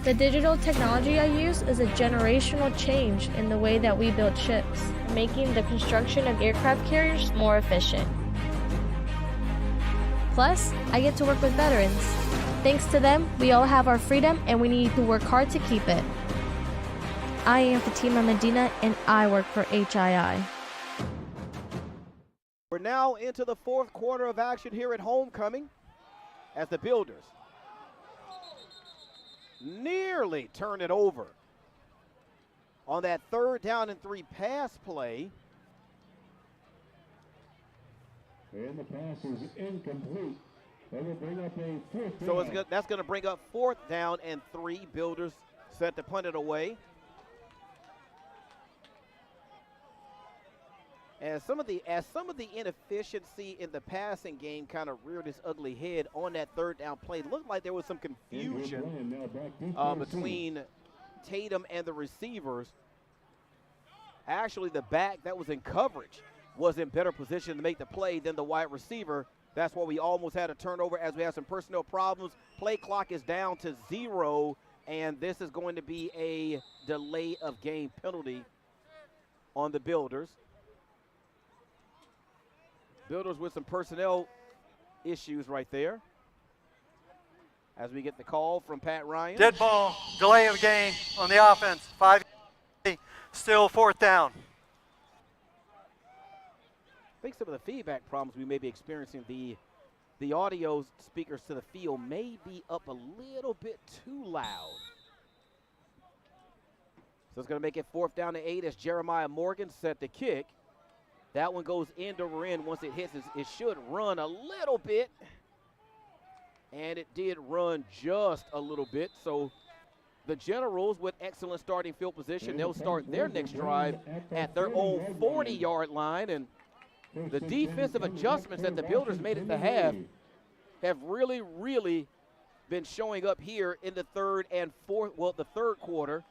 The digital technology I use is a generational change in the way that we build ships, making the construction of aircraft carriers more efficient. Plus, I get to work with veterans. Thanks to them, we all have our freedom, and we need to work hard to keep it. I am Fatima Medina, and I work for HII. We're now into the fourth quarter of action here at homecoming as the Builders nearly turn it over on that 3rd down and 3 pass play. And the pass is incomplete. That will bring up a 4th So down. that's going to bring up 4th down and 3. Builders set to punt it away. As some of the inefficiency in the passing game kind of reared its ugly head on that 3rd down play, it looked like there was some confusion between Tatum and the receivers. Actually, the back that was in coverage was in better position to make the play than the wide receiver. That's why we almost had a turnover as we had some personnel problems. Play clock is down to 0, and this is going to be a delay of game penalty on the Builders. Builders with some personnel issues right there as we get the call from Pat Ryan. Dead ball, delay of game on the offense. 5, still 4th down. I think some of the feedback problems we may be experiencing, the audio speakers to the field may be up a little bit too loud. So it's going to make it 4th down to 8 as Jeremiah Morgan set the kick. That one goes end over end. Once it hits, it should run a little bit. And it did run just a little bit. So the Generals with excellent starting field position, they'll start their next drive at their own 40-yard line. And the defensive adjustments that the Builders made at the half have really, really been showing up here in the third quarter.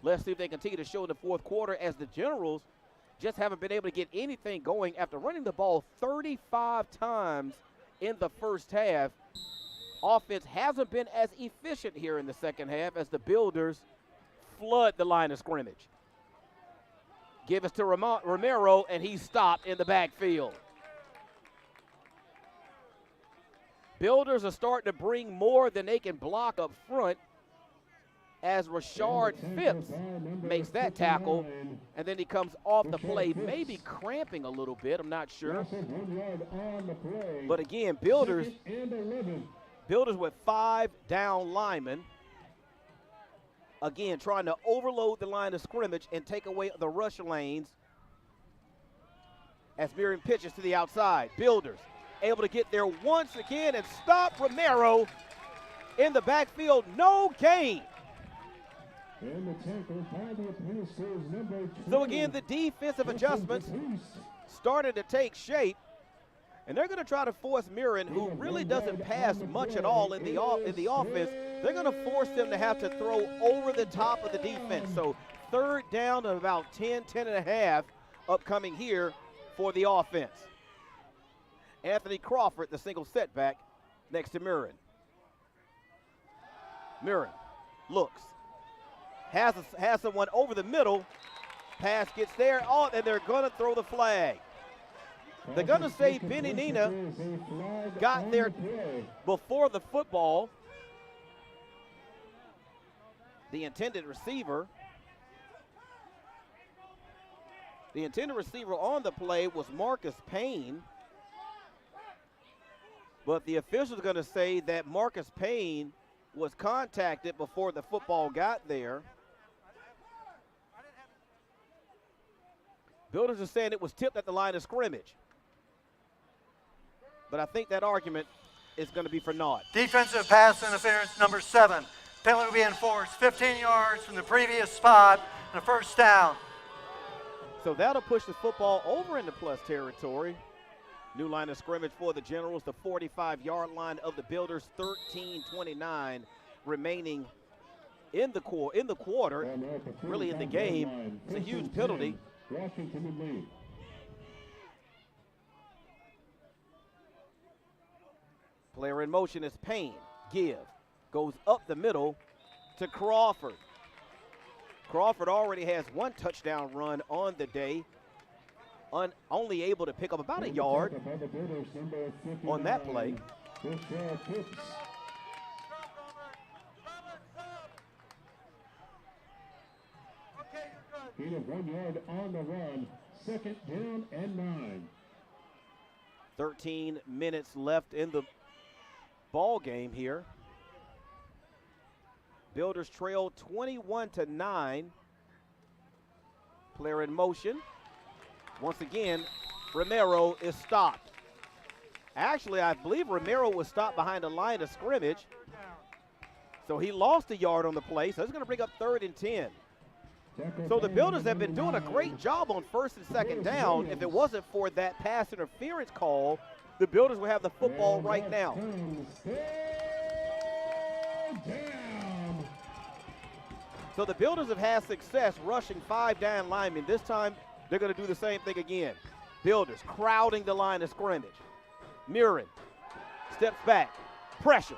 Let's see if they continue to show in the fourth quarter as the Generals just haven't been able to get anything going after running the ball 35 times in the first half. offense hasn't been as efficient here in the second half as the Builders flood the line of scrimmage. Give us to Romero, and he's stopped in the backfield. Builders are starting to bring more than they can block up front as Rashard Phipps makes that tackle, and then he comes off the play, maybe cramping a little bit, I'm not sure. But again, Builders with 5 down linemen. Again, trying to overload the line of scrimmage and take away the rush lanes as Miriam pitches to the outside. Builders able to get there once again and stop Romero in the backfield. No gain. So again, the defensive adjustments started to take shape, and they're going to try to force Mirren, who really doesn't pass much at all in the offense. They're going to force them to have to throw over the top of the defense. So third down and about 10 and a half upcoming here for the offense. Anthony Crawford, the single setback next to Mirren. Mirren looks, has someone over the middle. Pass gets there. Oh, and they're going to throw the flag. They're going to say Benny Nina got there before the football. The intended receiver on the play was Marcus Payne. But the officials are going to say that Marcus Payne was contacted before the football got there. Builders are saying it was tipped at the line of scrimmage. But I think that argument is going to be for naught. Defensive pass interference number 7. Penalty will be enforced 15 yards from the previous spot and a first down. So that'll push the football over into plus territory. New line of scrimmage for the Generals, the 45-yard line of the Builders, 13:29 remaining in the quarter, really in the game. It's a huge penalty. Player in motion is Payne. Give. Goes up the middle to Crawford. Crawford already has 1 touchdown run on the day. Only able to pick up about a yard on that play. Gain of 1 yard on the run. Second down and 9. 13 minutes left in the ball game here. Builders trail 21-9. Player in motion. Once again, Romero is stopped. Actually, I believe Romero was stopped behind the line of scrimmage. So he lost a yard on the play, so it's going to bring up 3rd and 10. So the Builders have been doing a great job on 1st and 2nd down. If it wasn't for that pass interference call, the Builders will have the football right now. So the Builders have had success rushing 5 down linemen. This time, they're going to do the same thing again. Builders crowding the line of scrimmage. Mirren steps back. Pressure.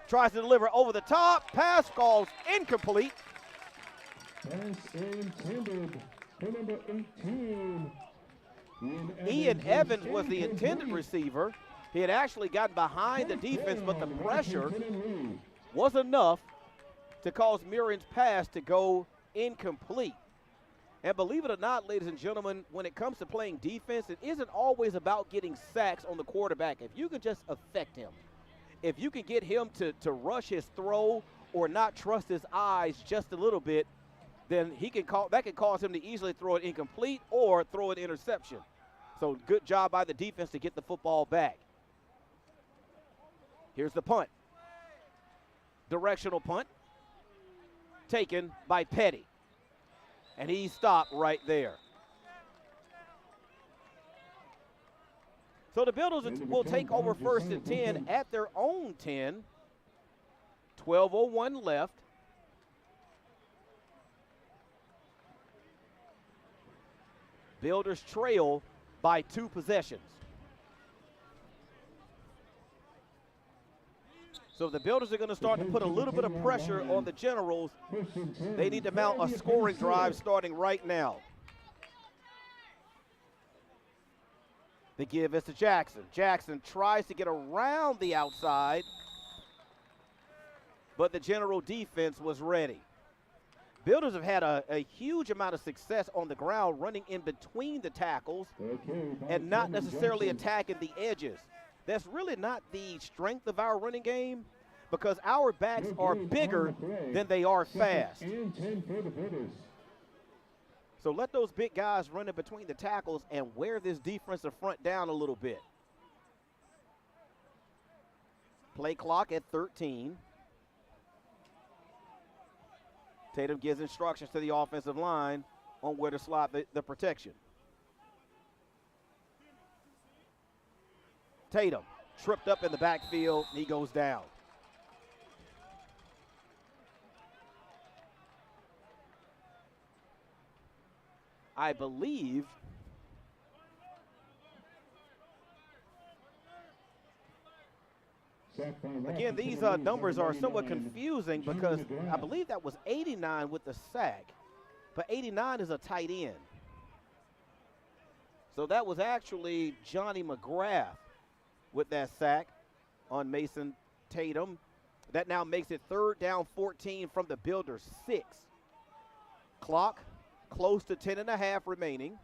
Tries to deliver over the top. Pass falls incomplete. Pass intended for number 18. Ian Evans was the intended receiver. He had actually gotten behind the defense, but the pressure was enough to cause Mirren's pass to go incomplete. And believe it or not, ladies and gentlemen, when it comes to playing defense, it isn't always about getting sacks on the quarterback. If you can just affect him, if you can get him to rush his throw or not trust his eyes just a little bit, then that can cause him to easily throw it incomplete or throw an interception. So good job by the defense to get the football back. Here's the punt. Directional punt taken by Petty. And he stopped right there. So the Builders will take over 1st and 10 at their own 10. 12:01 left. Builders trail by 2 possessions. So the Builders are going to start to put a little bit of pressure on the Generals. They need to mount a scoring drive starting right now. The give is to Jackson. Jackson tries to get around the outside, but the General defense was ready. Builders have had a huge amount of success on the ground, running in between the tackles and not necessarily attacking the edges. That's really not the strength of our running game because our backs are bigger than they are fast. So let those big guys run in between the tackles and wear this defensive front down a little bit. Play clock at 13. Tatum gives instructions to the offensive line on where to slot the protection. Tatum tripped up in the backfield. He goes down. I believe again, these numbers are somewhat confusing because I believe that was 89 with the sack, but 89 is a tight end. So that was actually Johnny McGrath with that sack on Mason Tatum. That now makes it 3rd down 14 from the Builders 6. Clock close to 10.5 remaining.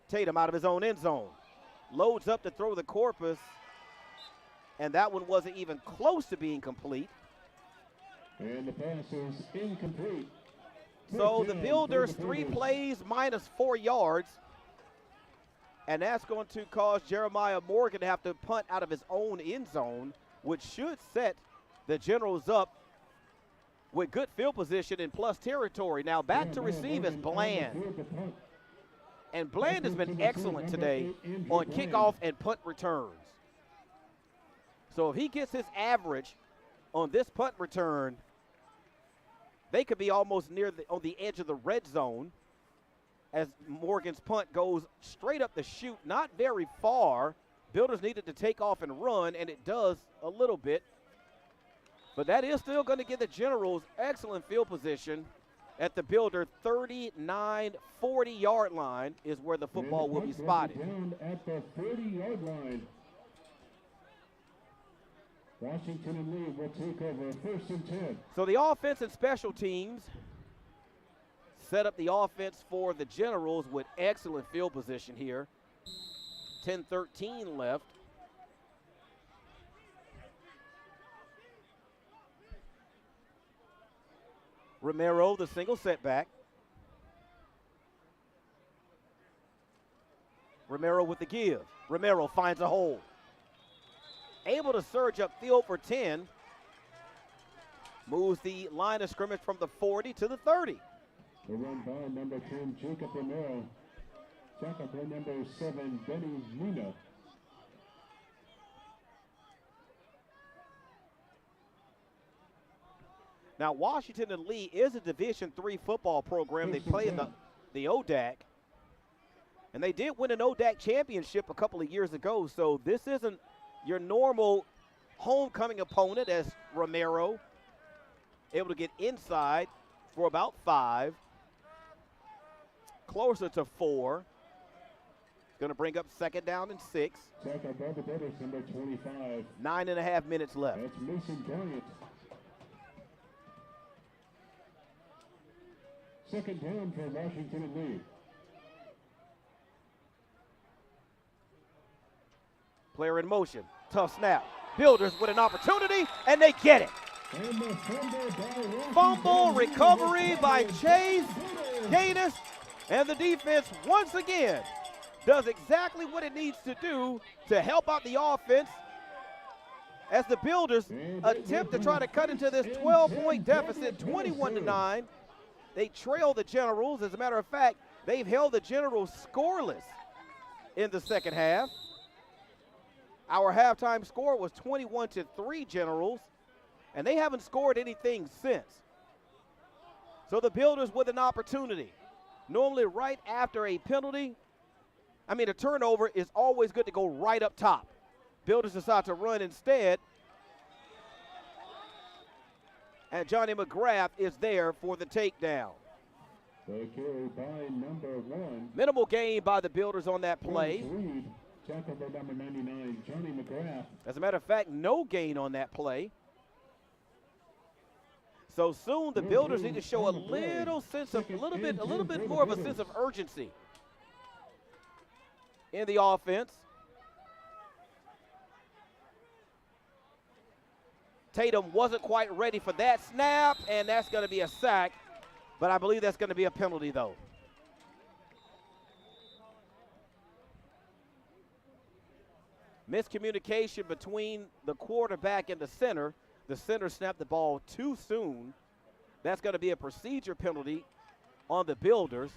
Tatum out of his own end zone. Loads up to throw the corpus, and that one wasn't even close to being complete. And the pass is incomplete. So the Builders 3 plays minus 4 yards, and that's going to cause Jeremiah Morgan to have to punt out of his own end zone, which should set the Generals up with good field position in plus territory. Now back to receive is Bland. And Bland has been excellent today on kickoff and punt returns. So if he gets his average on this punt return, they could be almost on the edge of the red zone as Morgan's punt goes straight up the chute, not very far. Builders needed to take off and run, and it does a little bit. But that is still going to give the Generals excellent field position at the Builder 39-40-yard line is where the football will be spotted. Down at the 30-yard line. Washington and Lee will take over 1st and 10. So the offense and special teams set up the offense for the Generals with excellent field position here. 10-13 left. Romero, the single setback. Romero with the give. Romero finds a hole. Able to surge upfield for 10. Moves the line of scrimmage from the 40 to the 30. The run by number 10, Jacob Romero. Jacob by number 7, Benny Mina. Now, Washington and Lee is a Division III football program. They play in the ODAC. And they did win an ODAC championship a couple of years ago, so this isn't your normal homecoming opponent as Romero able to get inside for about 5. Closer to 4. Going to bring up 2nd down and 6. Sack above the Builders, number 25. 9.5 minutes left. That's Mason Bryant. 2nd down for Washington and Lee. Player in motion. Tough snap. Builders with an opportunity, and they get it. Fumble recovery by Chase Gaines, and the defense once again does exactly what it needs to do to help out the offense as the Builders attempt to try to cut into this 12-point deficit, 21-9. They trail the Generals. As a matter of fact, they've held the Generals scoreless in the second half. Our halftime score was 21-3 Generals, and they haven't scored anything since. So the Builders with an opportunity. Normally right after a penalty, a turnover is always good to go right up top. Builders decide to run instead. And Johnny McGrath is there for the takedown. The carry by number 1. Minimal gain by the Builders on that play. Tackle by number 99, Johnny McGrath. As a matter of fact, no gain on that play. So soon the Builders need to show a little bit more of a sense of urgency in the offense. Tatum wasn't quite ready for that snap, and that's going to be a sack, but I believe that's going to be a penalty, though. Miscommunication between the quarterback and the center. The center snapped the ball too soon. That's going to be a procedure penalty on the Builders.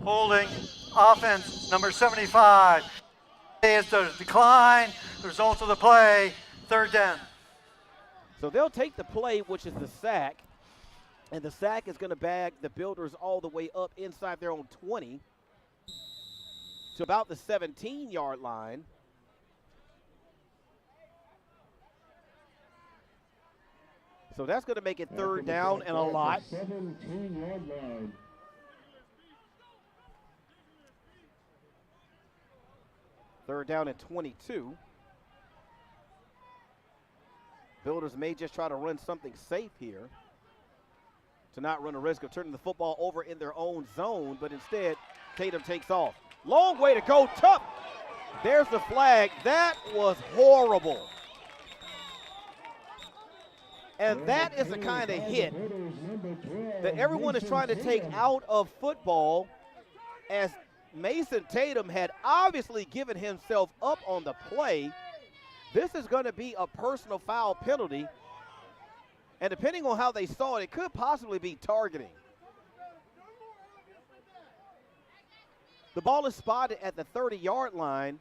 Holding offense number 75. Is the decline. The result of the play, 3rd down. So they'll take the play, which is the sack, and the sack is going to bag the Builders all the way up inside their own 20 to about the 17-yard line. So that's going to make it 3rd down and a lot. 17-yard line. Third down at 22. Builders may just try to run something safe here to not run the risk of turning the football over in their own zone, but instead Tatum takes off. Long way to go, tough. There's the flag. That was horrible. And that is the kind of hit that everyone is trying to take out of football, as Mason Tatum had obviously given himself up on the play. This is going to be a personal foul penalty, and depending on how they saw it, it could possibly be targeting. The ball is spotted at the 30-yard line.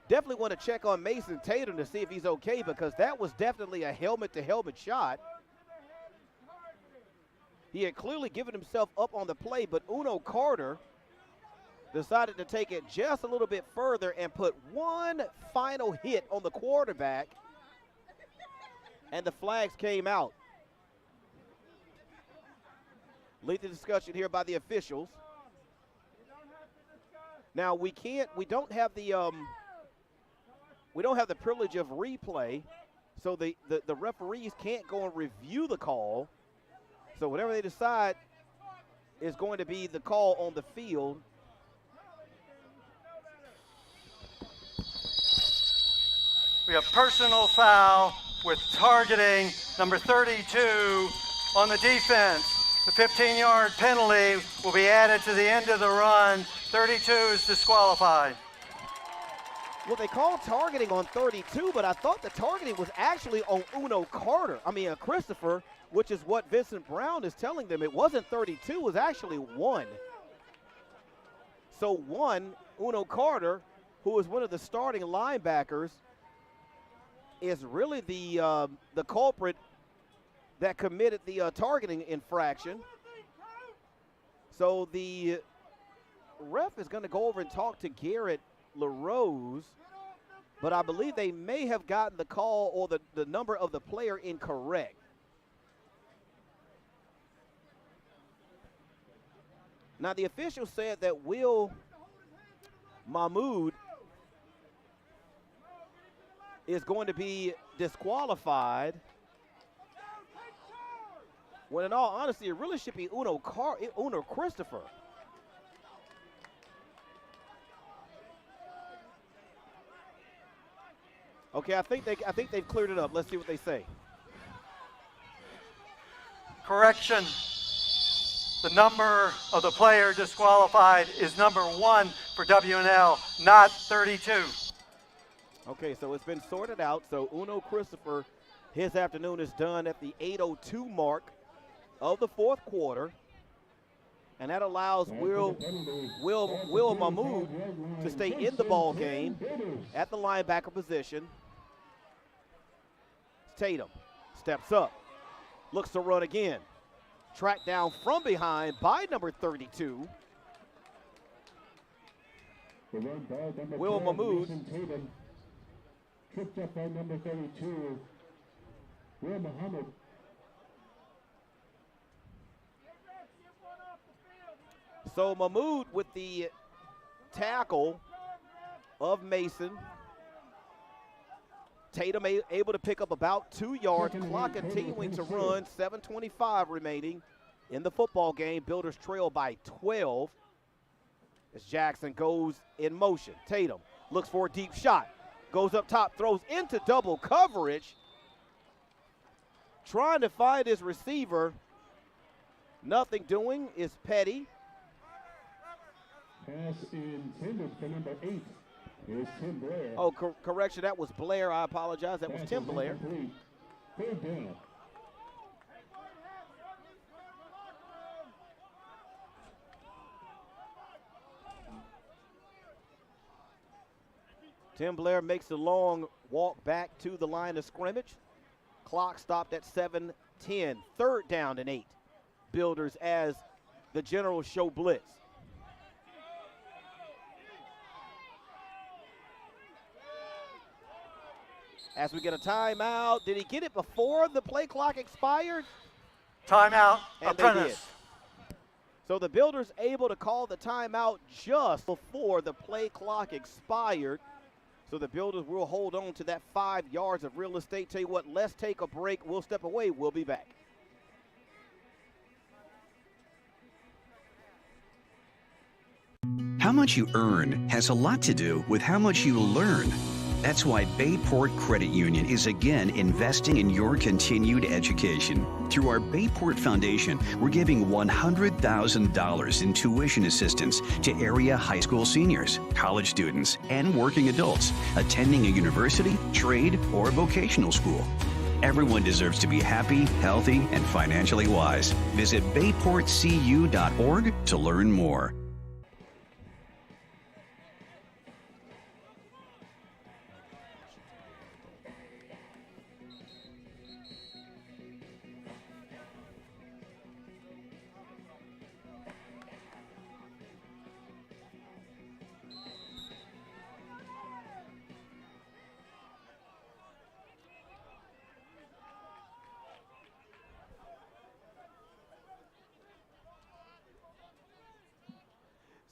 Definitely want to check on Mason Tatum to see if he's okay, because that was definitely a helmet-to-helmet shot. He had clearly given himself up on the play, but Uno Carter decided to take it just a little bit further and put one final hit on the quarterback, and the flags came out. Lead the discussion here by the officials. Now we don't have the privilege of replay, so the referees can't go and review the call. So whatever they decide is going to be the call on the field. We have personal foul with targeting number 32 on the defense. The 15-yard penalty will be added to the end of the run. 32 is disqualified. Well, they called targeting on 32, but I thought the targeting was actually on Christopher, which is what Vincent Brown is telling them. It wasn't 32, it was actually 1. So 1, Uno Carter, who is one of the starting linebackers, is really the culprit that committed the targeting infraction. So the ref is going to go over and talk to Garrett LaRose, but I believe they may have gotten the call or the number of the player incorrect. Now the official said that Will Mahmoud is going to be disqualified, when in all honesty it really should be Uno Christopher. Okay, I think they've cleared it up. Let's see what they say. Correction. The number of the player disqualified is number 1 for W&L, not 32. Okay, so it's been sorted out. So Uno Christopher, his afternoon is done at the 8:02 mark of the fourth quarter. And that allows Will Mahmoud to stay in the ball game at the linebacker position. Tatum steps up, looks to run again. Tracked down from behind by number 32. The run by number Will 12, Mahmood. Mason Tatum. Tripped up by number 32, Will Muhammad. So Mahmood with the tackle of Mason. Tatum able to pick up about 2 yards. Clock continuing to run. 7:25 remaining in the football game. Builders trail by 12 as Jackson goes in motion. Tatum looks for a deep shot. Goes up top, throws into double coverage. Trying to find his receiver. Nothing doing is Petty. Pass intended for number 8 is Tim Blair. Oh, correction, that was Blair. I apologize. That was Pass Tim is Blair. incomplete. Third down. Tim Blair makes the long walk back to the line of scrimmage. Clock stopped at 7:10. Third down and 8. Builders as the Generals show blitz. As we get a timeout, did he get it before the play clock expired? Timeout, And Apprentice. they did. So the Builders able to call the timeout just before the play clock expired. So the Builders will hold on to that 5 yards of real estate. Tell you what, let's take a break. We'll step away. We'll be back. How much you earn has a lot to do with how much you learn. That's why Bayport Credit Union is again investing in your continued education. Through our Bayport Foundation, we're giving $100,000 in tuition assistance to area high school seniors, college students, and working adults attending a university, trade, or vocational school. Everyone deserves to be happy, healthy, and financially wise. Visit bayportcu.org to learn more.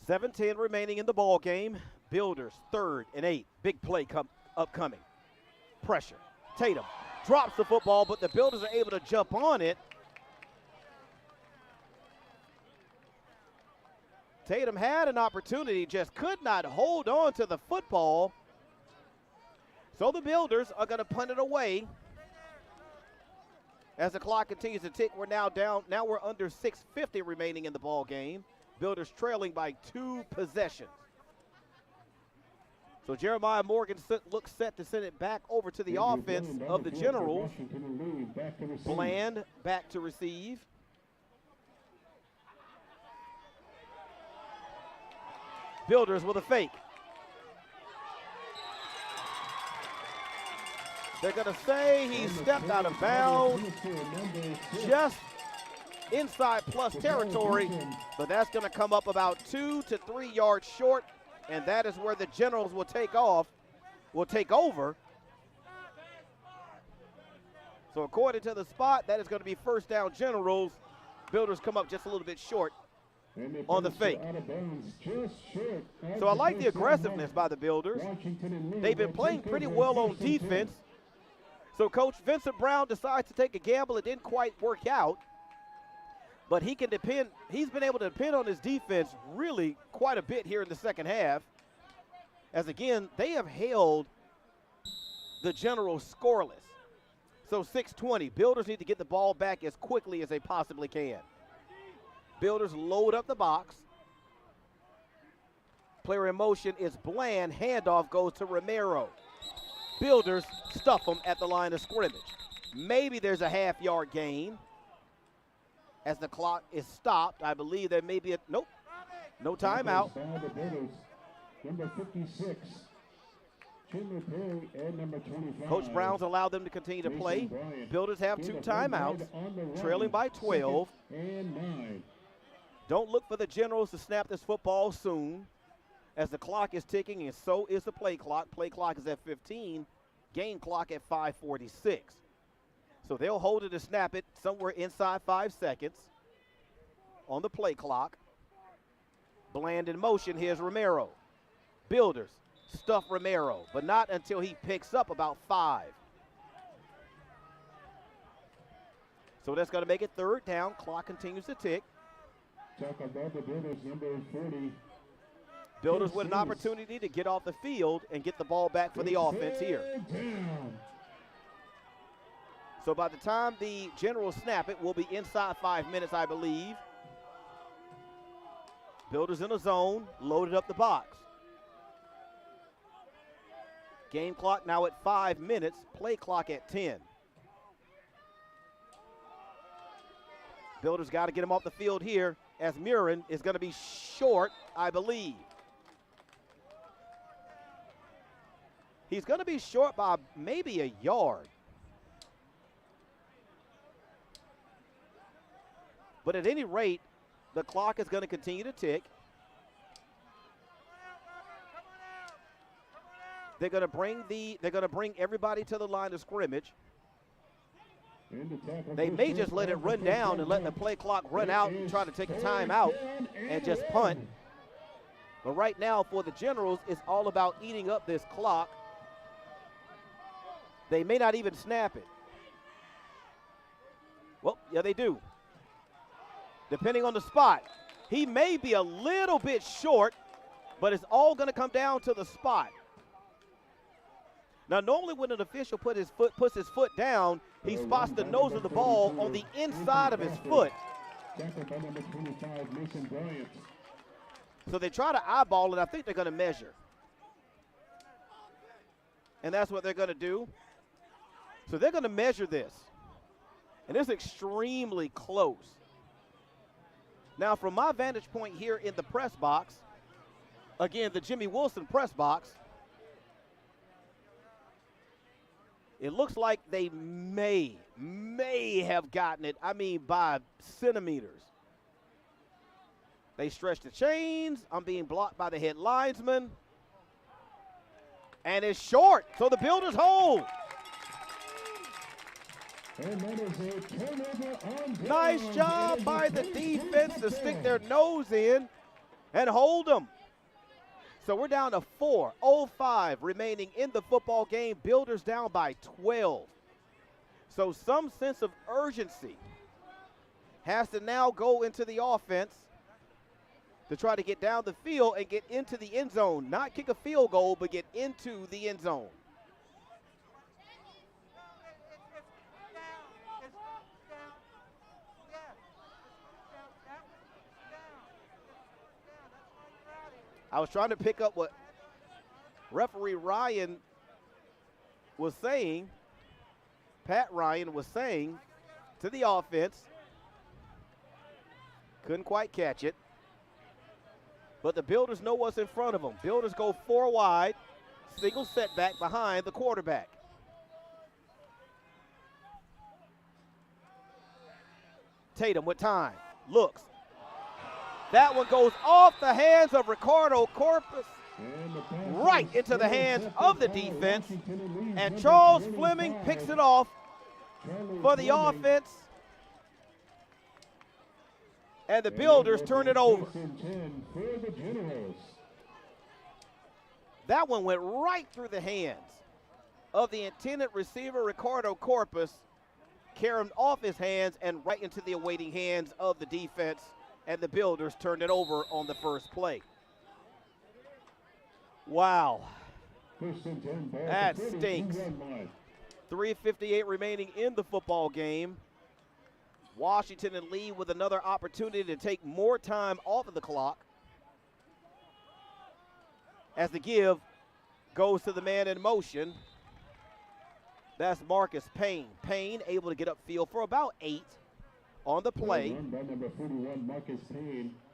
$7:10 remaining in the ball game. Builders 3rd and 8. Big play upcoming. Pressure. Tatum drops the football, but the Builders are able to jump on it. Tatum had an opportunity, just could not hold on to the football. So the Builders are going to punt it away. As the clock continues to tick, we're now down. Now we're under 6:50 remaining in the ball game. Builders trailing by 2 possessions. So Jeremiah Morgan looks set to send it back over to the offense of the Generals. Bland back to receive. Builders with a fake. They're going to say he stepped out of bounds. Just inside plus territory, but that's going to come up about 2 to 3 yards short, and that is where the Generals will take over. So according to the spot, that is going to be first down Generals. Builders come up just a little bit short on the fake. So I like the aggressiveness by the Builders. They've been playing pretty well on defense. So Coach Vincent Brown decides to take a gamble. It didn't quite work out. But he's been able to depend on his defense really quite a bit here in the second half. As again, they have held the Generals scoreless. So 6:20, Builders need to get the ball back as quickly as they possibly can. Builders load up the box. Player in motion is Bland. Handoff goes to Romero. Builders stuff them at the line of scrimmage. Maybe there's a half-yard gain. As the clock is stopped, I believe there may be a, nope, no timeout. Number 56, Chandler Perry, and number 25. Coach Brown's allowed them to continue to play. Builders have 2 timeouts, trailing by 12. And 9. Don't look for the Generals to snap this football soon. as the clock is ticking, and so is the play clock. Play clock is at 15, game clock at 5:46. So they'll hold it and snap it somewhere inside 5 seconds on the play clock. Bland in motion. Here's Romero. Builders stuff Romero, but not until he picks up about 5. So that's going to make it 3rd down. Clock continues to tick. Talk about the Builders, number 40. Builders with an opportunity to get off the field and get the ball back for the offense here. So by the time the Generals snap it, we'll be inside 5 minutes, I believe. Builders in a zone, loaded up the box. Game clock now at 5 minutes, play clock at 10. Builders got to get him off the field here, as Murin is going to be short, I believe. He's going to be short by maybe a yard. But at any rate, the clock is going to continue to tick. They're going to bring everybody to the line of scrimmage. They may just let it run down and let the play clock run out and try to take a timeout and just punt. But right now for the Generals, it's all about eating up this clock. They may not even snap it. Well, yeah, they do. Depending on the spot. He may be a little bit short, but it's all going to come down to the spot. Now, normally when an official puts his foot down, he spots the nose of the ball on the inside of his foot. So they try to eyeball it. I think they're going to measure. And that's what they're going to do. So they're going to measure this. And it's extremely close. Now, from my vantage point here in the press box, again, the Jimmy Wilson press box, it looks like they may have gotten it, by centimeters. They stretch the chains. I'm being blocked by the head linesman. And it's short, so the Builders hold. Nice job by the defense to stick their nose in and hold them. So we're down to 4:05 remaining in the football game. Builders down by 12. So some sense of urgency has to now go into the offense to try to get down the field and get into the end zone. Not kick a field goal, but get into the end zone. I was trying to pick up what referee Ryan was saying, Pat Ryan was saying to the offense. Couldn't quite catch it. But the Builders know what's in front of them. Builders go 4 wide, single setback behind the quarterback. Tatum with time, looks. That one goes off the hands of Ricardo Corpus, right into the hands of the defense. And Charles Fleming picks it off for the offense. And the Builders turn it over. That one went right through the hands of the intended receiver, Ricardo Corpus, carried off his hands and right into the awaiting hands of the defense. And the Builders turned it over on the first play. Wow. That stinks. 3:58 remaining in the football game. Washington and Lee with another opportunity to take more time off of the clock. As the give goes to the man in motion. That's Marcus Payne. Payne able to get upfield for about 8 on the play.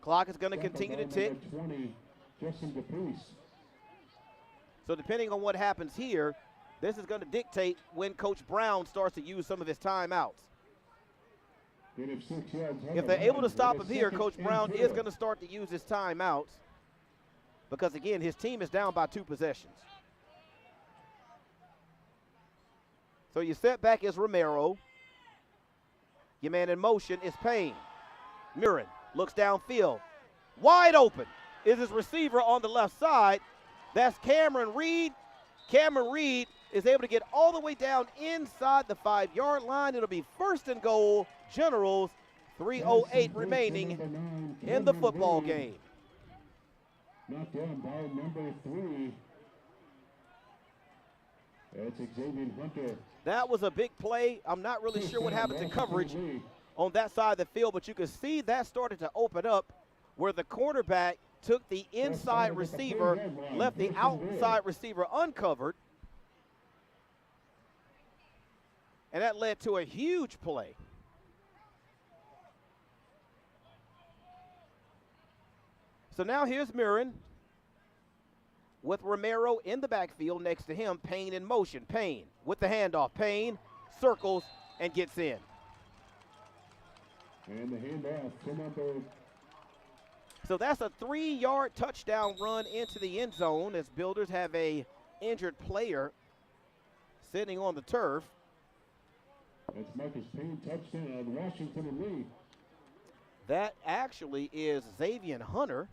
Clock is going to continue to tick. So depending on what happens here, this is going to dictate when Coach Brown starts to use some of his timeouts. If they're able to stop him here, Coach Brown is going to start to use his timeouts. because, again, his team is down by 2 possessions. So your setback is Romero. Your man in motion is Payne. Mirren looks downfield. Wide open is his receiver on the left side. That's Cameron Reed. Cameron Reed is able to get all the way down inside the 5-yard line. It'll be 1st and goal, Generals, 3:08 remaining in the football game. Knocked down by number 3. That's Xavier Hunter. That was a big play. I'm not really sure what happened to coverage on that side of the field, but you can see that started to open up where the cornerback took the inside receiver, left the outside receiver uncovered, and that led to a huge play. So now here's Mirren with Romero in the backfield next to him. Payne in motion. Payne with the handoff. Payne circles and gets in. And the handoff to number. So that's a 3-yard touchdown run into the end zone as Builders have a injured player sitting on the turf. That's Marcus Payne, touchdown, Washington and Lee. That actually is Xavier Hunter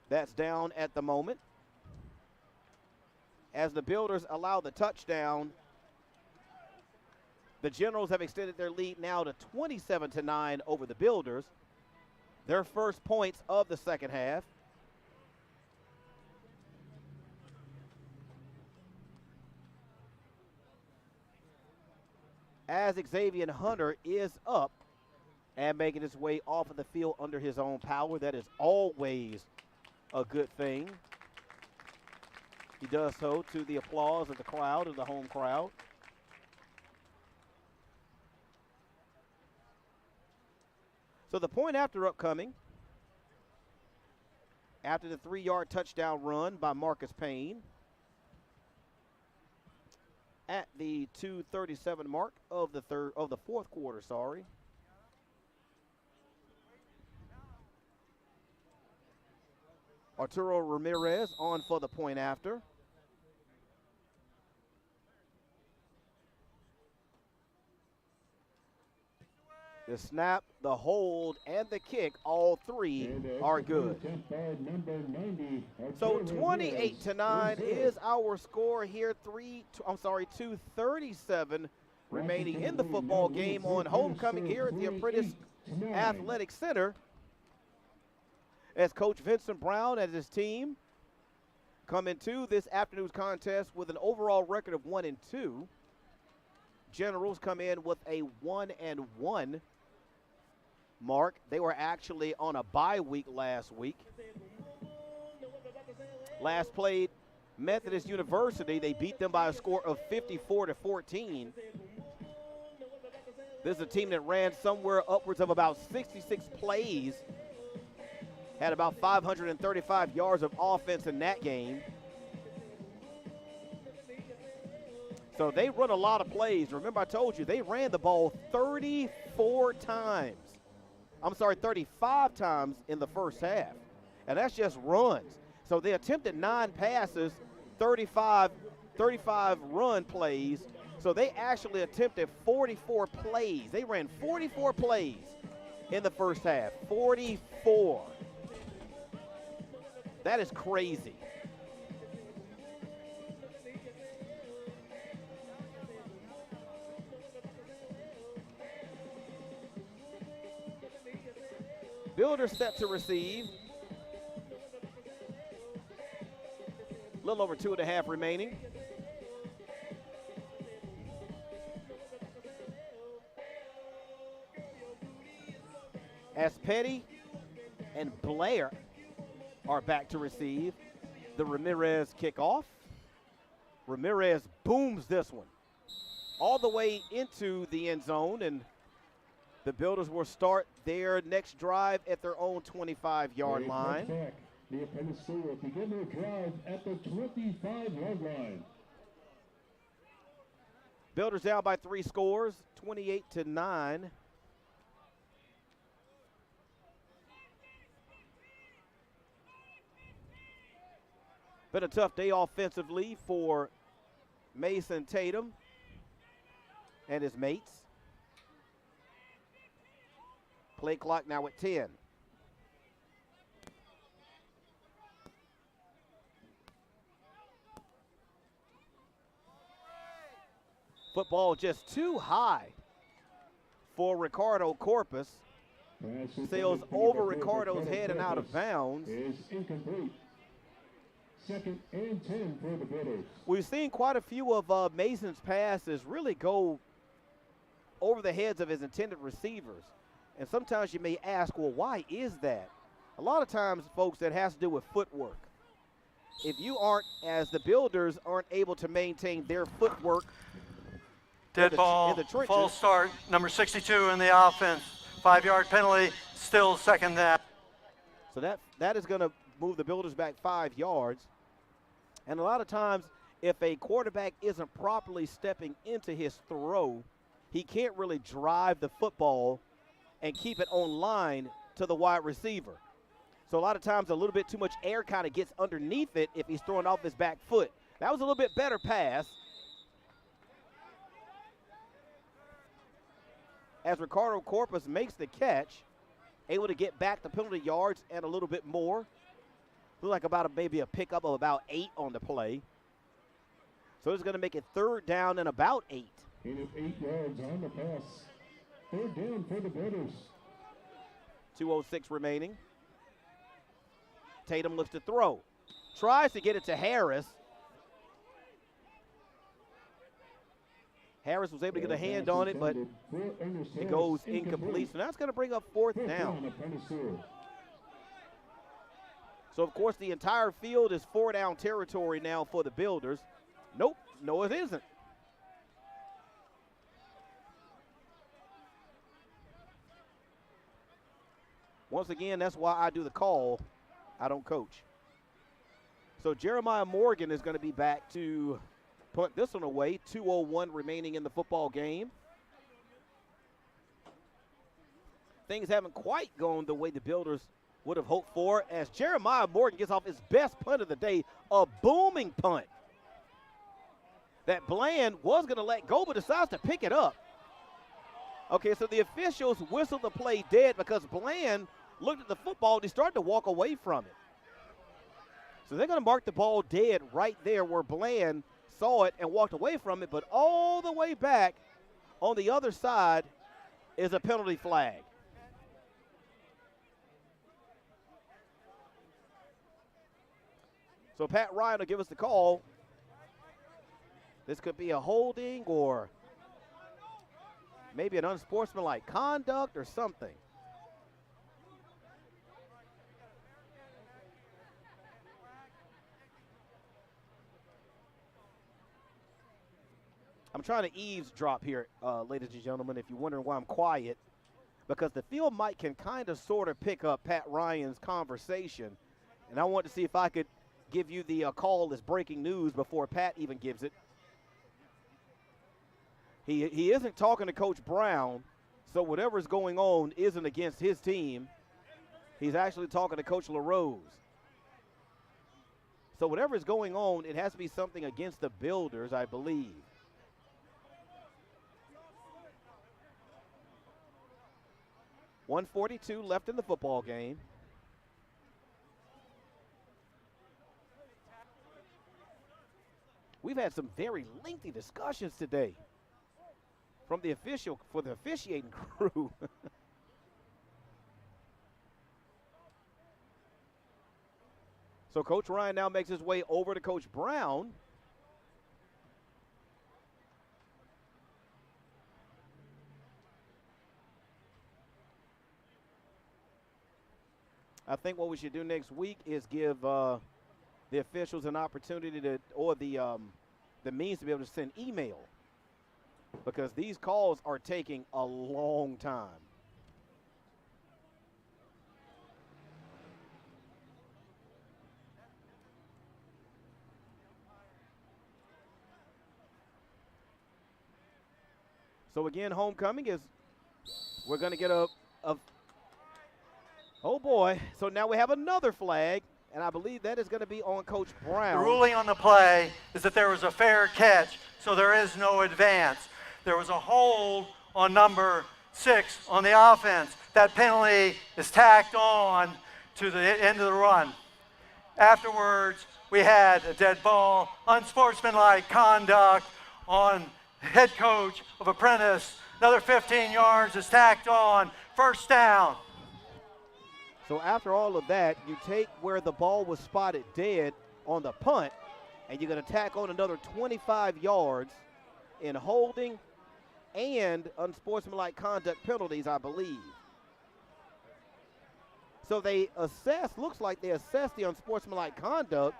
that's down at the moment. As the Builders allow the touchdown, the Generals have extended their lead now to 27-9 over the Builders. Their first points of the second half. As Xavier Hunter is up and making his way off of the field under his own power. That is always a good thing. He does so to the applause of the crowd, of the home crowd. So the point after upcoming, after the 3-yard touchdown run by Marcus Payne, at the 2:37 mark of the fourth quarter, sorry. Arturo Ramirez on for the point after. The snap, the hold, and the kick, all three are good. So 28-9 is our score here. 2:37 remaining in the football game on homecoming here at the Apprentice Athletic Center. As Coach Vincent Brown and his team come into this afternoon's contest with an overall record of 1-2. Generals come in with a 1-1 mark. They were actually on a bye week last week. Last played Methodist University. They beat them by a score of 54-14. This is a team that ran somewhere upwards of about 66 plays. Had about 535 yards of offense in that game. So they run a lot of plays. Remember, I told you, they ran the ball 35 times in the first half. And that's just runs. So they attempted 9 passes, 35 run plays. So they actually attempted 44 plays. They ran 44 plays in the first half. 44. That is crazy. Builder set to receive. A little over 2.5 remaining. As Petty and Blair are back to receive the Ramirez kickoff. Ramirez booms this one all the way into the end zone, and the Builders will start their next drive at their own 25-yard line. The Apprentice School will begin their drive at the 25-yard line. Builders down by 3 scores, 28-9. Been a tough day offensively for Mason Tatum and his mates. Play clock now at 10. Football just too high for Ricardo Corpus. Sails over Ricardo's head and out of bounds. Is incomplete. 2nd and 10 for the Builders. We've seen quite a few of Mason's passes really go over the heads of his intended receivers. And sometimes you may ask, well, why is that? A lot of times, folks, that has to do with footwork. If you aren't, as the Builders aren't able to maintain their footwork, Dead ball, false start, number 62 in the offense. 5-yard penalty, still second down. So that is going to move the Builders back 5 yards. And a lot of times, if a quarterback isn't properly stepping into his throw, he can't really drive the football and keep it on line to the wide receiver. So a lot of times, a little bit too much air kind of gets underneath it if he's throwing off his back foot. That was a little bit better pass. As Ricardo Corpus makes the catch, able to get back the penalty yards and a little bit more. Look like about maybe a pickup of about 8 on the play. So it's going to make it 3rd down and about 8. It is 8 yards on the pass. 3rd down for the Builders. 2:06 remaining. Tatum looks to throw. Tries to get it to Harris. Harris was able to get a hand on it, but it goes incomplete. So now it's going to bring up 4th down. So, of course, the entire field is 4-down territory now for the Builders. Nope, no it isn't. Once again, that's why I do the call. I don't coach. So Jeremiah Morgan is going to be back to punt this one away. 2:01 remaining in the football game. Things haven't quite gone the way the Builders would have hoped for, as Jeremiah Morgan gets off his best punt of the day, a booming punt that Bland was going to let go but decides to pick it up. Okay, so the officials whistled the play dead because Bland looked at the football and he started to walk away from it. So they're going to mark the ball dead right there where Bland saw it and walked away from it, but all the way back on the other side is a penalty flag. So Pat Ryan will give us the call. This could be a holding or maybe an unsportsmanlike conduct or something. I'm trying to eavesdrop here, ladies and gentlemen, if you're wondering why I'm quiet, because the field mic can kind of sort of pick up Pat Ryan's conversation, and I want to see if I could give you the call as breaking news before Pat even gives it. He isn't talking to Coach Brown, so whatever's going on isn't against his team. He's actually talking to Coach LaRose. So whatever is going on, it has to be something against the Builders, I believe. .142 left in the football game. We've had some very lengthy discussions today for the officiating crew. So Coach Ryan now makes his way over to Coach Brown. I think what we should do next week is give the officials an opportunity to, or the means to be able to send email, because these calls are taking a long time. So again, homecoming is, we're going to get a oh boy. So now we have another flag and I believe that is going to be on Coach The Brown. ruling on the play is that there was a fair catch, so there is no advance. There was a hold on number 6 on the offense. That penalty is tacked on to the end of the run. Afterwards, we had a dead ball, unsportsmanlike conduct on head coach of Apprentice. Another 15 yards is tacked on. First down. So after all of that, you take where the ball was spotted dead on the punt, and you're going to tack on another 25 yards in holding and unsportsmanlike conduct penalties, I believe. So they looks like they assessed the unsportsmanlike conduct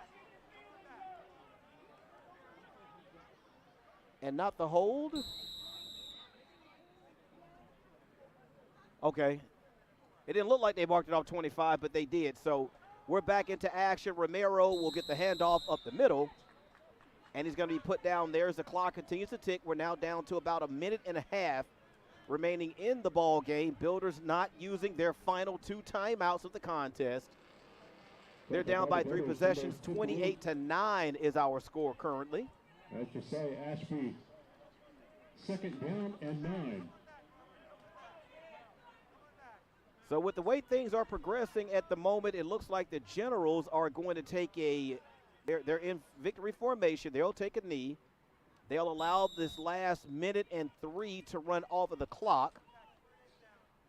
and not the hold. Okay. It didn't look like they marked it off 25, but they did. So we're back into action. Romero will get the handoff up the middle, and he's going to be put down there as the clock continues to tick. We're now down to about a minute and a half remaining in the ball game. Builders not using their final 2 timeouts of the contest. They're down by 3 possessions. 28-9 is our score currently. That's Josiah Ashby. 2nd down and 9. So with the way things are progressing at the moment, it looks like the Generals are going to take they're in victory formation. They'll take a knee. They'll allow this last minute and 3 to run off of the clock.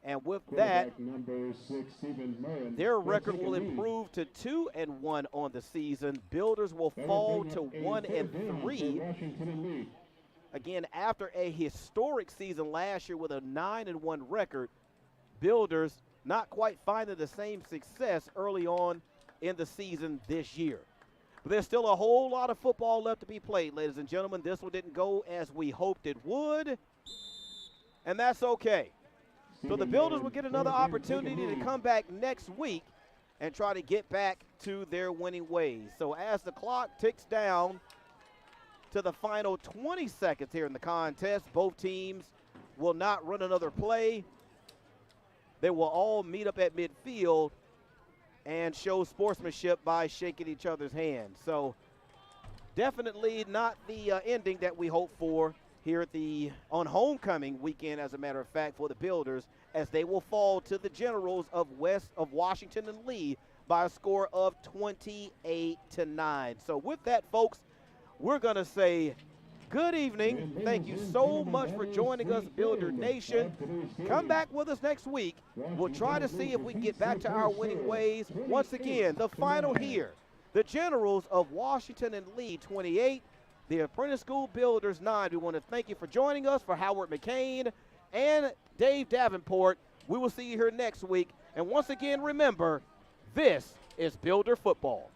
And with that, number 6, Stephen Murren, their record will improve to 2-1 on the season. Builders will fall to 1-3. Again, after a historic season last year with a 9-1 record, Builders not quite finding the same success early on in the season this year. But there's still a whole lot of football left to be played, ladies and gentlemen. This one didn't go as we hoped it would, and that's okay. So the Builders will get another opportunity to come back next week and try to get back to their winning ways. So as the clock ticks down to the final 20 seconds here in the contest, both teams will not run another play. They will all meet up at midfield and show sportsmanship by shaking each other's hands. So definitely not the ending that we hope for here on homecoming weekend, as a matter of fact, for the Builders, as they will fall to the Generals of Washington and Lee by a score of 28-9. So with that, folks, we're going to say good evening. Thank you so much for joining us, Builder Nation. Come back with us next week. We'll try to see if we can get back to our winning ways. Once again, the final here. The Generals of Washington and Lee 28, the Apprentice School Builders 9. We want to thank you for joining us. For Howard McCain and Dave Davenport, we will see you here next week. And once again, remember, this is Builder Football.